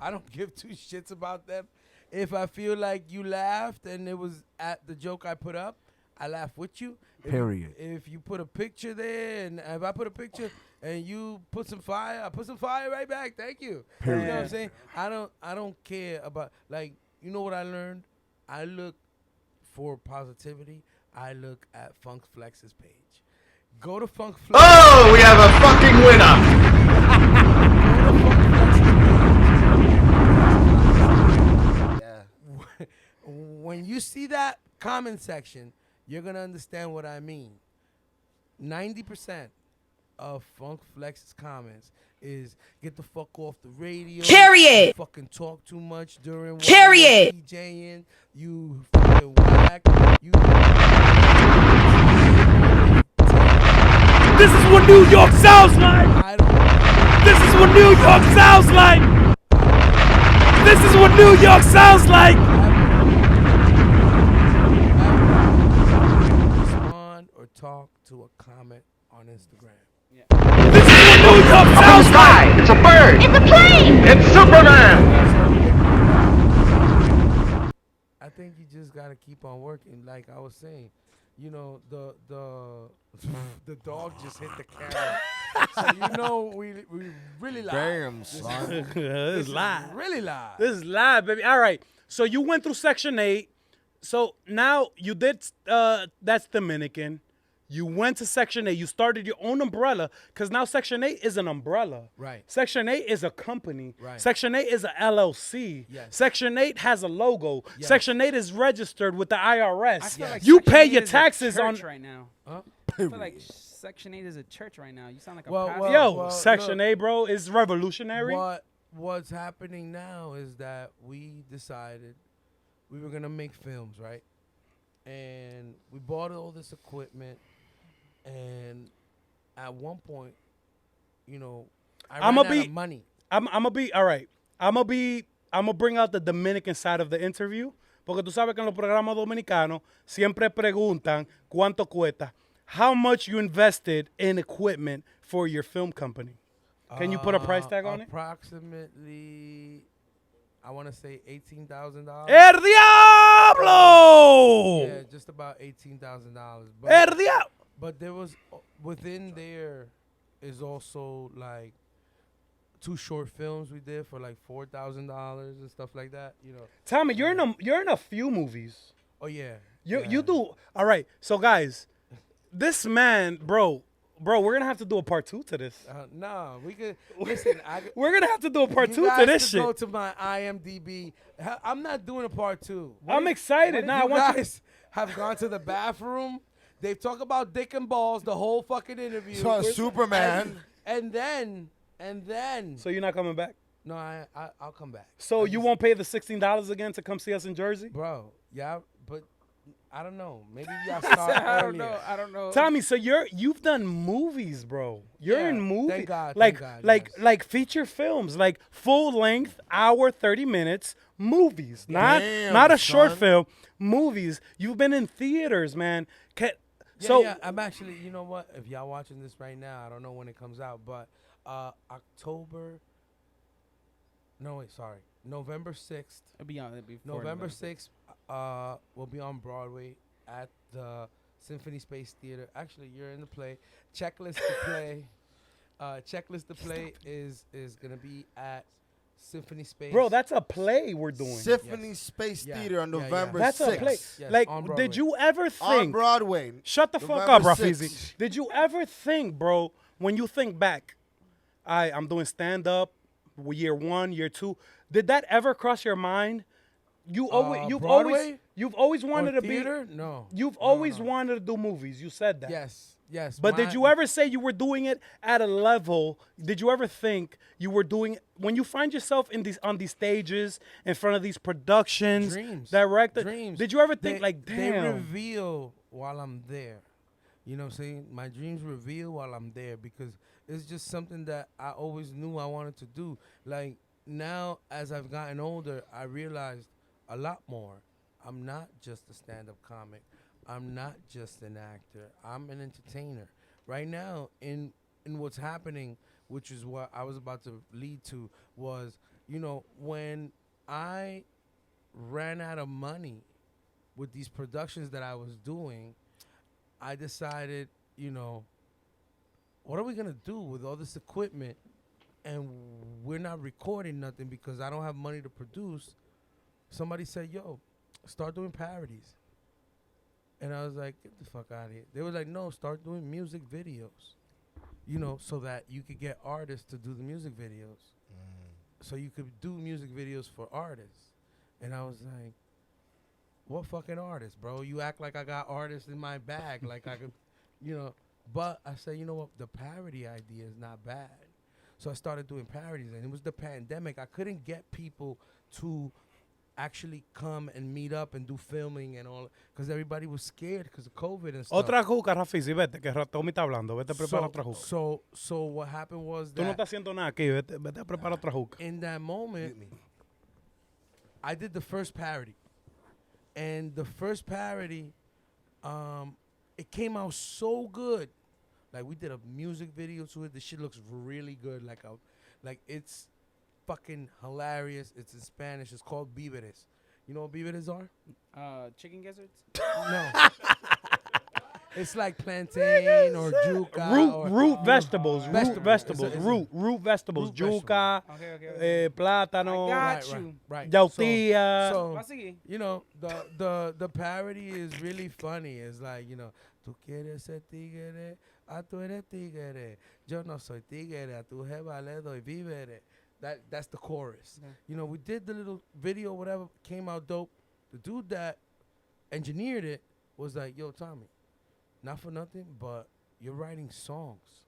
I don't give two shits about them. If I feel like you laughed and it was at the joke I put up, I laugh with you. Period. If you put a picture there, and if I put a picture and you put some fire, I put some fire right back. Thank you. You know what I'm saying? I don't care about, like, you know what I learned? I look for positivity. I look at Funk Flex's page. Go to Funk Flex. Oh, we have a fucking winner. Yeah. When you see that comment section, you're gonna understand what I mean. 90% of Funk Flex's comments is get the fuck off the radio. Period. You fucking talk too much during while Period. you're DJing. You fucking whack. You. This is what New York sounds like. I don't. This is what New York sounds like. This is what New York sounds like. Respond or talk to a comment on Instagram. This is what New York sounds like. It's a bird. It's a plane. It's Superman. I think you just gotta keep on working. Like I was saying, the the dog just hit the camera, so we really live. Damn, son. This is live. Really live. This is live, baby. All right. So you went through Section 8. So now you did, that's Dominican. You went to Section 8. You started your own umbrella because now Section 8 is an umbrella. Right. Section 8 is a company. Right. Section 8 is a LLC. Yes. Section 8 has a logo. Yes. Section 8 is registered with the IRS. I feel like You Section pay 8 your is a taxes on. church right now. Huh? I feel like Section 8 is a church right now. You sound like a Well, pastor. Yo, Well, Section look. 8, bro, is revolutionary. What's happening now is that we decided we were gonna make films, right? And we bought all this equipment, and at one point, I I'ma ran out be- of money. I'm gonna be all right. I'm gonna bring out the Dominican side of the interview, porque tú sabes que en los programas dominicanos siempre preguntan cuánto cuesta. How much you invested in equipment for your film company? Can you put a price tag on it? Approximately, I want to say $18,000. El diablo! Yeah, just about $18,000. El diablo! But there was within there is also like 2 short films we did for like $4,000 and stuff like that. Tommy, you're in a few movies. Oh yeah. You do all right. So guys, this man, bro, we're gonna have to do a part 2 to this. No, we could listen. We're gonna have to do a part 2 you to guys this could go shit. to my IMDb. I'm not doing a part 2. I'm excited. Nah, I You want you- guys have gone to the bathroom. They talk about dick and balls the whole fucking interview. Son, Superman. And then. So you're not coming back? No, I'll come back. So I you just- won't pay the $16 again to come see us in Jersey? Bro, yeah, but I don't know. Maybe y'all start I don't earlier. know. I don't know. Tommy, so you've done movies, bro. You're Yeah, in movies. thank God, Like thank God, like yes. like feature films, like full length, hour 30 minutes movies. Not Damn, not a short son. film, movies. You've been in theaters, man. Yeah, I'm actually, you know what? If y'all watching this right now, I don't know when it comes out, but October. No, wait, sorry. November 6th. It'll be on. It'll be before November November. 6th, we'll be on Broadway at the Symphony Space Theater. Actually, you're in the play. Checklist to play. Checklist to play is gonna be at Symphony Space. Bro, that's a play we're doing. Symphony Yes. Space Yeah, Theater on yeah, yeah. November That's 6th. a play. Yes, Like, on Broadway. did you ever On think? Broadway. Shut the fuck November up, 6th. Rafizi. Did you ever think, bro, when you think back, I'm doing stand up, year 1, year 2. Did that ever cross your mind? You've Broadway? always wanted to theater? No. You've No, always no. wanted to do movies. You said that. Yes. But did you ever say you were doing it at a level? Did you ever think you were doing when you find yourself in these on these stages in front of these productions, directed? Dreams. Did you ever think They- like, They damn? reveal while I'm there. You know what I'm saying? My dreams reveal while I'm there because it's just something that I always knew I wanted to do. Like now, as I've gotten older, I realized a lot more. I'm not just a stand-up comic. I'm not just an actor. I'm an entertainer. Right now, in what's happening, which is what I was about to lead to, was, you know, when I ran out of money with these productions that I was doing, I decided, you know, what are we gonna do with all this equipment and we're not recording nothing because I don't have money to produce? Somebody said, yo, start doing parodies. And I was like, get the fuck out of here. They were like, no, start doing music videos, you know, so that you could get artists to do the music videos. So you could do music videos for artists. And I was like, what fucking artists, bro? You act like I got artists in my bag, like I could, you know. But I said, you know what? The parody idea is not bad. So I started doing parodies, and it was the pandemic. I couldn't get people to actually come and meet up and do filming and all, because everybody was scared because of COVID and stuff. Otra juca, Rafizi, vete, que Tommy está hablando. Vete a preparar otra juca. So what happened was Tú no that estás haciendo nada aquí. Vete a preparar otra juca. in that moment, I did the first parody. And the first parody, it came out so good. Like, we did a music video to it. The shit looks really good. Like it's fucking hilarious. It's in Spanish. It's called Víveres. You know what Víveres are? Chicken gizzards. No. It's like plantain or yuca. Root vegetables. Root Vegetables. vegetables. It's a- Root vegetables. Root Yuca, Okay. plátano, I got you. Right. yautía. So, Así. you know, the parody is really funny. It's like, you know, tú quieres ser tigre, a tú eres tigre. Yo no soy tigre, a tu jeva le doy vívere. That's the chorus. Okay. You know, we did the little video, whatever, came out dope. The dude that engineered it was like, yo, Tommy, not for nothing, but you're writing songs.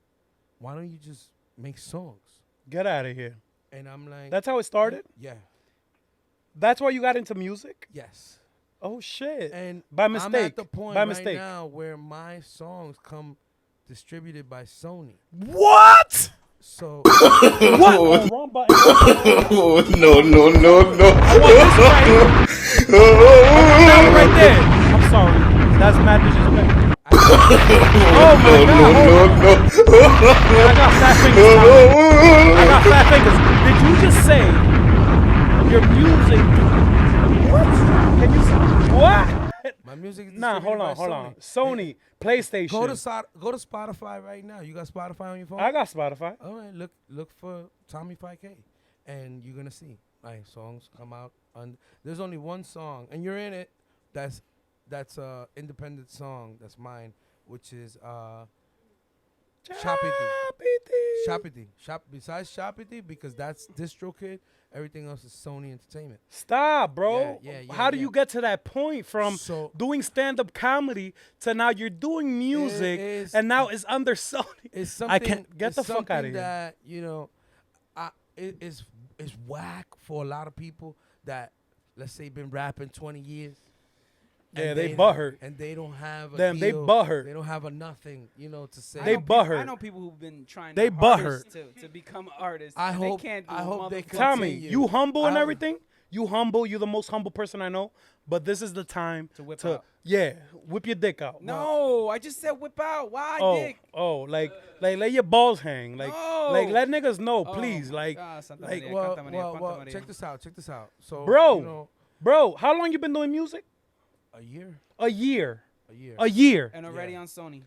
Why don't you just make songs? Get out of here. And I'm like, That's how it started? yeah, That's why you got into music? yes. Oh, shit. And By I'm mistake. at the point By right mistake. now where my songs come distributed by Sony. What? So What? Oh, wrong button. Oh, no, no, no, no. That one right there. I'm sorry. That's mad disrespect. Oh my God. hold on. I got fat fingers. Tommy. I got fat fingers. Did you just say your music? What? Can you say what? my music is Nah, hold distributed on, by hold on. Sony. Sony, PlayStation. Go to Spotify right now. You got Spotify on your phone? I got Spotify. All right, look for Tommy 5K, and you're gonna see my songs come out. There's only one song, and you're in it. That's a independent song. That's mine, which is Shapiti. Besides Shapiti, because that's DistroKid. Everything else is Sony Entertainment. Stop, bro. Yeah, How do yeah. you get to that point from So- doing stand-up comedy to now you're doing music is- and now it's under Sony? It's something. I can't get it's the fuck out of something here. That you know, it's whack for a lot of people that, let's say, been rapping 20 years, Yeah, And they butthurt. and they don't have a Damn, they deal. butthurt. They don't have a nothing, to say. They butthurt. I know people who've been trying. They hardest to become artists. I and hope- they can't do I hope they motherfucking- Tommy, continue. you humble and I- everything. You humble. You're the most humble person I know. But this is the time To whip to out. whip your dick out. No, I just said whip out. Why dick? Like let your balls hang. Like No. let niggas know, Oh please. my Like, God, Santa like, Maria, Well, Santa Maria, well, Santa well, Maria. check this out. Check this out. So, Bro. bro, how long you been doing music? a year, A year. a year. A year. And already Yeah. on Sony.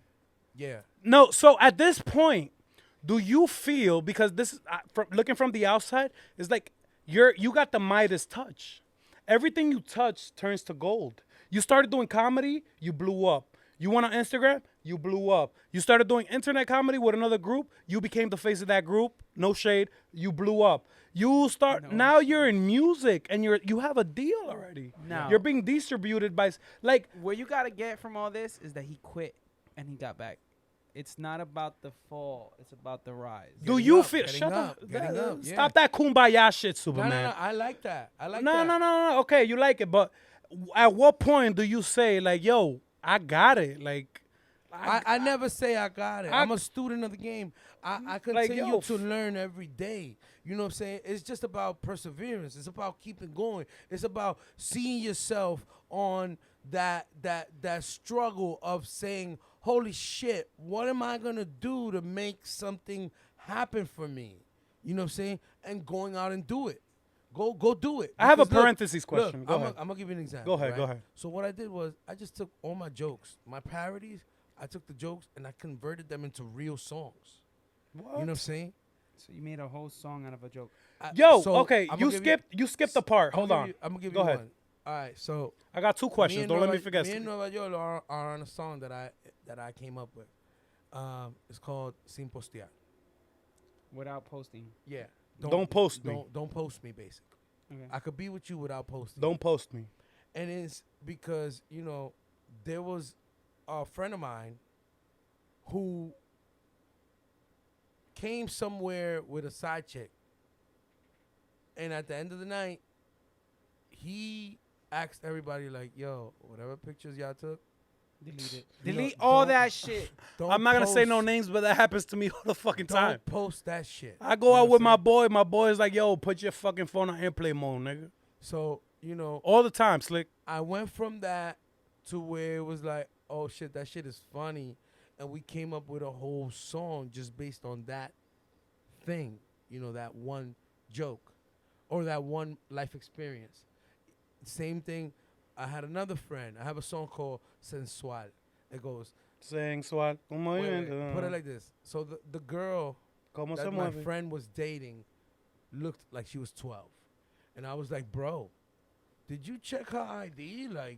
Yeah. No, so at this point, do you feel, because this is looking from the outside, it's like you got the Midas touch. Everything you touch turns to gold. You started doing comedy, you blew up. You went on Instagram, you blew up. You started doing internet comedy with another group, you became the face of that group. No shade, you blew up. Now you're in music and you have a deal already. Now- You're being distributed by like Where you gotta get from all this is that he quit and he got back. It's not about the fall; it's about the rise. do Getting you up, feel getting shut up, up, getting up, yeah. stop that kumbaya shit, No, Superman. no, no. I like that. I like No, that. no. Okay, you like it, but at what point do you say like, "Yo, I got it"? Like, I never say I got it. I- I'm a student of the game. I Like, continue yo, to learn every day. You know what I'm saying? It's just about perseverance. It's about keeping going. It's about seeing yourself on that struggle of saying, "Holy shit, what am I gonna do to make something happen for me?" You know what I'm saying? And going out and do it. Go do it. I have a Because look, parentheses question. Look, Go I'm ahead. gonna give you an example. Go ahead, right? go ahead. So what I did was I just took all my jokes, my parodies. I took the jokes and I converted them into real songs. You know what I'm saying? So you made a whole song out of a joke. Yo, So, okay, I'ma you give skipped the part. Hold on. I'm gonna give Go you ahead. one. All right, so I got two questions. and Don't let me Nueva- forget. Me and Nueva York are on a song that I came up with. It's called Sin Postear. Without posting. Yeah. Don't post me. Don't post me, basically. Okay. I could be with you without posting. Don't post me. And it's because, there was a friend of mine who came somewhere with a side chick. And at the end of the night, he asked everybody, like, yo, whatever pictures y'all took, Delete it. You know, Delete all don't- that shit. don't I'm not gonna say no post- names, but that happens to me all the fucking Don't time. post that shit. I go You know out what with I'm my saying? boy. My boy is like, "Yo, put your fucking phone on airplane mode, nigga." So, All the time, slick. I went from that to where it was like, oh shit, that shit is funny. And we came up with a whole song just based on that thing, that one joke or that one life experience. Same thing. I had another friend. I have a song called Sensual. It goes, Sensual. wait, put it like this. So the girl Como se that my mueve. friend was dating looked like she was 12. And I was like, bro, did you check her ID? Like,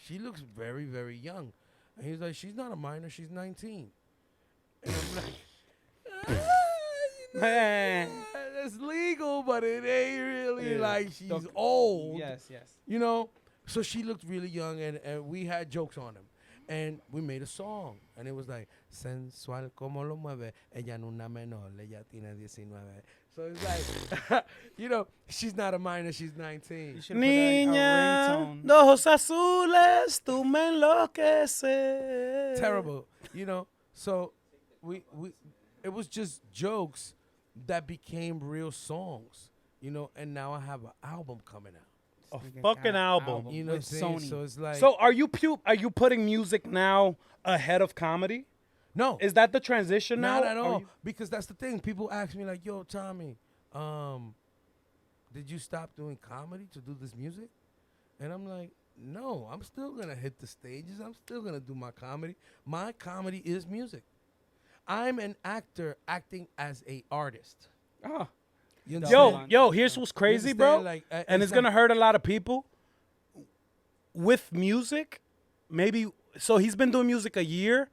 she looks very, very young. And he's like, she's not a minor, she's 19. And I'm like, Man. it's legal, but it ain't really Yeah. like she's Don't- old. Yes, yes. So she looked really young, and we had jokes on him. And we made a song, and it was like, sensual como lo mueve, ella no una menor, ella tiene 19. So it's like, she's not a minor, she's 19. You should put a Niña, ringtone. de ojos azules, tú me enloqueces. Terrible, So it was just jokes that became real songs, and now I have an album coming out. A Freaking fucking kind of album. You know what I'm with saying? Sony. So it's like, So are you putting music now ahead of comedy? no, Is that the transition now? not at Are all. you- Because that's the thing. People ask me like, yo, Tommy, did you stop doing comedy to do this music? And I'm like, no, I'm still going to hit the stages. I'm still going to do my comedy. My comedy is music. I'm an actor acting as a artist. Oh, You Yo, understand? yo, here's what's You crazy, bro. understand? Like, And it's gonna hurt a lot of people. With music, maybe so he's been doing music a year.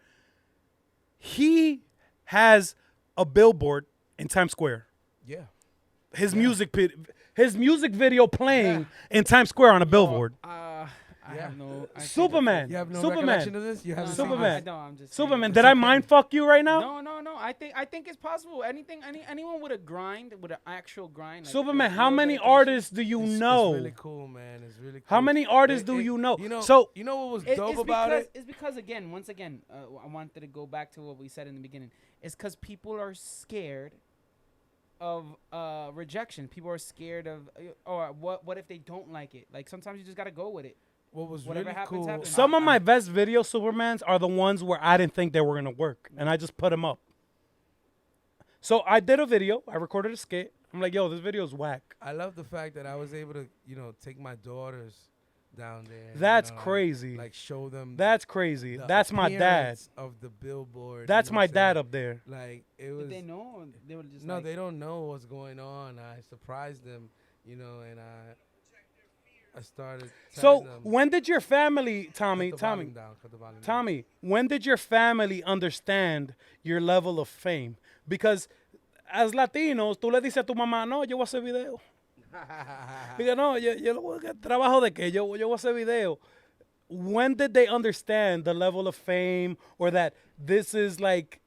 He has a billboard in Times Square. Yeah. His music video playing in Times Square on a billboard. I I Yeah. have no. I think Superman. You have no Superman. recollection of this? You No, have no, Superman. I don't. I'm just saying. Superman, It's did I okay. mind fuck you right now? No. I think it's possible. Anyone with a grind, with an actual grind. Like, Superman, with how real many dedication, artists do you know? It's really cool, man. It's really cool. How many artists do you know? So you know what was It- dope it's about because, it? It's because once again, I wanted to go back to what we said in the beginning. It's because people are scared of rejection. People are scared of, or what if they don't like it? Like sometimes you just gotta go with it. What was Whatever really happens, cool? happens. some of my best video Supermans are the ones where I didn't think they were gonna work, and I just put them up. So I did a video. I recorded a skit. I'm like, yo, this video is whack. I love the fact that I was able to, take my daughters down there. and, That's like- crazy. Like show them. That's crazy. the That's my dad. appearance of the billboard. That's you know my what I'm dad saying? up there. Like it was. Did they know? Or they were just No, like, they don't know what's going on. I surprised them, and I started. So telling them, when did your family, cut Tommy, the Tommy, volume down, cut the volume down. Tommy, when did your family understand your level of fame? Because as Latinos, tú le dices a tu mamá, no, yo voy a hacer video. Diga, no, yo lo voy a trabajo de que yo voy a hacer video. When did they understand the level of fame, or that this is like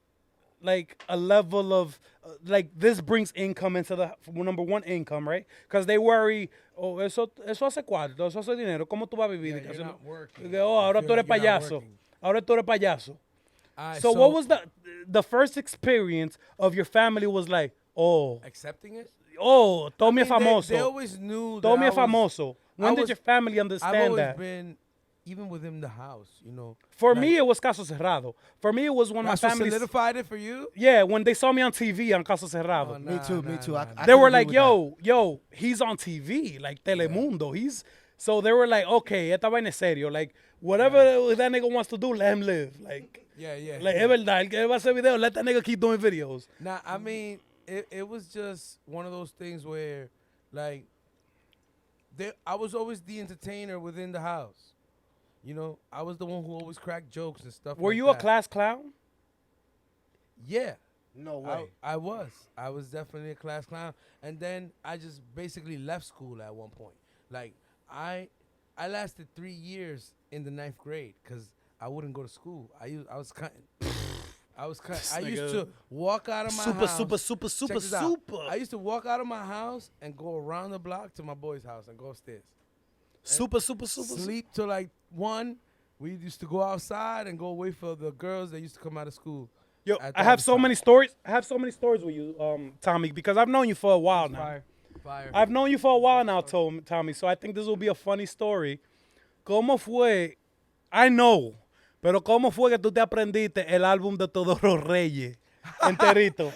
a level of like this brings income into the number one income, right? Because they worry, oh, eso hace cuarto, eso hace dinero, ¿cómo tú vas a vivir? Yeah, Que you're eso not no- working. que, oh, ahora You tú feel eres like you're not payaso. working. Ahora tú eres payaso. Alright, So what was the first experience of your family was like, oh, accepting it? Tommy I es mean, famoso. They always knew. Tommy that es I was- famoso. When I did was- your family I've understand always that? been, even within the house, For like- me, it was Caso Cerrado. For me, it was when That's my what family. solidified it for you. Yeah, when they saw me on TV on Caso Cerrado. Oh, Me too. Me too. I They can were agree like, with yo, he's on TV, like Telemundo. So they were like, okay, esta vaina es serio. Like, whatever that nigga wants to do, let him live. Like, Yeah. es verdad, el que va a hacer video, let that nigga keep doing videos. Nah, I mean, it was just one of those things where, like, I was always the entertainer within the house. I was the one who always cracked jokes and stuff. Were like you that. a class clown? Yeah. No way. I was definitely a class clown, and then I just basically left school at one point. Like I lasted 3 years in the 9th grade because I wouldn't go to school. I was cutting. I used nigga. to walk out of my Super, house. super. Check this out. I used to walk out of my house and go around the block to my boy's house and go upstairs. Super. Sleep till like 1. We used to go outside and go wait for the girls that used to come out of school. Yo, at I the have other so side. many stories. I have so many stories with you, Tommy, because I've known you for a while now. fire. Fire. I've known you for a while now, Tommy, so I think this will be a funny story. ¿Cómo fue? I know, pero ¿cómo fue que tú te aprendiste el álbum de Todos los Reyes enterito?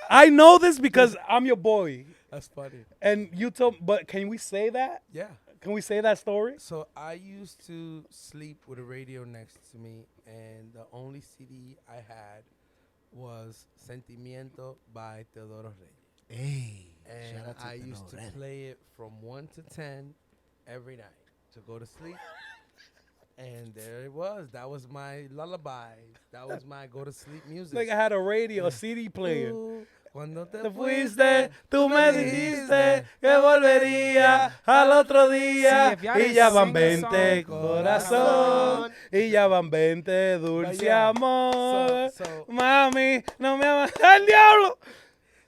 I know this because I'm your boy, That's funny. and you told. But can we say that? Yeah. Can we say that story? So I used to sleep with a radio next to me, and the only CD I had was Sentimiento by Teodoro Reyes. Hey. And Shout out to I used to Teodoro. play it from 1 to 10 every night to go to sleep. And there it was. That was my lullaby. That was my go to sleep music. Like I had a radio, a CD player. Tú, cuando te Te fuiste, fuiste, tú me dijiste que volvería al otro día Sí, if y'all y didn't ya van sing the 20 song, corazón y ya van 20 dulce yeah. amor. So- Mami, no me amas al diablo.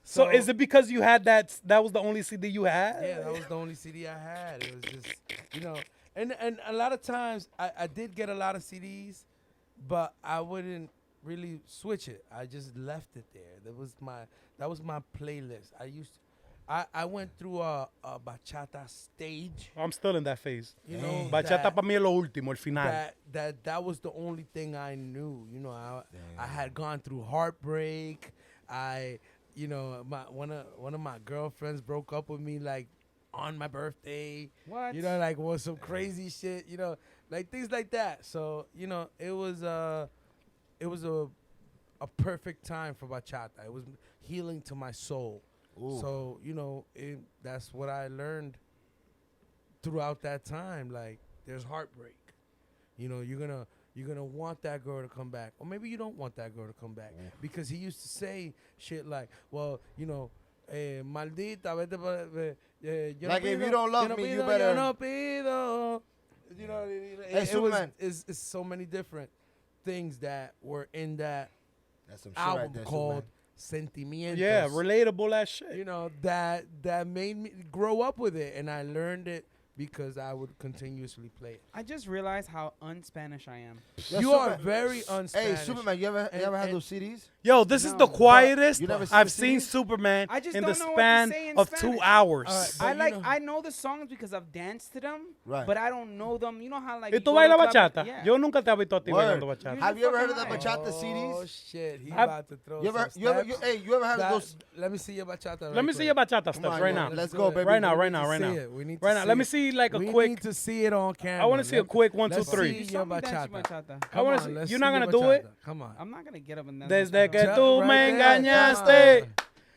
So So- is it because you had that was the only CD you had? Yeah, that was the only CD I had. It was just, and a lot of times I did get a lot of CDs, but I wouldn't really switch it. I just left it there. That was my playlist. I went through a bachata stage. I'm still in that phase. Bachata Bachata para mí es lo último, el final. That was the only thing I knew. I had gone through heartbreak. One of my girlfriends broke up with me like on my birthday. What? Like was some crazy shit. Like things like that. So it was a perfect time for bachata. It was healing to my soul. Ooh. So that's what I learned throughout that time. Like there's heartbreak. You're gonna want that girl to come back, or maybe you don't want that girl to come back, because he used to say shit like, well, maldita, vete yo Like, no if pido, you don't love yo no me, you pido, better- yo no pido. You know, Hey, it was Superman. it's so many different things that were in that That's some shit right album there, called Sentimientos. Yeah, relatable as shit. You know, that made me grow up with it, and I learned it because I would continuously play it. I just realized how un-Spanish I am. Yeah, You are very Hey, un-Spanish. Superman, you ever had and- those CDs? Yo, this is No, the but quietest you never seen I've the seen CDs? Superman I just in the don't know what to span say in of Spanish. 2 hours. All right, but I you like know- I know the songs because I've danced to them, Right. but I don't know them. You know how like ¿Y you tú go to a bailas club- bachata? Yeah. Yo nunca te he visto a ti Word. bailando bachata. Have you ever heard of the fucking bachata Oh CDs? shit, he I've- about to throw You ever, some you ever, steps. hey, you ever had That- those? Let me see your bachata. Let me see your bachata Come steps on, right yo, now. let's do go, it. baby. Right now, We right need now, to right see now. it. We need Right to now, see let me it. see like a We quick. need to see it on camera. I want to see a quick 1, 2, let's 3. see You your saw me dance bachata. bachata. I wanna Come see- on, let's you're see not your gonna do it? bachata. Come on. I'm not gonna get up and dance. Desde que Ju- tú right me there, engañaste,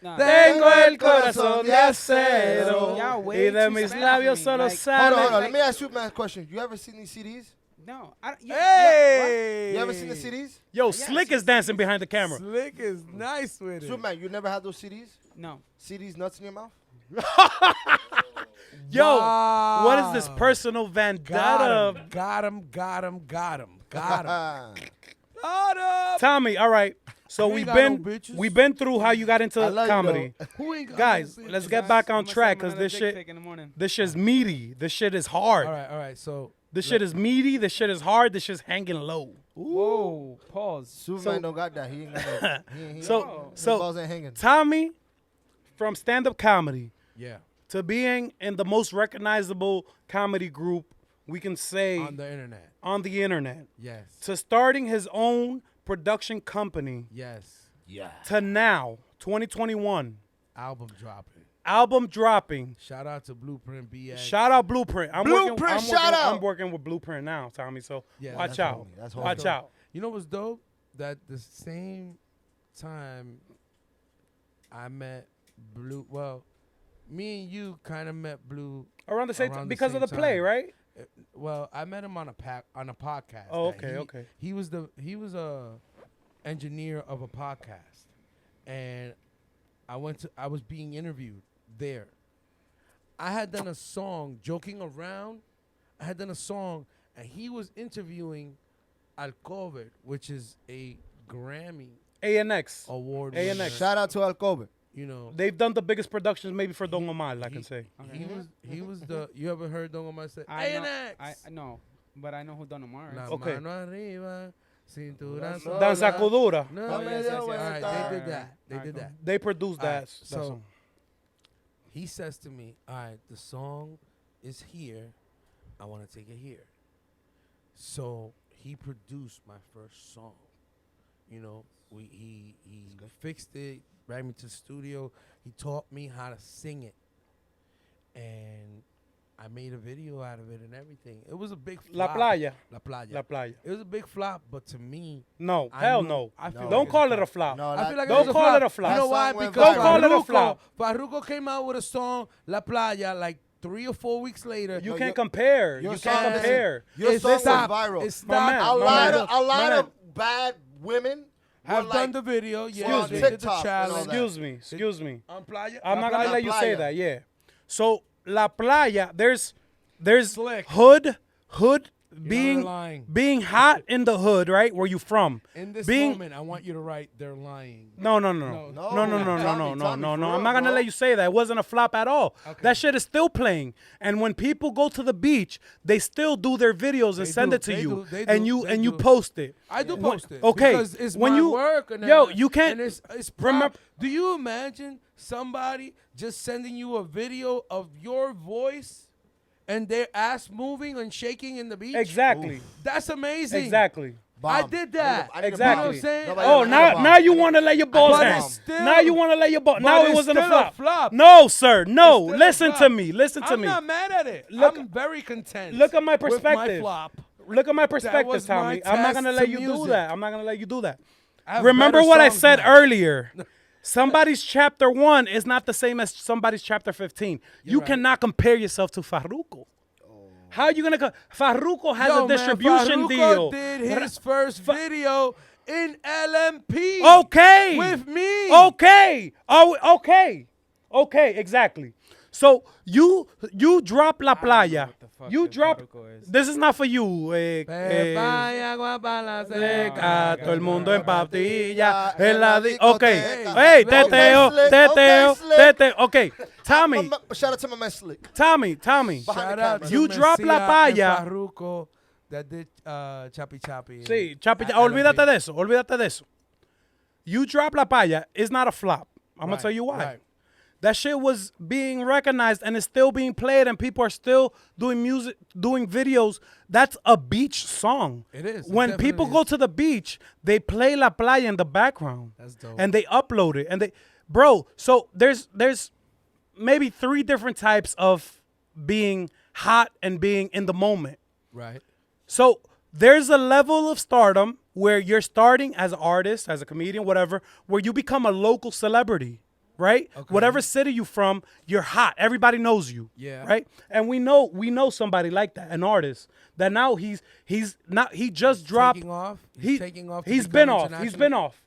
Nah. tengo el corazón de acero Yeah, y way de too mis Spanish labios for me, solo like- Hold sale. on. like- Let me ask Superman a question. You ever seen these CDs? No. Hey! You ever seen the CDs? Yo, Yeah, Slick see, is dancing behind the camera. Slick is nice with it. Superman, you never had those CDs? No. CDs nuts in your mouth? Yo, Wow. what is this personal vendetta? Got him. Got him. Ah. Tommy, all right. So We we've ain't got been no bitches. we've been through how you got I into love you, comedy. Who ain't got Guys, no let's bitches? get back on I'ma track send him because another this dick shit pic in the morning. this shit's meaty. This shit is hard. All right. So This shit is meaty. This shit is hard. This shit's hanging low. Whoa. Pause. Superman don't got that. He ain't got that. His So balls ain't hanging. Tommy, from stand-up comedy yeah, to being in the most recognizable comedy group we can say on the internet. on the internet, Yes. to starting his own production company, Yes. Yeah. to now 2021 Album dropping. album dropping. Shout out to Blueprint BX. Shout out Blueprint. Blueprint, shout out. I'm working with Blueprint now, Tommy. So Yeah, watch that's out. homie. That's Watch homie. out. You know what's dope? That the same time I met Blue. Well, me and you kind of met Blue. Around the same Around time the because of same the play, time. right? Well, I met him on a podcast. Oh, that okay. He was a engineer of a podcast, and I was being interviewed there. I had done a song, Joking Around. I had done a song, and he was interviewing Alcover, which is a Grammy ANX. award ANX. winner. Shout out to Alcover. You know, They've done the biggest productions maybe for Don Omar, I can say. he was the. You ever heard Don Omar say I know, ANX? I know, but I know who Don Omar is. La Okay. mano arriba, cintura sola. Danza Kudura. No, Oh, yes, yes, all yes. right, they did that. They Alright, did cool. that. They produced that. Alright, that so- song. He says to me, "All right, the song is here. I want to take it here." So he produced my first song. You know, he fixed it, brought me to the studio. He taught me how to sing it, and I made a video out of it and everything. It was a big La flop. Playa. La Playa. La Playa. It was a big flop, but to me, No, I hell knew- no. I feel No. like Don't it's call it a flop. No, I feel like Don't it was call a it a flop. You know That why? song went Because Don't call it a flop. Farruko came out with a song, La Playa, like 3 or 4 weeks later. You No, can't your- compare. your You song- can't compare. Your It's song was stopped. viral. It's My stopped. man, A my lot man. of a lot Man. of bad women. Have were done like, the video. on Yeah, they did the TikTok and all challenge. that. Excuse me. On Playa. I'm La not gonna Playa. let you say Playa. that. Yeah. So La Playa, there's Slick. hood You're being lying. being hot in the hood, right? Where you from? In this being- moment, I want you to write, they're lying. No. No, No. Tommy, I'm for not real, gonna bro. let you say that. It wasn't a flop at all. Okay. That shit is still playing. And when people go to the beach, they still do their videos and They send do, it to they you. do, they and do, you they and you do. post it. I do When- post it. okay, Because it's when my you- work. And yo, then- you can't- And it's remember- Do you imagine somebody just sending you a video of your voice and their ass moving and shaking in the beach? Exactly. That's amazing. Exactly. I Bomb. did that. I need a Exactly. bomb. You know what I'm saying? Nobody Oh, ever had a now bomb. now you want to let your balls But hang. it's still- Now you want to let your balls. but Now it it's wasn't a still a flop. flop. No, sir. No. It's still a Listen to flop. me. Listen to I'm me. not mad at it. Look- I'm very content. Look at my with my perspective. flop. Look at my perspective, was my Tommy. I'm not test gonna to let you do music. that. I'm not gonna let you do that. I have Remember better what I songs said now. earlier. Somebody's chapter 1 is not the same as somebody's chapter 15. You right. cannot compare yourself to Farruko. How are you gonna? Farruko has Yo, a distribution man, Farruko deal. did his first video in LMP. Okay. With me. Okay. Oh, okay. Okay. Exactly. So you drop La I don't know Playa. what the fuck You the drop. Farruko is. This is not for you. Vaya, guapa, la Seca, todo el mundo en papilla, papilla. En la okay. discoteca. Hey, Okay, teteo, Slick. teteo, Okay, Slick. teteo. Okay. Tommy, Shout out to my man Slick. Tommy. Behind Shout the out camera. to You drop La Mencia and Paya. Farruko that did Chapi Chapi. Sí, Chapi, olvídate de eso. Olvídate de eso. You drop La Paya is not a flop. I'm gonna tell you why. Right. That shit was being recognized and it's still being played and people are still doing music, doing videos. That's a beach song. It is. It When people definitely go is. to the beach, they play La Playa in the background. That's dope. And they upload it. And they, bro, so there's maybe 3 different types of being hot and being in the moment. Right. So there's a level of stardom where you're starting as an artist, as a comedian, whatever, where you become a local celebrity. Right? Okay. Whatever city you from, you're hot. Everybody knows you. Yeah. Right? And we know somebody like that, an artist that now he just dropped. Taking off. He, taking off. to He's become been off. He's international? been off.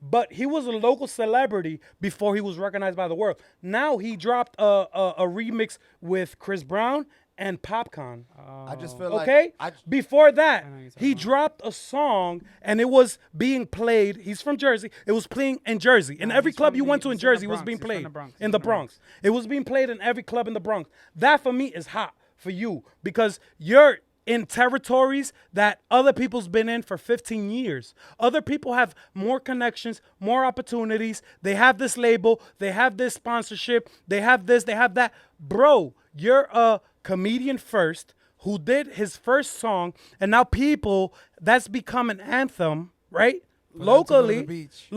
But he was a local celebrity before he was recognized by the world. Now he dropped a remix with Chris Brown and Popcorn. I just feel like Okay? Before that, know you're talking he about. dropped a song and it was being played. He's from Jersey. It was playing in Jersey. In every he's club from you the- went to in he's from the Jersey, it was Bronx. being He's from played. the Bronx. In He's the from the Bronx. Bronx. It was being played in every club in the Bronx. That for me is hot for you because you're in territories that other people's been in for 15 years. Other people have more connections, more opportunities. They have this label, they have this sponsorship, they have this, they have that. Bro, you're a comedian first who did his first song, and now people, that's become an anthem, right? them to go to the Locally, beach.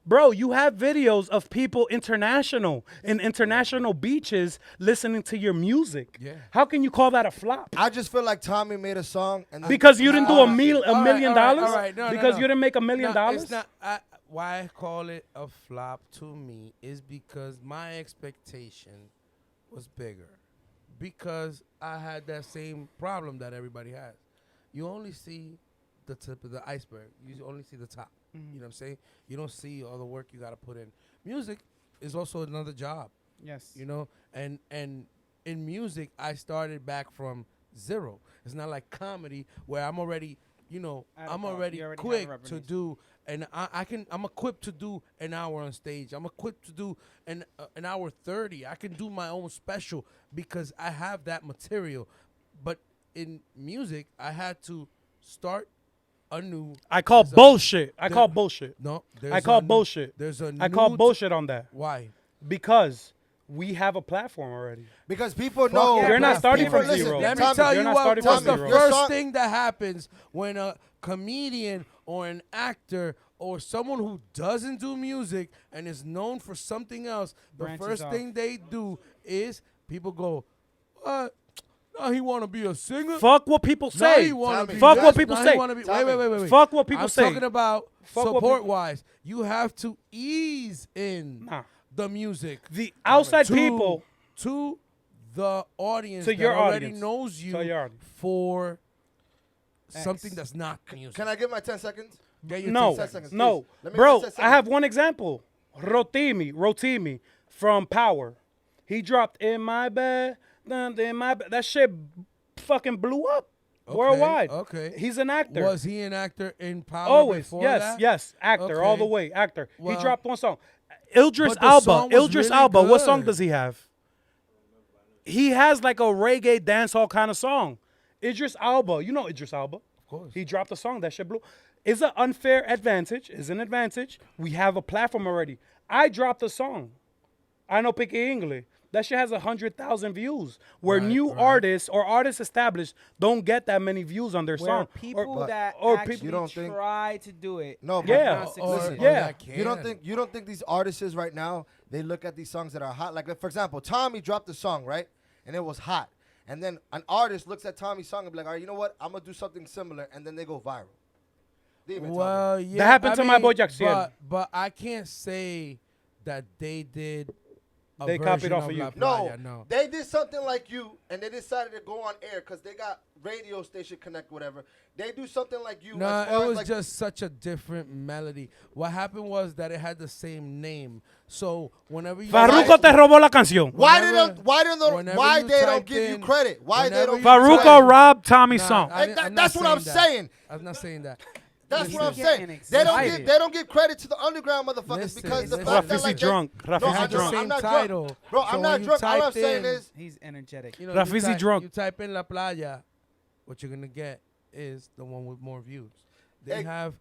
bro, you have videos of people in international beaches listening to your music. Yeah. How can you call that a flop? I just feel like Tommy made a song and Because you didn't do a All million right, dollars? all right. No, Because no. you didn't make $1 million? No, it's not. Why I call it a flop to me is because my expectation was bigger. Because I had that same problem that everybody has. You only see the tip of the iceberg. You only see the top. You know what I'm saying? You don't see all the work you got to put in. Music is also another job. Yes. You know, and in music, I started back from zero. It's not like comedy where I'm already, you know, At a I'm bar. already You already have quick to reputation. do, and I'm equipped to do an hour on stage. I'm equipped to do an hour 30. I can do my own special because I have that material. But in music, I had to start anew. I call There's a- bullshit. I there- call bullshit. No, there's I call a new- bullshit. There's a I call new bullshit on that. Why? Because we have a platform already. because people know yeah, You're not starting people, from listen, zero. Let me Tommy, tell you're you not what, starting what's from the zero. Your first song- thing that happens when a comedian or an actor or someone who doesn't do music and is known for something else, the Branches first off. thing they do is people go, what? Now he want to be a singer? Fuck what people Now say. he wanna Tommy. be Fuck this. what people Now say. he wanna be, Tommy. wait. Fuck what people I'm say. talking about Fuck what support-wise. You have to ease in Nah. the music. The outside to- people. to the audience To that your already audience. knows you To your audience. for X. something that's not music. Can I get my 10 seconds? Get your No, 10 seconds, no. please. Let me Bro, get 10 I have seconds. one example. Rotimi from Power. He dropped In My Bed, in my bed. That shit fucking blew up worldwide. Okay. He's an actor. Was he an actor in Power Always, before yes, that? yes, actor, all Okay. the way, actor. Well, he dropped one song. Idris but the Alba, song was Idris really Alba. What song good. does he have? He has like a reggae dancehall kind of song. Idris Alba, you know Idris Alba. Of course. He dropped a song that shit blew. It's an unfair advantage. It's an advantage. We have a platform already. I dropped a song. I know Pique English. That shit has 100,000 views. Where Right, new right. artists or artists established don't get that many views on their Where song. people that or actually people- You don't think- try to do it. No, but Yeah. not Or, succeed. or Yeah. that You don't can. think these artists right now, they look at these songs that are hot? Like for example, Tommy dropped a song, right? And it was hot. And then an artist looks at Tommy's song and be like, all right, you know what? I'm gonna do something similar, and then they go viral. Dime, Tommy. Well, yeah. That happened I to my boy mean, Jaxiel. But I can't say that they did a They copied version off of of you. La No, Playa, no. they did something like you, and they decided to go on air because they got radio station connect, whatever. They do something like you. No, as it far as was like, just such a different melody. What happened was that it had the same name. So whenever you Farruko te robó la canción. why whenever- didn't why whenever you they don't typed give you in- credit? Why they whenever don't? you give you typed- Farruko credit? robbed Tommy's Nah, song. I And didn't- I'm that's not what I'm that. saying. I'm not saying that. That's Listen, what I'm getting saying. They don't excited. give credit to the underground motherfuckers Listen, because the listen. fact that Rafisi like drunk. No, Rafisi I'm had the drunk. same not title. drunk. Bro, So I'm when not you drunk. All I'm typed saying in- is He's energetic. You know, Rafisi drunk. You type in La Playa, what you're gonna get is the one with more views. They Hey. have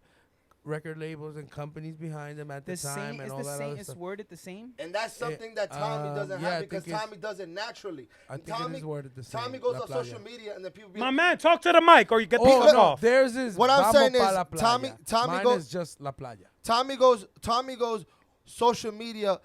record labels and companies behind them at the, The time same and is all the that same. other It's stuff. worded the same. and that's something that Tommy doesn't yeah, I have because think it's- Tommy does it naturally. I And think Tommy, it is worded the same. Tommy goes La on Playa. social media and then people be My man, talk to the mic or you get the Oh fuck no, off. theirs is. What I'm Vamos saying pa is La Playa. Tommy Mine goes- is just La Playa. Tommy goes social media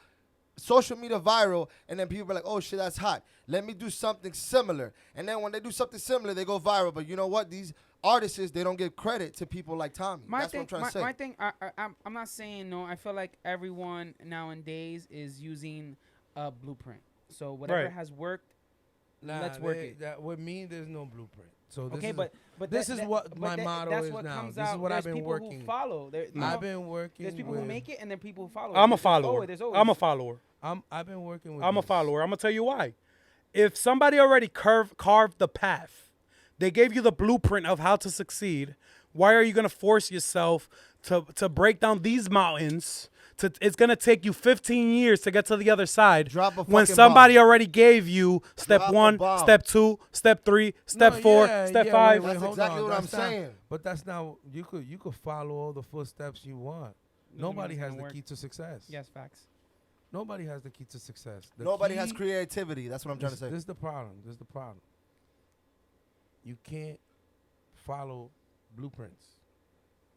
viral, and then people be like, oh shit, that's hot. Let me do something similar. And then when they do something similar, they go viral. But you know what? These artists, they don't give credit to people like Tommy. That's what I'm trying to say. My thing, I'm not saying no. I feel like everyone nowadays is using a blueprint. So whatever Right. has worked, Nah, let's work it. That, with me, there's no blueprint. So this Okay, is, but this that- is that- what but my that- motto that's is what now. comes This is out. what I've There's been people working. Who follow. I've been working. There's people who with- make it, and then people who follow. I'm a There's follower. always- there's always- I'm a follower. I've been working with. I'm a these. follower. I'm gonna tell you why. If somebody already carved the path, they gave you the blueprint of how to succeed. Why are you gonna force yourself to break down these mountains? It's gonna take you 15 years to get to the other side. Drop a when fucking somebody bomb. already gave you step Drop a 1, bomb. step 2, step 3, step No, 4, yeah, step yeah, 5. wait, That's hold exactly on, what I'm that's not- saying. But that's not. You could follow all the footsteps you want. mean Nobody it's has gonna the work. key to success. Yes, facts. Nobody has the key to success. The Nobody key- has creativity. That's what I'm trying to say. This is the problem. This is the problem. You can't follow blueprints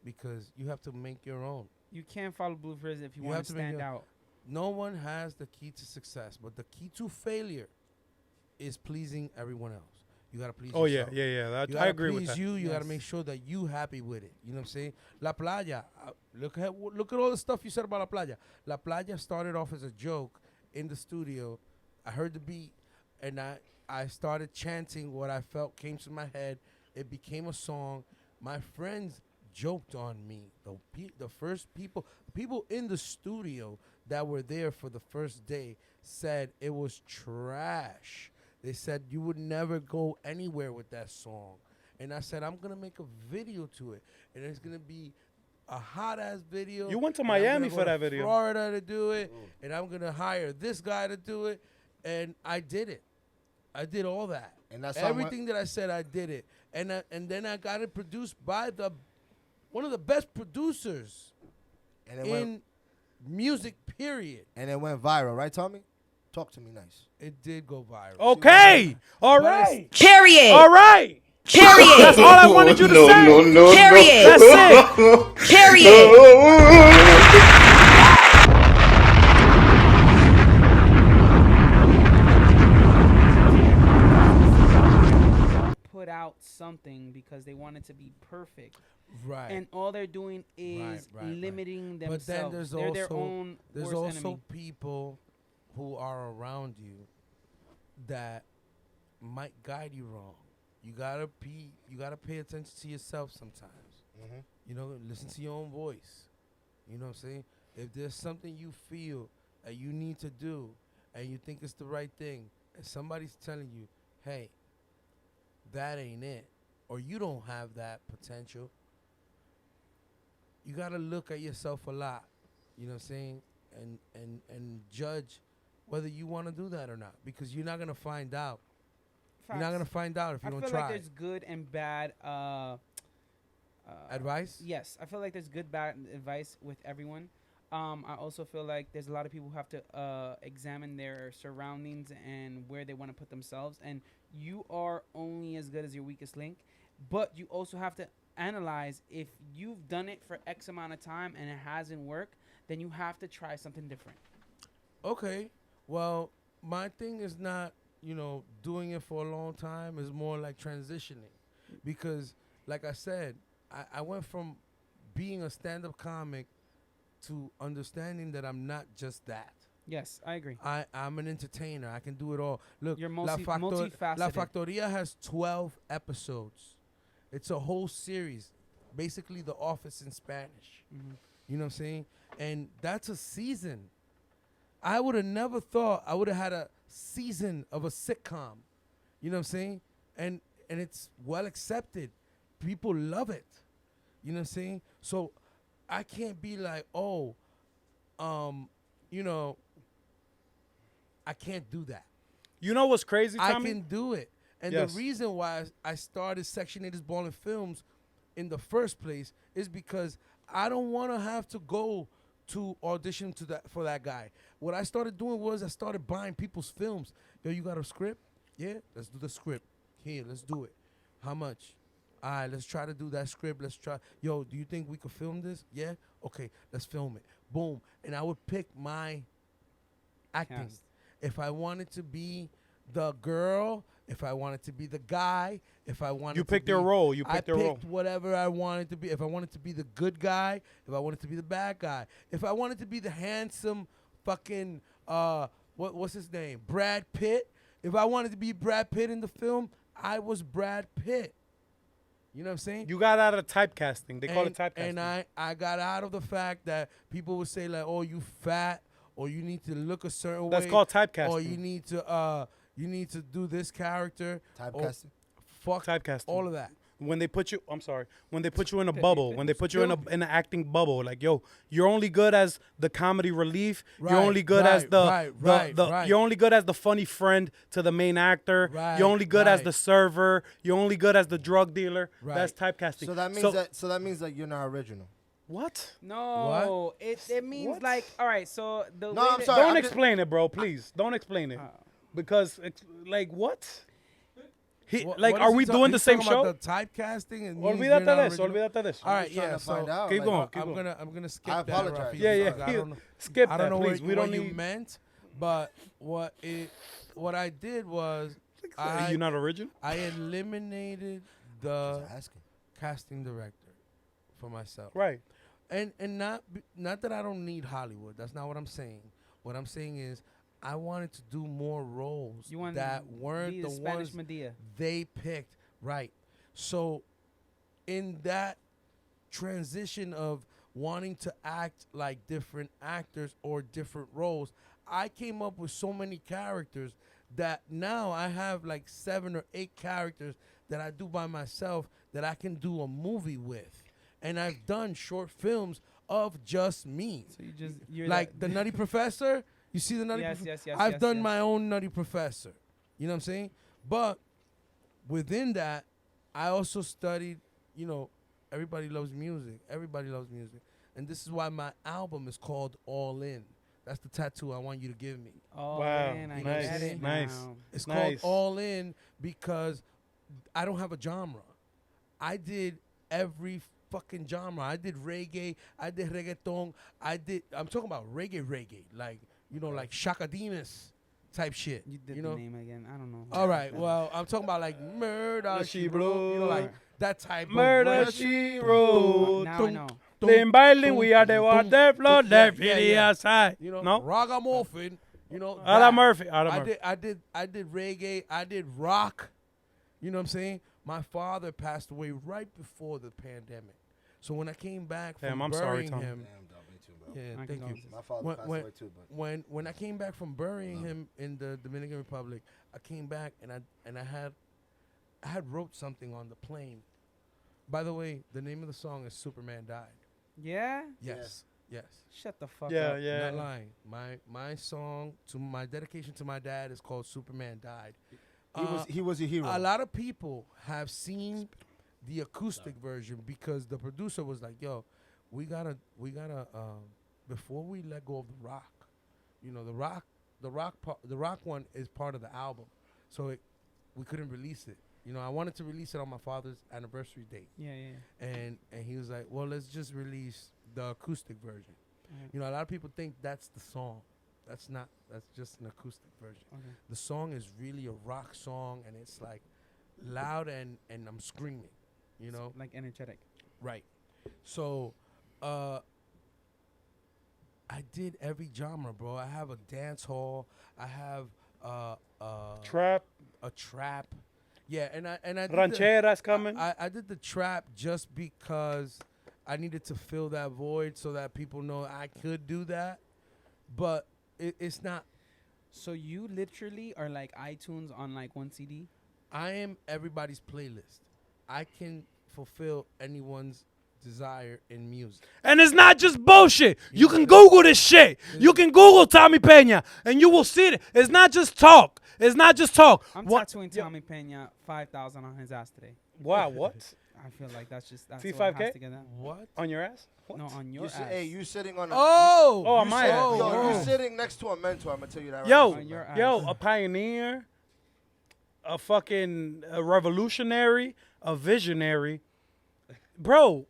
because you have to make your own. You can't follow blueprints if you, You want have to to make stand your- out. No one has the key to success, but the key to failure is pleasing everyone else. You gotta please Oh yeah, yourself. yeah. You I gotta agree with please that. you. You gotta Yes. make sure that you happy with it. You know what I'm saying? La Playa. Look at all the stuff you said about La Playa. La Playa started off as a joke in the studio. I heard the beat, and I started chanting what I felt came to my head. It became a song. My friends joked on me. The first people in the studio that were there for the first day said it was trash. They said you would never go anywhere with that song. And I said, I'm going to make a video to it. And it's going to be a hot-ass video. You went to and I'm Miami gonna for go that to video. Florida to do it. And I'm going to hire this guy to do it. And I did it. I did all that. And that's how Everything that I said, I did it. And then I got it produced by one of the best producers and it in went music, period. and it went viral, right, Tommy? Talk to me nice. It did go viral. Okay. All But it's- right. Period. All right. Period. That's all I wanted you to no, say. No, no, Period. That's it. Period. Put out something because they want it to be perfect, Right. and all they're doing is right. limiting But themselves. then there's They're their also own there's worst also enemy. people who are around you that might guide you wrong. You gotta pay attention to yourself sometimes. Mhm. You know, listen to your own voice. You know what I'm saying? If there's something you feel that you need to do and you think it's the right thing, and somebody's telling you, hey, that ain't it, or you don't have that potential, you gotta look at yourself a lot. You know what I'm saying? And judge whether you want to do that or not, because you're not gonna find out. You're not Facts. gonna find out if you I don't feel try. like there's good and bad Advice? Yes, I feel like there's good, bad advice with everyone. I also feel like there's a lot of people who have to examine their surroundings and where they want to put themselves. And you are only as good as your weakest link, but you also have to analyze if you've done it for X amount of time and it hasn't worked, then you have to try something different. Okay. Well, my thing is not, doing it for a long time. Is more like transitioning, because, like I said, I went from being a stand-up comic to understanding that I'm not just that. Yes, I agree. I'm an entertainer. I can do it all. Look, You're La multifaceted. Factoria has 12 episodes. It's a whole series, basically The Office in Spanish. Mhm. You know what I'm saying? And that's a season. I would have never thought I would have had a season of a sitcom. You know what I'm saying? And it's well accepted. People love it. You know what I'm saying? So I can't be like, oh, you know, I can't do that. You know what's crazy, I Tommy? can do it. And Yes. the reason why I started Section 8 is Ballin' Films in the first place is because I don't want to have to go to audition for that guy. What I started doing was I started buying people's films. Yo, you got a script? Yeah, let's do the script. Here, let's do it. How much? All right, let's try to do that script. Let's try. Yo, do you think we could film this? Yeah? Okay, let's film it. Boom. And I would pick my acting. Cast. If I wanted to be the girl, if I wanted to be the guy, if I wanted You to picked be, your role. You I picked your role. picked whatever I wanted to be. If I wanted to be the good guy, if I wanted to be the bad guy, if I wanted to be the handsome fucking what's his name? Brad Pitt. If I wanted to be Brad Pitt in the film, I was Brad Pitt. You know what I'm saying? You got out of typecasting. They call it typecasting. And I got out of the fact that people would say like, "Oh, you fat," or "You need to look a certain way." That's called typecasting. Or you need to do this character. Typecasting. Fuck Typecasting. all of that. When they put you, I'm sorry. When they put you in a bubble, when they put you in an acting bubble, like yo, you're only good as the comedy relief. You're Right, only good as right. You're only good as the funny friend to the main actor. Right, You're only good as right. the server. You're only good as the drug dealer. Right. That's typecasting. So that means that you're not original. What? No, it means What? like all right. So the No, way I'm that- sorry. Don't I'm just- explain it, bro. Please don't explain it, because like what? Like, What are is we he doing the he's same talking show? about the typecasting and means Olvídate you're de not eso. original? Olvídate de eso. All right, just trying yeah. to find So out. Keep like, going. Keep I'm going. gonna skip I that. apologize. Rafi, Yeah, yeah. because I don't know. Skip I that, don't know please. We what don't you need. meant, but what I did was You're not original. I eliminated the Just asking. casting director for myself. Right. And not that I don't need Hollywood. That's not what I'm saying. What I'm saying is I wanted to do more roles you want that to weren't be the Spanish ones Medea. they picked. Right. So in that transition of wanting to act like different actors or different roles, I came up with so many characters that now I have like 7 or 8 characters that I do by myself that I can do a movie with. And I've done short films of just me. So you're Like the Nutty Professor. You see the Nutty Yes, Professor? yes, yes, I've yes, done yes. my own Nutty Professor. You know what I'm saying? But within that, I also studied, everybody loves music. Everybody loves music. And this is why my album is called All In. That's the tattoo I want you to give me. Oh Wow. man, I Nice, get it nice. now. It's Nice. called All In because I don't have a genre. I did every fucking genre. I did reggae. I did reggaeton. I'm talking about reggae. Like, like Shaka Demus type shit. You did you the know? name again. I don't know. All right. Well, I'm talking about like Murder She Wrote. Like that type Murder of she wrote. Now I know. Lim bailing, we are the water flow, left outside. No? Ragamuffin. Ada that. Murphy. Ada I Murphy. did reggae. I did rock. You know what I'm saying? My father passed away right before the pandemic. So when I came back from Damn, I'm sorry, burying Tom. him, Damn, dog, me too, bro. yeah, My thank you. condolences. My father When- passed when- away too, but When I came back from burying him in the Dominican Republic, I came back and I had wrote something on the plane. By the way, the name of the song is Superman Died. Yeah. Yes. Shut the fuck Yeah, up. yeah. Not lying. My song to my dedication to my dad is called Superman Died. he was a hero. A lot of people have seen the acoustic version because the producer was like, "Yo, we gotta before we let go of the rock, the rock one is part of the album, so we couldn't release it. I wanted to release it on my father's anniversary date, Yeah. and he was like, well, let's just release the acoustic version. Okay. A lot of people think that's the song. That's not. That's just an acoustic version. Okay. The song is really a rock song, and it's like loud and I'm screaming, Like energetic. Right. So, I did every genre, bro. I have a dance hall. I have Trap, a trap. Yeah, and I did rancheras coming. I did the trap just because I needed to fill that void so that people know I could do that. But it's not. So you literally are like iTunes on like one CD. I am everybody's playlist. I can fulfill anyone's desire in music. And it's not just bullshit. You can Google this shit. You can Google Tommy Peña, and you will see it. It's not just talk. It's not just talk. I'm What? tattooing Tommy Peña 5,000 on his ass today. Wow, what? I feel like that's T5K? what has to get done. What? On your ass? What? No, on your You ass. hey, you sitting on. Oh! Oh, you my sit- ass. Yo, Oh. you sitting next to a mentor. I'm gonna tell you that. Yo, right On your ass. yo, a pioneer, a fucking revolutionary, a visionary. Bro,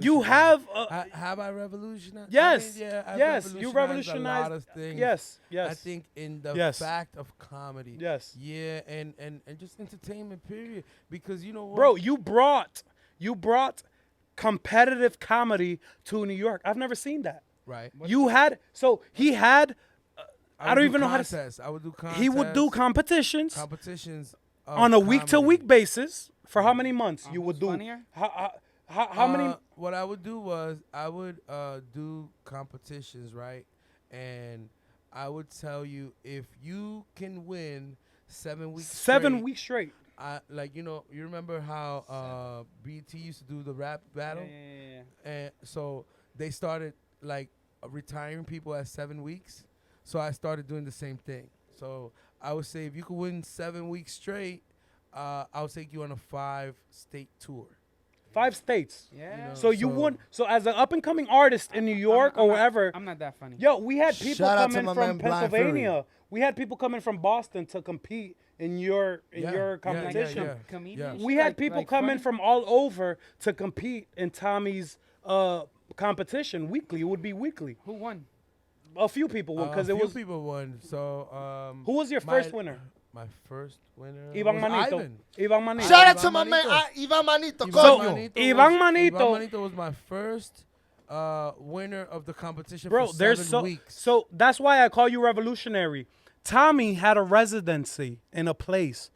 you have Have I revolutionized? yes, I mean, yeah, I've yes, you a lot revolutionized. of things. Yes, yes. I think in the Yes. fact of comedy. Yes. Yeah, and just entertainment, period. Because you know what? Bro, you brought competitive comedy to New York. I've never seen that. Right. You had he had I would don't do even know how to contests. I would do contests. he would do competitions competitions on a week to week comedy. basis for how many months you would who's do funnier? how many What I would do was I would do competitions, right? And I would tell you if you can win 7 weeks. 7 straight, weeks straight. like you remember how BT used to do the rap battle, Yeah. and so they started like retiring people at 7 weeks. So I started doing the same thing. So I would say if you could win 7 weeks straight, I'll take you on a 5-state tour. 5 states. Yeah. So you won. So as an up and coming artist in New York I'm or not- wherever, I'm not that funny. yo, we had people Shout out to coming my from man, Blind Fury. Pennsylvania. We had people coming from Boston to compete in your competition. yeah. Comedians. We had Like- people like coming funny? from all over to compete in Tommy's competition weekly. It would be weekly. Who won? A few people won because A it few was. people won. So Who was your my- first winner? My first winner Ivan was Manito. Ivan. Ivan Manito. Shout out Ivan to my man Manito. Ivan Manito. Ivan Coño. Manito Ivan was- Manito. Ivan Manito was my first winner of the competition Bro, for 7 there's weeks. so that's why I call you revolutionary. Tommy had a residency in a place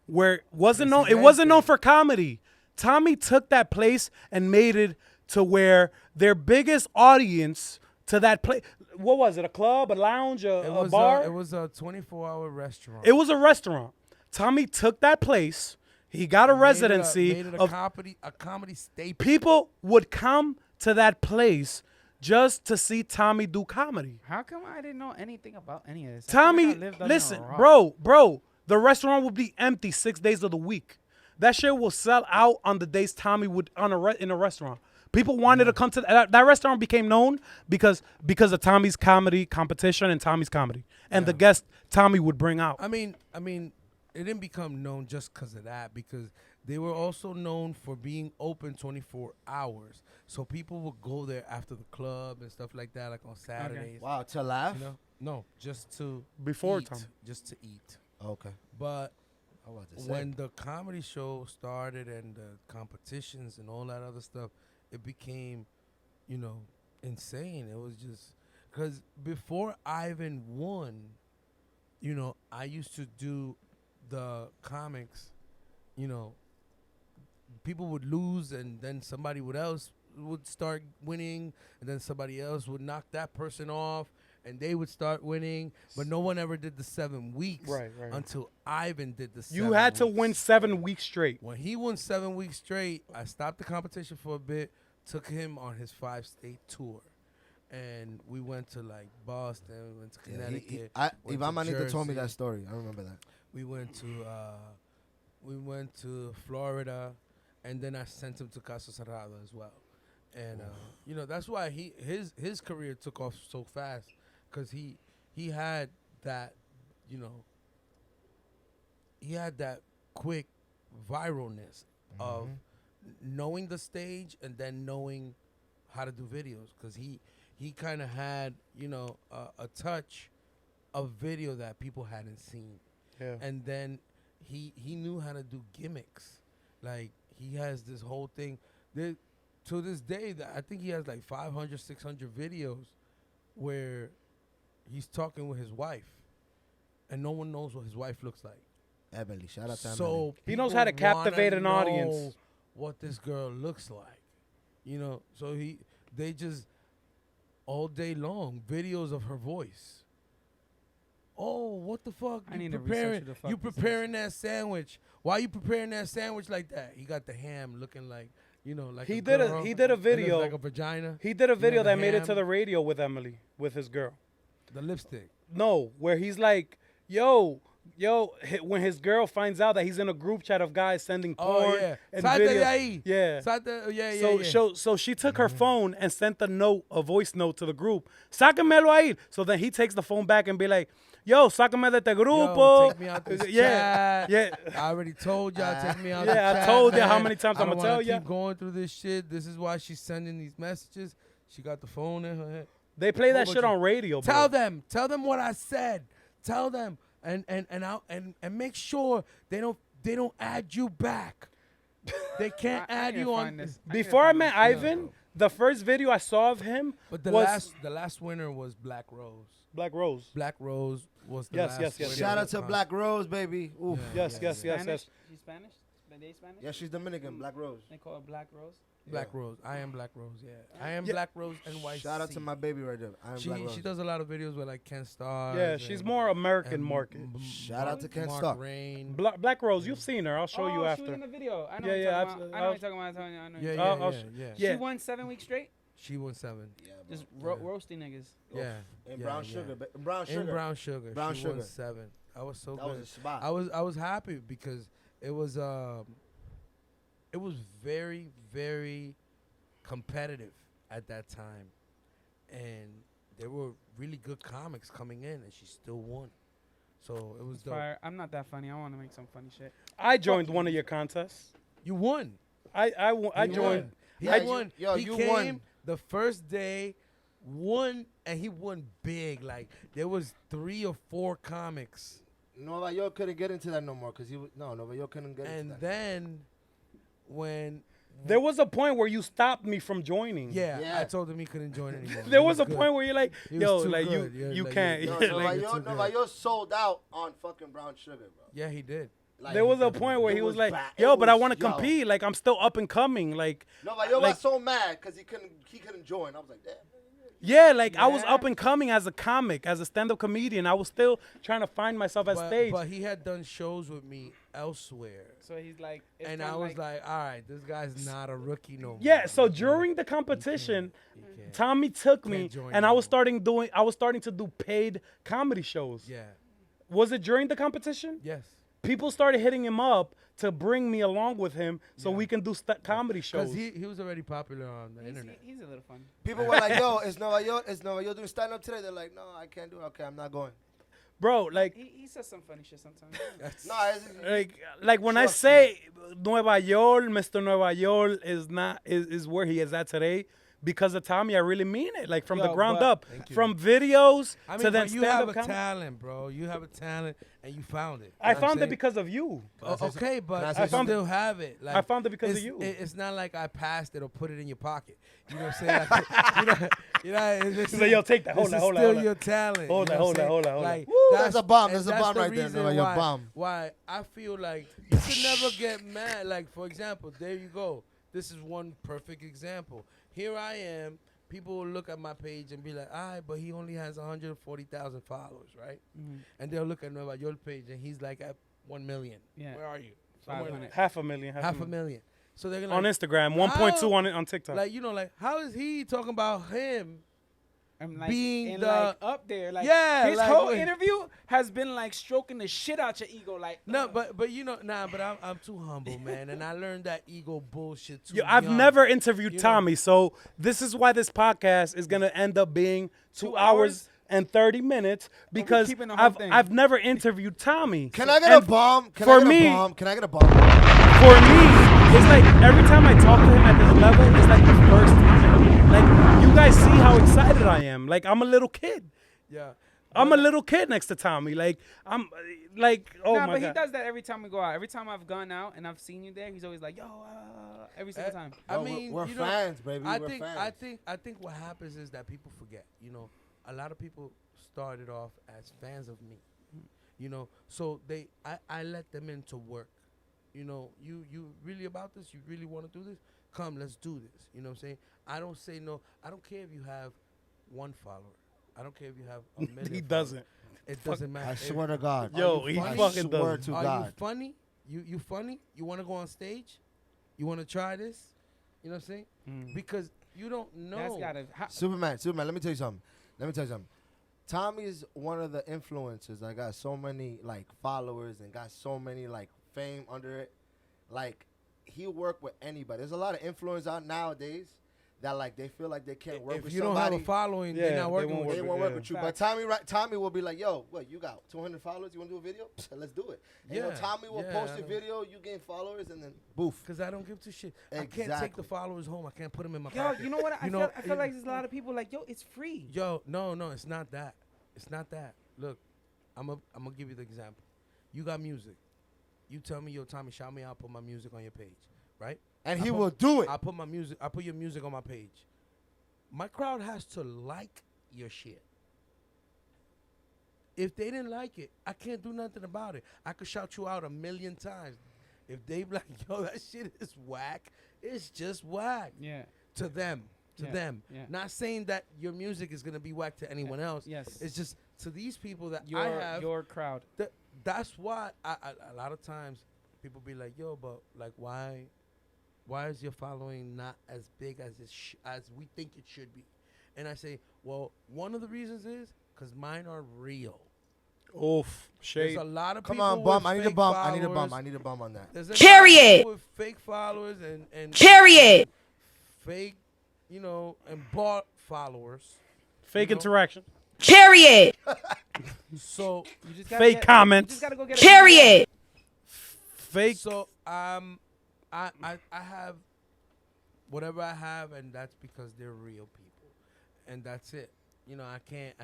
where it wasn't known for comedy. Tommy took that place and made it to where their biggest audience to that place. What was it? A club, a lounge, a bar? It was a 24-hour restaurant. It was a restaurant. Tommy took that place. He got a residency Made it of a comedy staple. people would come to that place just to see Tommy do comedy. How come I didn't know anything about any of this? I feel Tommy, like I lived under listen, a rock. bro, the restaurant will be empty 6 days of the week. That shit will sell out on the days Tommy would in a restaurant. People wanted to come to that restaurant became known because of Tommy's comedy competition and Tommy's comedy and the guests Tommy would bring out. I mean, it didn't become known just because of that, because they were also known for being open 24 hours. So people would go there after the club and stuff like that, like on Saturdays. Wow, to laugh. You know? No, just to Before eat, Tom. just to eat. Okay. But I was about to say. when the comedy show started and the competitions and all that other stuff, it became, insane. It was just because before Ivan won, I used to do the comics. People would lose, and then somebody else would start winning, and then somebody else would knock that person off, and they would start winning. But no one ever did the 7 weeks Right. until Ivan did the 7 You had to weeks. win 7 weeks straight. When he won 7 weeks straight, I stopped the competition for a bit, took him on his 5-state tour. And we went to like Boston, we went to Connecticut. went Ivan to Manito told me Jersey. that story. I remember that. We went to Florida, and then I sent him to Casa Cerrada as well. And that's why his career took off so fast, because he had that, he had that quick viralness of knowing the stage and then knowing how to do videos, because he kind of had a touch of video that people hadn't seen. Yeah. And then he knew how to do gimmicks. Like, he has this whole thing. To this day, that I think he has like 500, 600 videos where he's talking with his wife, and no one knows what his wife looks like. Emily, shout out to Emily. So He knows how to people wanna captivate an know audience. what this girl looks like, you know. So they just all day long videos of her voice. Oh, what the fuck? I need to research who the fuck You this is. preparing that sandwich? Why you preparing that sandwich like that? He got the ham looking like, you know, like He a did a- girl. he did a It looks video. like a vagina. He did a video the that made it to ham. the radio with Emily, with his girl. The lipstick. No, where he's like, yo, when his girl finds out that he's in a group chat of guys sending Oh porn yeah. and Salte de videos. ahí. Yeah. Salte, yeah. So she took her phone and sent a voice note to the group. Sáquenmelo ahí. So then he takes the phone back and be like, yo, sáquenme de este grupo. Take me out this yeah, chat. yeah. I already told y'all, take me out Yeah, the I chat, told ya how man. many times I I'ma don't wanna tell ya. keep going through this shit. This is why she's sending these messages. She got the phone in her head. They play that Whole shit bunch on radio, bro. Tell them what I said. Tell them, and make sure they don't add you back. They can't add you on. Before I met Ivan, the first video I saw of him But the was last winner was Black Rose. Black Rose. Black Rose was the Yes, last yes, yes, winner. Shout yes. out to Black Rose, baby. Oof. Yeah. Yes, yes, yes, yes. She's Spanish? They Spanish? Yeah, she's Dominican. Black Rose. They call her Black Rose? Black Yeah. Rose. I am Black Rose. Yeah, I am Yeah. Black Rose NYC. Shout out to my baby right there. I'm Black Rose. She does a lot of videos with like Ken Starr. Yeah, she's more American market. Shout out to Ken Mark Starr. Rain. Black Rose, you've seen her. I'll show you She was after. in the video. I know Yeah, what you're yeah, talking I've- about. I know what you're talking about. I know Yeah, you're yeah, I'll- yeah. yeah. She won 7 weeks straight? She won 7. Yeah, bro. Just roasting niggas. Yeah. And yeah, Brown yeah. Sugar. Brown Sugar. In Brown Sugar. Brown she won Sugar. 7. I was so That good. was a spot. I was happy because it was very, very competitive at that time, and there were really good comics coming in, and she still won. So it was dope. Fire. I'm not that funny. I want to make some funny shit. I joined one of your contests. You won. I He joined. won. Yeah, He won. yo, he you came won. the first day, won, and he won big. Like there was 3 or 4 comics, Nueva York couldn't get into that no more because Nueva York couldn't get and into that. then when There was a point where you stopped me from joining. yeah, I told him he couldn't join anymore. There He was a good. point where you're like, He was yo, too like good. you, Yeah, you like, can't. Yo, yeah, Nueva like, York, it's too Nueva good. York sold out on fucking Brown Sugar, bro. Yeah, he did. Like, There was a did. point where It he was was like, bad. yo, It but I was- want to yo. compete. Like I'm still up and coming. Like Nueva York like- got so mad because he couldn't join. I was like, damn. yeah, like I was Yeah. up and coming as a comic, as a stand-up comedian. I was still trying to find myself at stage. But he had done shows with me elsewhere. So he's like, it's And kinda I was like, all right, this guy's not a rookie no more. Yeah, so He can't- during the he competition, can't. Tommy took Can't me, join and I was anymore. starting to do paid comedy shows. Yeah. Was it during the competition? Yes. People started hitting him up to bring me along with him so Yeah. we can do comedy shows. Because he was already popular on the internet. he's a little fun. People were like, yo, is Nueva York doing stand up today? They're like, no, I can't do it. Okay, I'm not going. Bro, like He says some funny shit sometimes. That's- No, like when I Trust say Nueva York, Mr. Nueva York is where he is at today. Because of Tommy, I really mean it. Like from the Yo, ground but- up, Thank you. from videos I to mean, then but you have stand-up a comedy. talent, bro. You have a talent, and you found it. I You know what I'm found it saying? because of you. Okay, but Can I say I something? still have it. Like, I found it because of it's- you. It's not like I passed it or put it in your pocket. You know what I'm saying? Like, it's He's like, yo, take that. Hold this on, is hold on, still hold on. your talent. Hold you on, know hold what on, I'm hold on, saying? hold on. Like, Woo, that's a bomb. and That's a bomb the right there, reason Nueva York why- bomb. Why I feel like you should never get mad. Like, for example, there you go. This is one perfect example. Here I am. People will look at my page and be like, all right, but he only has 140,000 followers, right? Mhm. And they'll look at Nueva York page and he's like at 1 million. Yeah. Where are you? Somewhere 500. like Half a million. half a million. So they're gonna On like, Instagram, 1.2 How- on TikTok. like, you know, like, how is he talking about him? I'm like, Being and the- like up there, like Yeah, his like, whole what- interview has been like stroking the shit out your ego, like No, but you know, but I'm too humble, man, and I learned that ego bullshit too. Yo, I've young. never interviewed You know. Tommy, so this is why this podcast is gonna end up being 2 hours and 30 minutes because keeping the whole thing. I've never interviewed Tommy. Can I get a And bomb? Can for I get me- a bomb? Can I get a bomb? For me, it's like every time I talk to him at this level, it's like the first time. Like you guys see how excited I am. Like I'm a little kid. Yeah. I'm a little kid next to Tommy. Like I'm like oh nah, my but god. he does that every time we go out. Every time I've gone out and I've seen you there, he's always like, yo, every single time. I Yo, mean, we're you know, fans, baby. I we're think fans. I think what happens is that people forget. You know, a lot of people started off as fans of me, you know. So I let them into work. You know, you really about this? You really want to do this? Come, let's do this. You know what I'm saying? I don't say no. I don't care if you have 1 follower. I don't care if you have a million. He followers. doesn't. It doesn't matter. I swear to God. Yo, you he funny? fucking swear does. to Are God. you funny? You funny? You want to go on stage? You want to try this? You know what I'm saying? Because you don't know. That's gotta. Superman, let me tell you something. Tommy is one of the influencers that got so many like followers and got so many like fame under it. Like he'll work with anybody. There's a lot of influencers out nowadays that like they feel like they can't work If with you somebody. don't have a following, Yeah, they're not they working won't with They you. won't Yeah. work with you. But Tommy will be like, yo, what, you got 200 followers? You want to do a video? Let's do it. And you know, Yeah, Tommy will yeah, post I a know. video, you gain followers, and then boof. Because I don't give two shit. I can't take Exactly. the followers home. I can't put them in my Yo, pocket. you know what? You know, I feel like there's a lot of people like, yo, it's free. Yo, no, it's not that. It's not that. Look, I'm gonna give you the example. You got music. You tell me, yo, Tommy, shout me out. Put my music on your page, right? And I he put- will do it. I put my music. I put your music on my page. My crowd has to like your shit. If they didn't like it, I can't do nothing about it. I could shout you out 1,000,000 times. If they be like, yo, that shit is whack, it's just whack Yeah. to them. To Yeah, them. yeah. Not saying that your music is gonna be whack to anyone else. Yes. It's just to these people that Your I have. your crowd. That's why a lot of times people be like, yo, but like why is your following not as big as as we think it should be? And I say, well, one of the reasons is because mine are real. Oof. There's Shade. a lot of Come people on, bump. with I need a fake bump. followers. I need a bump on that. There's a Period. lot of people with fake followers and Period. fake, you know, and bought followers. Fake You know? interaction. Period. So You just gotta Fake get, comments. You just gotta go get Period. Fake. So I have whatever I have, and that's because they're real people, and that's it. You know, I can't.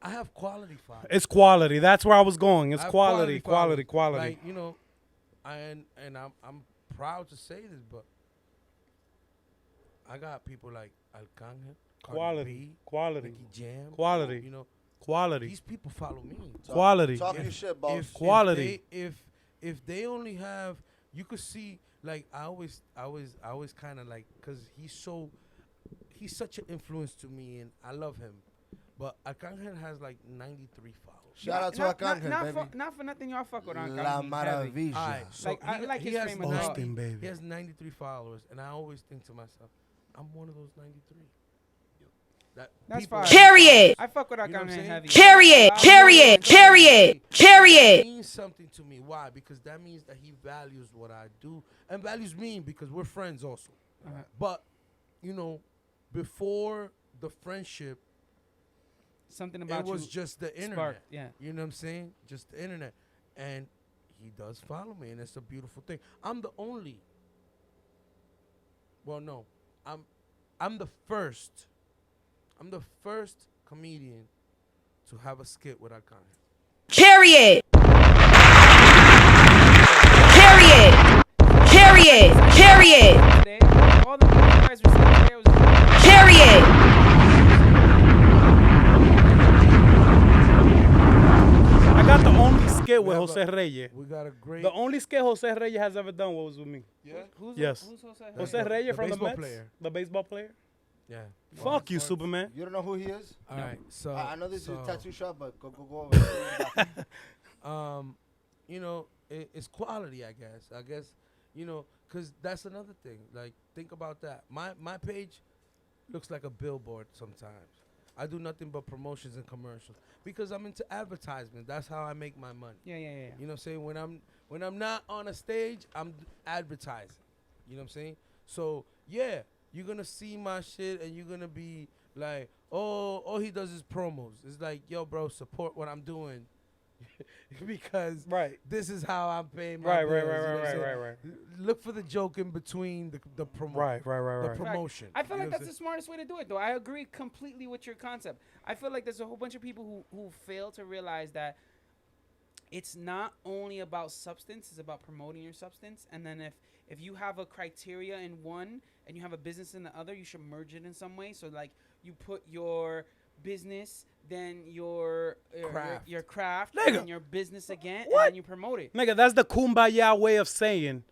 I have quality followers. It's quality. That's where I was going. It's I have quality, followers. quality. Like, you know, and I'm proud to say this, but I got people like Arcángel, Cardi Quality, B, quality, Nicky Jam, quality, You know, quality, these people follow me. quality. Talk your shit, boss. Quality. If they only have, you could see, like I always kind of like, cause he's such an influence to me, and I love him. But Arcángel has like 93 followers. Shout out to Arcángel, baby. Not for nothing, y'all fuck with Arcángel. La He's heavy. Maravilla. All right, so Like, I like his has frame of thought. Austin, baby. He has 93 followers, and I always think to myself, I'm one of those 93. That's people- fine. Period. I fuck with You know what I'm Arcángel saying? heavy. Period. Period. Period. That Period. means something to me. Why? Because that means that he values what I do and values me because we're friends also. Uh-huh. But, you know, before the friendship, Something about it was you just the internet. sparked. Yeah. You know what I'm saying? Just the internet. And he does follow me, and it's a beautiful thing. I'm the only. Well, no. I'm the first. I'm the first comedian to have a skit with Arcángel. Period. Period. Period. Period. Today, all the people you guys were saying today was Period. I got the only skit with We have Jose Reyes. We got a great. The only skit Jose Reyes has ever done was with me. Yeah? who's Yes. Who's Jose? That's Jose the- Reyes the from the baseball Mets. player. The baseball player. Yeah. Fuck you, Superman. You don't know who he is? All right. So I know this is so, a tattoo shop, but go over. You know, it's quality, I guess, you know, because that's another thing. Like, think about that. My page looks like a billboard sometimes. I do nothing but promotions and commercials because I'm into advertisement. That's how I make my money. Yeah. You know what I'm saying? When I'm not on a stage, I'm advertising. You know what I'm saying? So, yeah, you're going to see my shit and you're going to be like, oh, all he does is promos. It's like, yo, bro, support what I'm doing. Because Right. this is how I'm paying my Right, bills. right, you know what I'm right, saying? right. Look for the joke in between the promo. Right. The promotion. I feel You like know that's what the smartest way to do it, though. I agree completely with your concept. I feel like there's a whole bunch of people who fail to realize that it's not only about substance, it's about promoting your substance. And then if you have a criteria in one and you have a business in the other, you should merge it in some way. So like you put your business, then your craft, Nigga. and your business again, What? and then you promote it. Nigga, that's the kumbaya way of saying,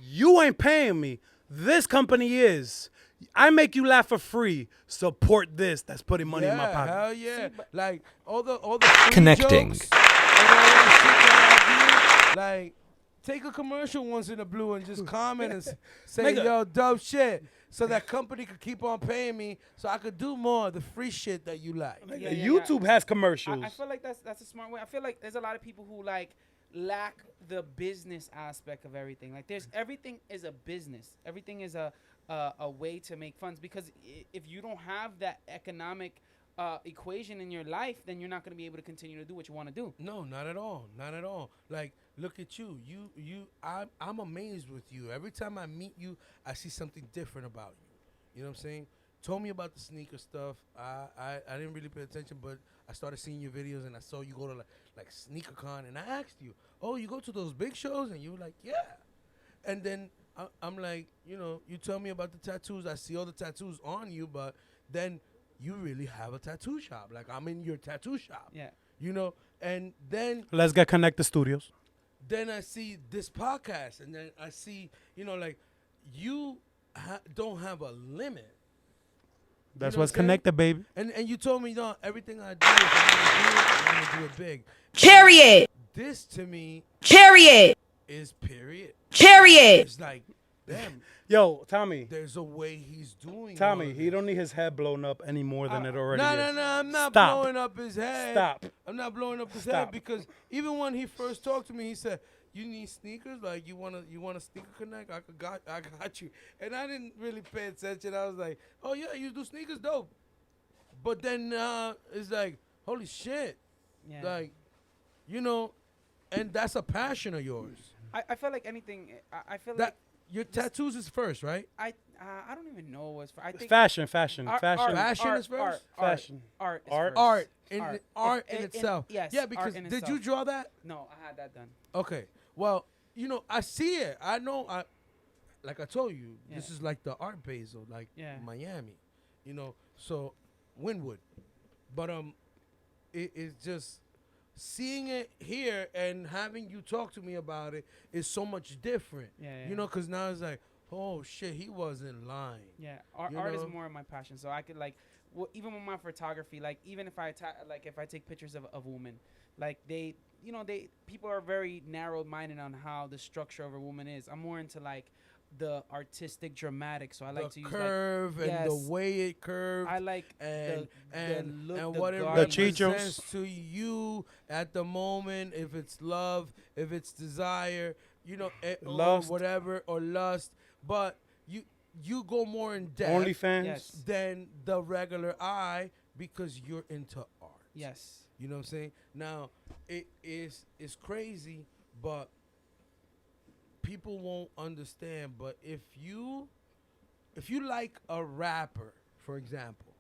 you ain't paying me. This company is. I make you laugh for free. Support this. That's putting money in my pocket. Hell yeah. See, but- Like all the free Connecting. jokes and all that shit that I do, like take a commercial once in a blue and just comment and say, Nigga. yo, dope shit. So that company could keep on paying me so I could do more of the free shit that you like. Yeah, YouTube has commercials. I feel like that's a smart way. I feel like there's a lot of people who like lack the business aspect of everything. Like there's everything is a business. Everything is a way to make funds, because if you don't have that economic equation in your life, then you're not going to be able to continue to do what you want to do. No, not at all. Not at all. Like, look at you. I'm amazed with you. Every time I meet you, I see something different about you. You know what I'm saying? Told me about the sneaker stuff. I didn't really pay attention, but I started seeing your videos and I saw you go to like sneaker con, and I asked you, oh, you go to those big shows? And you were like, yeah. And then I'm like, you know, you tell me about the tattoos. I see all the tattoos on you, but then you really have a tattoo shop. Like, I'm in your tattoo shop. Yeah. You know, and then Let's get Connected Studios. I see this podcast, and then I see, you know, like, you don't have a limit. That's know what's what I'm saying? connected, baby. And you told me, no, everything I do, if I'm gonna do it big. Period. This, to me, Period. is period. Period. It's like, damn, Yo, Tommy. there's a way he's doing Tommy, all he this. don't need his head blown up any more than it already No, is. no, no, I'm not Stop. blowing up his head. Stop. I'm not blowing up his head Stop. because even when he first talked to me, he said, "You need sneakers? Like you want a sneaker connect? I got you." And I didn't really pay attention. I was like, "Oh yeah, you do sneakers, dope." But then it's like, holy shit, Yeah. like, you know, and that's a passion of yours. I feel like anything. I feel That like your tattoos is first, right? I don't even know what's. I think Fashion. art- Fashion Fashion is first? Fashion. Art. Is Art. first. Art in Art. art In- in in- itself. yes, Yeah, art because in did you itself. draw that? No, I had that done. Okay. Well, you know, I see it. I know. Like I told you, this Yeah. is like the art Basel, like Yeah. Miami. You know, so Wynwood. But it's just seeing it here and having you talk to me about it is so much different. Yeah. You know, because now it's like, oh shit, he wasn't lying. Yeah, art You is know? more of my passion. So I could like, even with my photography, like even if if I take pictures of women, like people are very narrow-minded on how the structure of a woman is. I'm more into like the artistic, dramatic. So I like The to curve use and the way it curved. I like and the look, and the what it garment. The chichos. represents to you at the moment, if it's love, if it's desire, you know, or Lust. whatever, or lust. But you go more in depth OnlyFans. Yes. than the regular eye because you're into art. Yes. You know what I'm saying? Now, it's crazy, but people won't understand. But if you like a rapper, for example,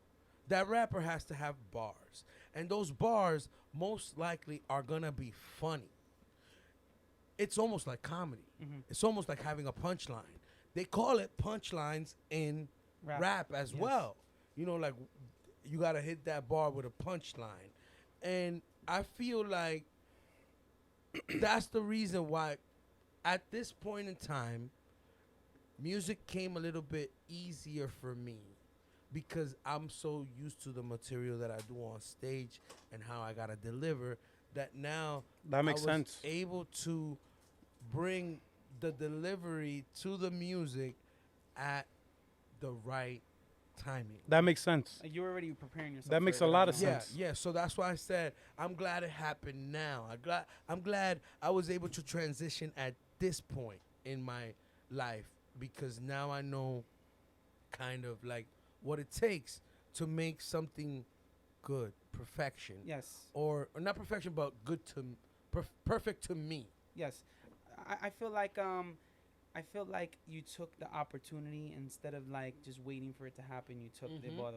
that rapper has to have bars. And those bars most likely are going to be funny. It's almost like comedy. It's almost like having a punchline. They call it punchlines in rap as Yes. well. You know, like you got to hit that bar with a punchline. And I feel like that's the reason why at this point in time, music came a little bit easier for me because I'm so used to the material that I do on stage and how I got to deliver that now That makes I was sense. able to bring the delivery to the music at the right timing. That makes sense. You're already preparing yourself. That for makes it a lot right of now. Yeah, sense. yeah. So that's why I said I'm glad it happened now. I'm glad I was able to transition at this point in my life because now I know kind of like what it takes to make something good, perfection. Yes. Or not perfection, but good to perfect to me. Yes. I feel like you took the opportunity instead of like just waiting for it to happen. You took the balls.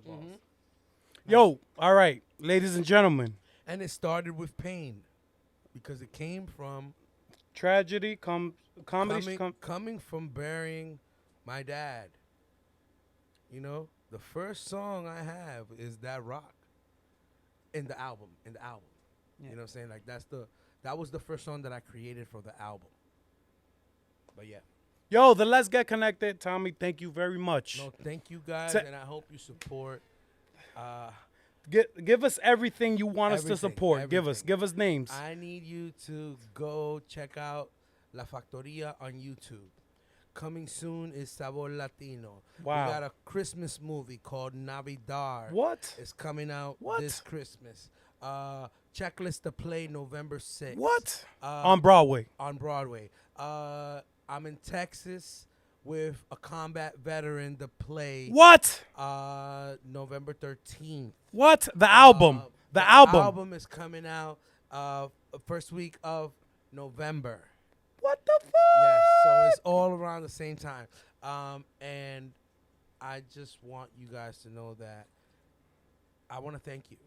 Yo, all right, ladies and gentlemen. And it started with pain. because it came from Tragedy comedy. coming from burying my dad. You know, the first song I have is That Rock in the album. Yeah. You know what I'm saying? Like that was the first song that I created for the album. But yeah. Yo, the Let's Get Connected. Tommy, thank you very much. No, thank you guys, Te- and I hope you support. Give us everything you want us to Everything, support. everything. Give us names. I need you to go check out La Factoria on YouTube. Coming soon is Sabor Latino. Wow. We got a Christmas movie called Navidad. What? It's coming out What? this Christmas. Checklist to play November 6th. What? Uh, On Broadway. On Broadway. I'm in Texas with a combat veteran to play. What? November 13th. What? The album. The album. album is coming out first week of November. What the fuck? Yes, so it's all around the same time. And I just want you guys to know that I want to thank you.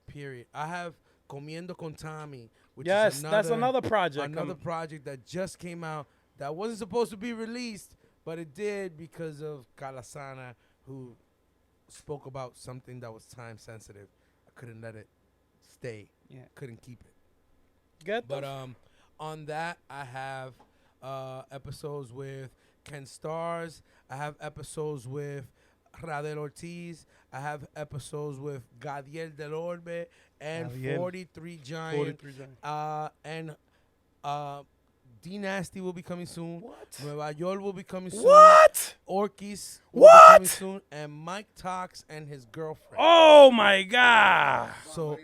Period. I have Comiendo con Tommy, which Yes, is that's another project. another project that just came out that wasn't supposed to be released, but it did because of Calasana, who spoke about something that was time sensitive. I couldn't let it stay. Yeah. Couldn't keep it. Get But on that, I have episodes with Ken Stars. I have episodes with Radel Ortiz. I have episodes with Gadiel Del Orbe and Gadiel. 43 Giant. 43 Giant. And D Nasty will be coming soon. What? Nueva York will be coming soon. What? Orkis will be What? coming soon. And Mike Talks and his girlfriend. Oh my God. So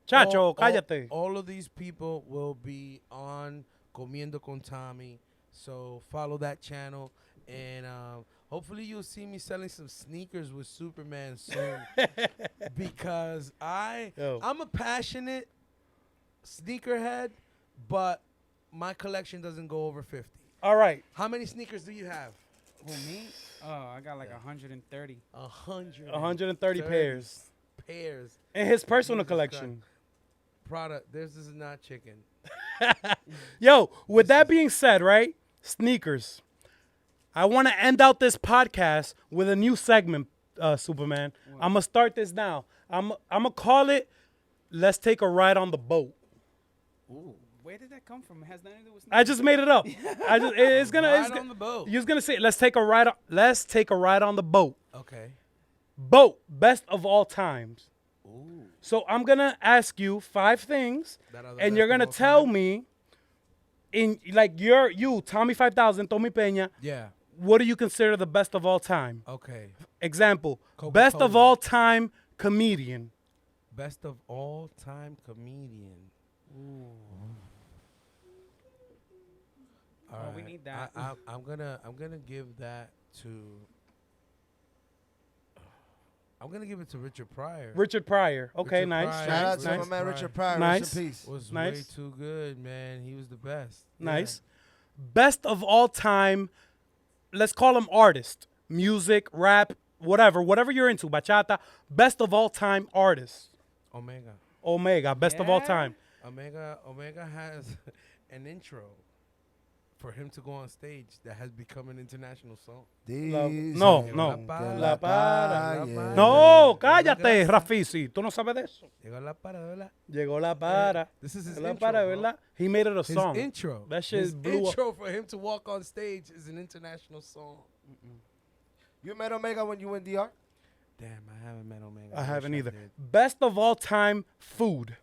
Chacho, cállate. all of these people will be on Comiendo con Tommy. So follow that channel. And hopefully you'll see me selling some sneakers with Superman soon. Because Yo. I'm a passionate sneakerhead, but my collection doesn't go over 50. All right. How many sneakers do you have? Who, me? Oh, I got like 130. 130 pairs. Pairs. In his personal Jesus collection. Product. This is not chicken. Yo, with that being said, right? Sneakers. I want to end out this podcast with a new segment, Superman. I'm going to start this now. I'm going to call it Let's Take a Ride on the Boat. Ooh. Where did that come from? It has nothing to do with I just made it up. It's gonna. Ride on the boat. You're gonna say, "Let's take a ride. Let's take a ride on the boat." Okay. Boat, best of all times. Ooh. So I'm gonna ask you 5 things, That are the and best you're of gonna all tell time? me, in like you, Tommy 5000, Tommy Peña, Yeah. what do you consider the best of all time? Okay. Example: Coca-Cola. best of all time comedian. Best of all time comedian. Ooh. All Oh, we need that. I'm gonna give that to. I'm gonna give it to Richard Pryor. Richard Pryor. Okay, Richard nice. Pryor. Shout out Nice. to my Nice. man Richard Pryor. Nice. Rest in peace. Was Nice. way too good, man. He was the best. Nice. Best of all time, let's call him artist. Music, rap, whatever you're into, bachata. Best of all time artist. Yeah. Omega. Omega, best of all Yeah? time. Omega has an intro for him to go on stage that has become an international song. No, Dicen no. que La para. calle. No, cállate, Rafisi. Tú no sabes de eso. Llegó la para, ¿verdad? Llegó la para. This is his Llegó la intro, para, bro. ¿verdad? He made it a His song. intro. That shit His blew up. intro for him to walk on stage is an international song. You met Omega when you were in DR? Damn, I haven't met Omega. I haven't wish either. did. Best of all time food.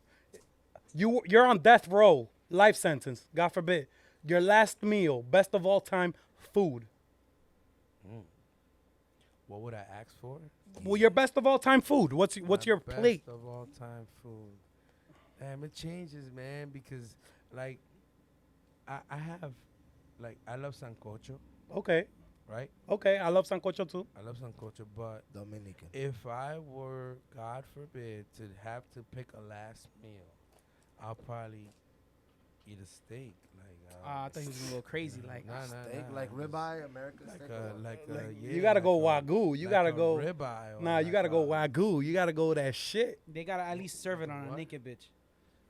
You're on death row, life sentence, God forbid. Your last meal, best of all time food. What would I ask for? Well, your best of all time food. What's My your plate? Best of all time food. Damn, it changes, man, because like I have like I love sancocho, Okay, right? okay. I love sancocho too. I love sancocho, but Dominican. if I were, God forbid, to have to pick a last meal, I'll probably eat a steak. Like I thought he was gonna go crazy. Like, nah, Steak like ribeye, American steak. yeah, You gotta go like Wagyu. You like gotta a go. ribeye. Or Nah, you like gotta go a- Wagyu. You gotta go that shit. they gotta at least serve it on a What? naked bitch.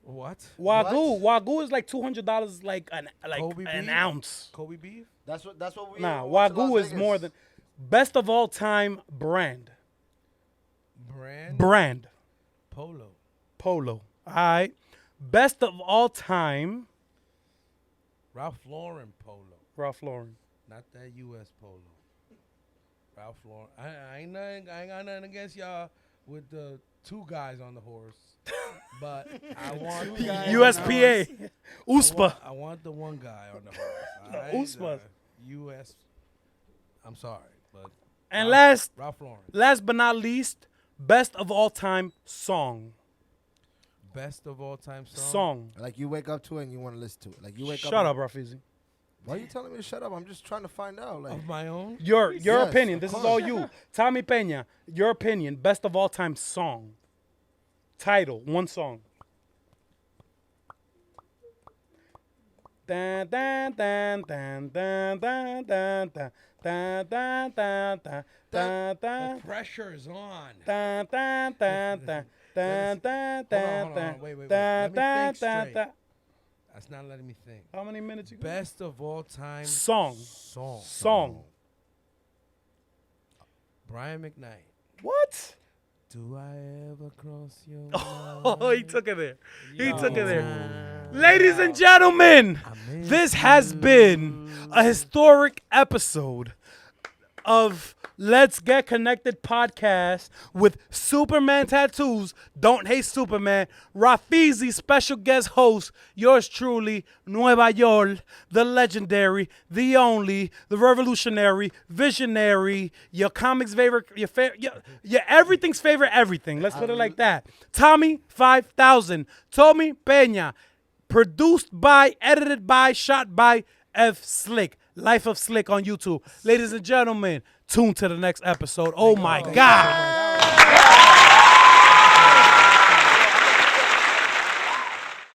What? Wagyu is like $200 like Kobe an beef? ounce. Kobe beef? That's what we. Nah, went to Wagyu Las is more Vegas. than best of all time brand. Brand? Polo. Polo. All right. Best of all time, Ralph Lauren Polo. Ralph Lauren. Not that U.S. Polo. Ralph Lauren. I ain't got nothing against y'all with the two guys on the horse. But I want the USPA. USPA. I want the one guy on the horse. No, alright? USPA. U.S. I'm sorry, but And last Ralph Lauren. but not least, best of all time song. Best of all time Song. Like you wake up to it and you want to listen to it. Like you wake up. Shut up, Rafizi. Why are you telling me to shut up? I'm just trying to find out. Like of my own. Your Yes, opinion. of This is course. all you. Tommy Peña, your opinion. Best of all time song. Title. One song. Dun, dun, dun, dun, dun, dun, dun, dun, dun, dun, dun, dun, dun, dun, Pressure is on. dun, dun, dun, dun, dun, dun, Hold on. dun, Wait. dun, Let me dun, think dun, straight. dun. That's not letting me think. How many minutes you got? Best of all time Song. song. Song. Brian McKnight. What? Do I ever cross your Oh, mind? he took it there. He took it there. Ladies and gentlemen, this has been a historic episode of Let's Get Connected podcast with Superman tattoos. Don't hate Superman. Rafizi, special guest host. Yours truly, Nueva York, the legendary, the only, the revolutionary, visionary, your comics favorite, your everything's favorite everything. Let's put it like that. Tommy 5000, Tommy Peña, produced by, edited by, shot by F Slick. Life of Slick on YouTube. Ladies and gentlemen, tune to the next episode. Oh my God.